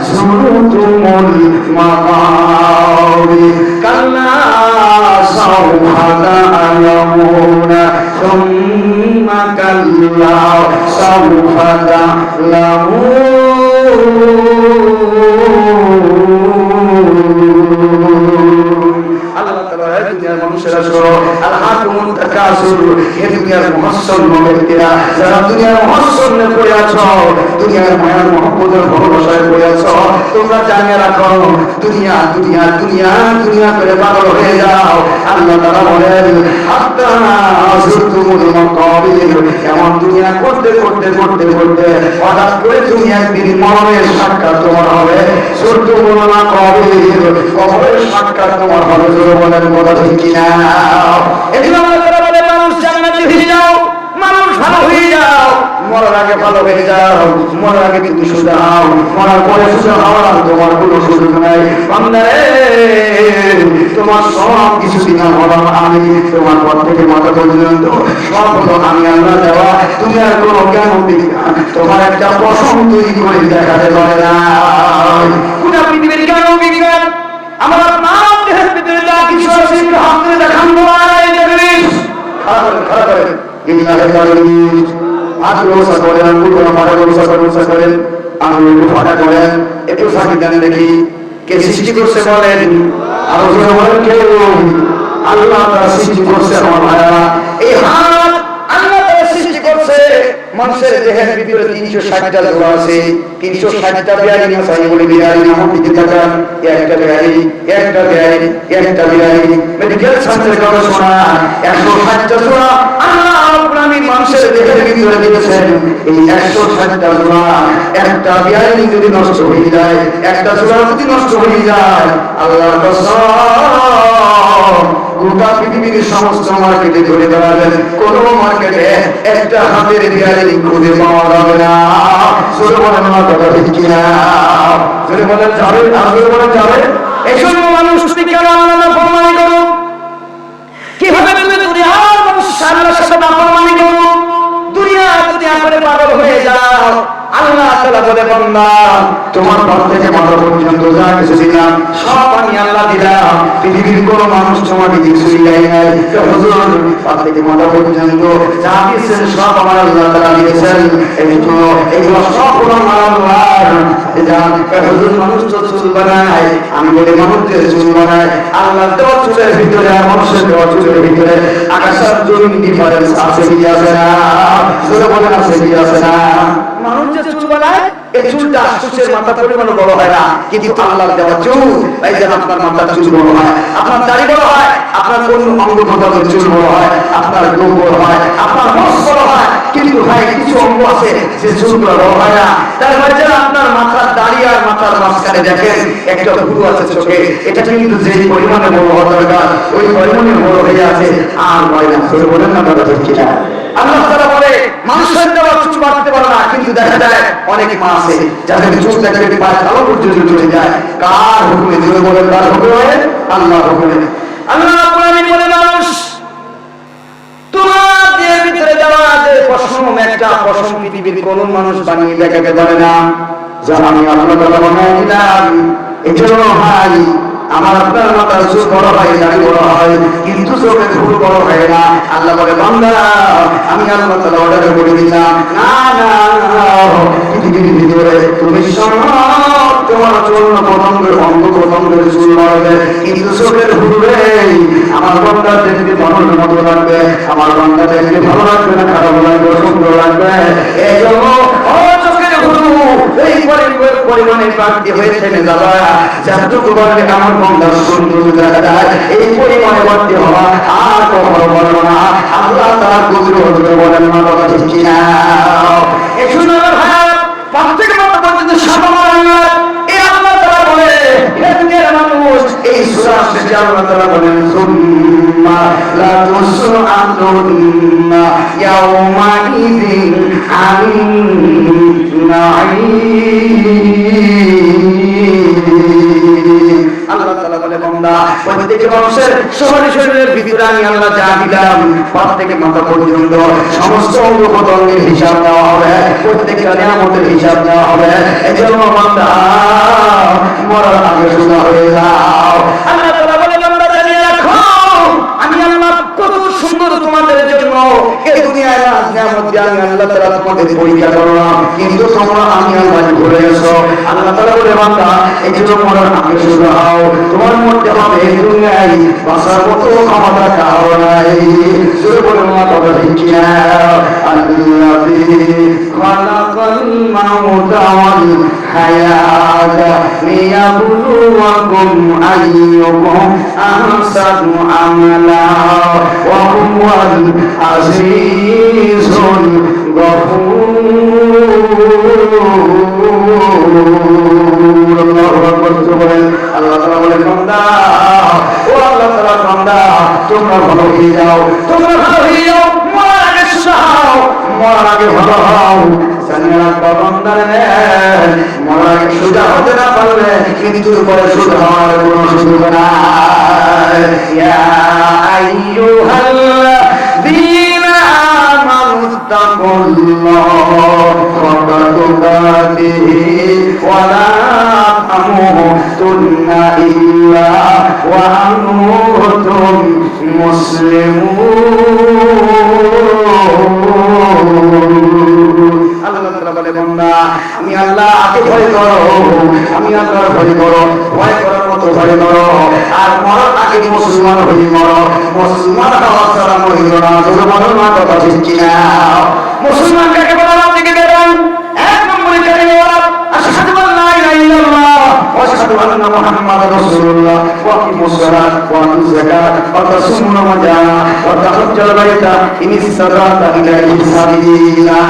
যুরতুমুল মাকাবির কাল্লা সাওফা তা'লামুনা সুম্মা কাল্লা সাওফা তা'লামুন। আল্লাহ তাআলা দুনিয়ার মানুষেরা শোনো, আলহাকুমুত তাকাসুর, হে দুনিয়ার মহাশূন্য ব্যক্তিরা, যারা দুনিয়ার মহাশূন্যে পড়ে আছো, দুনিয়ার মায়ার মহব্বতের ভালোবাসায় পড়ে আছো, তোমরা জানিয়ে রাখো দুনিয়া দুনিয়া দুনিয়া দুনিয়া করে পাগল হয়ে যাও। আল্লাহ তাআলা বলেন, হাত্তা যুরতুমুল মাকাবির, এমন দুনিয়া করতে করতে করতে করতে হঠাৎ করে তুমি একদিন মরণের সাক্ষাৎ তোমার হবে। যুরতুমুল মাকাবির, কবরের সাক্ষাৎ তোমার হবে। বলেন কথা ঠিক কিনা? এজন্য আল্লাহ তাআলা বলে, মানুষ জান্নাতে হয়ে যাও, মানুষ ভালো হয়ে যাও, মরার আগে ভালো হয়ে যাও, মরার আগে কিন্তু সুযোগ হও, মরার পরে সুযোগ হওয়ার তোমার কোনো সুযোগ নাই। বান্দারে, তোমার সব কিছু দিলাম হলাম আমি, তোমার পর থেকে মাথা পর্যন্ত সব হলো আমি আল্লাহ দেওয়া। তুমি আর কোনো জ্ঞান বিজ্ঞান তোমার একটা পশম তৈরি করে দেখাতে পারে না। পুরো পৃথিবীর জ্ঞান বিজ্ঞান আমার নাম দেহের ভিতরে যা কিছু আছে হাত ধরে দেখান তোমার খারাপ করেন হাত ব্যবস্থা করেন, আঙ্গুল ফাটা ব্যবস্থা করেন, আঙ্গুল ফাটা করেন, একটু সাথে জানে দেখি কে সৃষ্টি করছে বলেন, আরো জোরে বলেন কে? আল্লাহ তাআলা সৃষ্টি করছে আমার ভাইরা। এই হাত আল্লাহ তাআলা সৃষ্টি করছে। মানুষের দেহের ভিতরে 360টা জোড়া আছে, 360টা বিয়ারি আছে। বলে বিয়ারি নাম দিতে থাকেন, একটা বিয়ারি একটা বিয়ারি একটা বিয়ারি। মেডিকেল সায়েন্সের গবেষণা 160টা জোড়া আল্লাহ রাব্বুল আলামিন মানুষের দেহের ভিতরে দিয়েছেন। এই 160টা জোড়া একটা বিয়ারি যদি নষ্ট হয়ে যায়, একটা জোড়া যদি নষ্ট হয়ে যায়, আল্লাহর কসম গোটা পৃথিবীর সমস্ত মার্কেটে ঘুরে বেড়াবেন, কোন মার্কেটে একটা হাতের বিয়ারি খুঁজে পাওয়া যাবে না। জোরে বলেন না কথা ঠিক কিনা? জোরে বলেন যাবে, জোরে বলেন যাবে। এই জন্য মানুষ কেন আল্লাহ নাফরমানি করো? কিভাবে তুমি দুনিয়ার মানুষ আল্লাহর সাথে নাফরমানি করো? দুনিয়া দুনিয়া করে পাগল হয়ে যাও। আল্লাহ তাআলা বলে, বান্দা তোমার পর থেকে মাথা পর্যন্ত যা কিছু দিলাম সব আমি আল্লাহ দিলাম। পৃথিবীর কোনো মানুষ তোমাকে কিছুই দেয় নাই। হুজুর পর থেকে মাথা পর্যন্ত যা দিয়েছেন সব আমার আল্লাহ তাআলা দিয়েছেন। এগুলো সব আমার আল্লাহর। হুজুর মানুষ তো চুল বানায়, আমি বলি মানুষের চুল বানায়। আল্লাহ দেওয়া চুলের ভিতরে আর মানুষের দেওয়া চুলের ভিতরে আকাশ আর জমিন ডিফারেন্স আছে কি আছে না? জোরে বলেন আছে কি আছে না? মানুষ যে চুল বানায়, এই চুলটা সুচের মাথা পরিমাণও বড় হয় না, কিন্তু আল্লাহর দেওয়া চুল, এই যে আপনার মাথার চুল বড় হয়, আপনার দাড়ি বড় হয়, আপনার কোন অঙ্গ প্রত্যঙ্গের চুল বড় হয়, আপনার গোপ বড় হয়, আপনার নখ বড় হয়, কিন্তু ভাই কিছু অঙ্গ আছে যে চুলগুলো বড় হয় না। তার মানে যে আপনার মাথার দাড়ি আর মাথার মাঝখানে দেখেন একটা ভুরু আছে চোখে, এটা কিন্তু যে পরিমাণে বড় হওয়া দরকার ওই পরিমাণে বড় হয়ে আছে, আর হয় না। সরে বলেন না কথা ঠিক কিনা? আল্লাহ তাআলা বলে, মানুষের দেওয়া চুল বাড়তে পারে না, কিন্তু দেখা যায় অনেক মা আছে যাদের চুল দেখে পায় ভালো পর্যন্ত চলে যায়। কার হুকুমে? জোরে বলেন কার হুকুমে? আল্লাহর হুকুমে। আল্লাহ রাব্বুল আলামিন বলে, মানুষ তোমার দেহের ভিতরে দেওয়া যে পশম, একটা পশম পৃথিবীর কোন মানুষ বানিয়ে দেখাতে পারে না, যা আমি আল্লাহ তাআলা বানিয়ে দিলাম। এজন্য ভাই আমার আপনার মাথার চুল বড় হয়, দাড়ি বড় হয়, কিন্তু চোখের চুল বড় হয় না। আল্লাহ বলে, বান্দা আমি আল্লাহ তাআলা অর্ডার করে দিলাম, না না পৃথিবীর ভিতরে তুমি সব তোমার চূর্ণ পতঙ্গের অঙ্গ পতঙ্গের চুল বাড়বে, কিন্তু চোখের ঘুরবে। আমার বান্দা দেখতে ভালো মতো লাগবে, আমার বান্দা দেখতে ভালো লাগবে না, খারাপ লাগবে, সুন্দর লাগবে। এই জন্য এই পরিমাণে প্রাপ্তি হয়েছে দাদা, যতটুকু বলবে আমার বান্দার সুন্দর দেখা যায়, এই পরিমাণে বাড়তি হওয়া আর কখনো বলবো না। আল্লাহ তাআলা কুদরত বলেন না কথা ঠিক কিনা? এই শুনুন ভাই, প্রত্যেক মাথা পর্যন্ত সব আমার আল্লাহ। এই আল্লাহ তাআলা বলে, হে দুনিয়ার মানুষ, এই সূরা শেষে আল্লাহ তাআলা বলেন সুম্মা লা তুসআলুন্না ইয়াওমা ইযিন আনিন নাঈম। আল্লাহ তাআলা বলে বান্দা প্রত্যেক মানুষের শরীরের ভিতরে আমি আল্লাহ যা দিলাম প্রত্যেক মাথা পর্যন্ত সমস্ত অঙ্গের হিসাব দেওয়া হবে, প্রত্যেকটা নিয়ামতের হিসাব দেওয়া হবে। এজন্য বান্দা মরার আগে সোজা হয়ে যাও। আল্লাহ তাআলা বলে বান্দা জানিয়ে রাখো আমি আল্লাহ কত সুন্দর তোমাদের জন্য এই দুনিয়ায় নিয়ামত দিয়ে আমি আল্লাহ তাআলা তোমাদের পরীক্ষা করলাম, কিন্তু তোমরা আমি আল্লাহ ভুলে গেছো। আল্লাহ তাআলা বলে বান্দা এই জন্য মরার আগে সোজা হও। তোমার মধ্যে হবে এই দুনিয়ায় বাঁচার মতো ক্ষমতা কারো নাই। শুরু করে মা কথা ঠিক কিনা? আল্লাযী খালাকাল মাউতা ওয়াল হায়াতা লিয়াবলুয়াকুম আইয়ুকুম আহসানু আমালা ওয়া হুয়াল আজিজুল গফুর। আল্লাহু আকবার। আল্লাহ তাআলা বলেন বান্দা ও আল্লাহ তাআলা বান্দা তোমরা ভালো হয়ে যাও, তোমরা ভালো হয়ে যাও, মরার আগে সোজা হও, মরার আগে ভালো হও। জানিয়ে রাখবা বান্দা রে মরার আগে সোজা হতে না পারলে কিন্তু পরে সোজা হওয়ার কোনো সুযোগ নাই। ইয়া আইয়ুহাল্লাযীনা আমানু তাকুল্লাহ হাক্কা তুকাতিহি ওয়া লা তামুতুন্না ইল্লা ওয়া আনতুম মুসলিমুন। আল্লাহ তাআলা বলে বান্দা আমি আল্লাহকে ভয় করো, আমি আল্লাহর ভয় করো, ভয় করার মতো ভয় করো, আর মরার আগে মুসলমান হয়ে মরো। মুসলমান হওয়া ছাড়া মরিল না। যদি মরণ না কথা ঠিক কিনা? মুসলমান কাকে বলা থেকে দেবেন? এক নম্বরে কাকে বলা? আশহাদু আল্লা ইলাহা ইল্লাল্লাহ ওয়া আশহাদু আন্না মুহাম্মাদার রাসূলুল্লাহ ওয়া আকিমুস সালাত ওয়া আতুজ যাকাত ওয়া তাসুমু রমাদান ওয়া তাহাজ্জাল বাইতা ইন ইসতাতা ইলাইহি সাবিলা।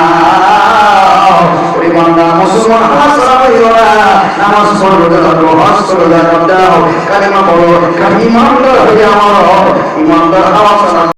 ওরে বান্দা মুসলমান হওয়া ছাড়া মরিল না। নামাজ পড়ো, হজ করো, যাকাত দাও, কালিমা পড়ো, ইমানদার হয়ে মরো। ইমানদার হওয়া ছাড়া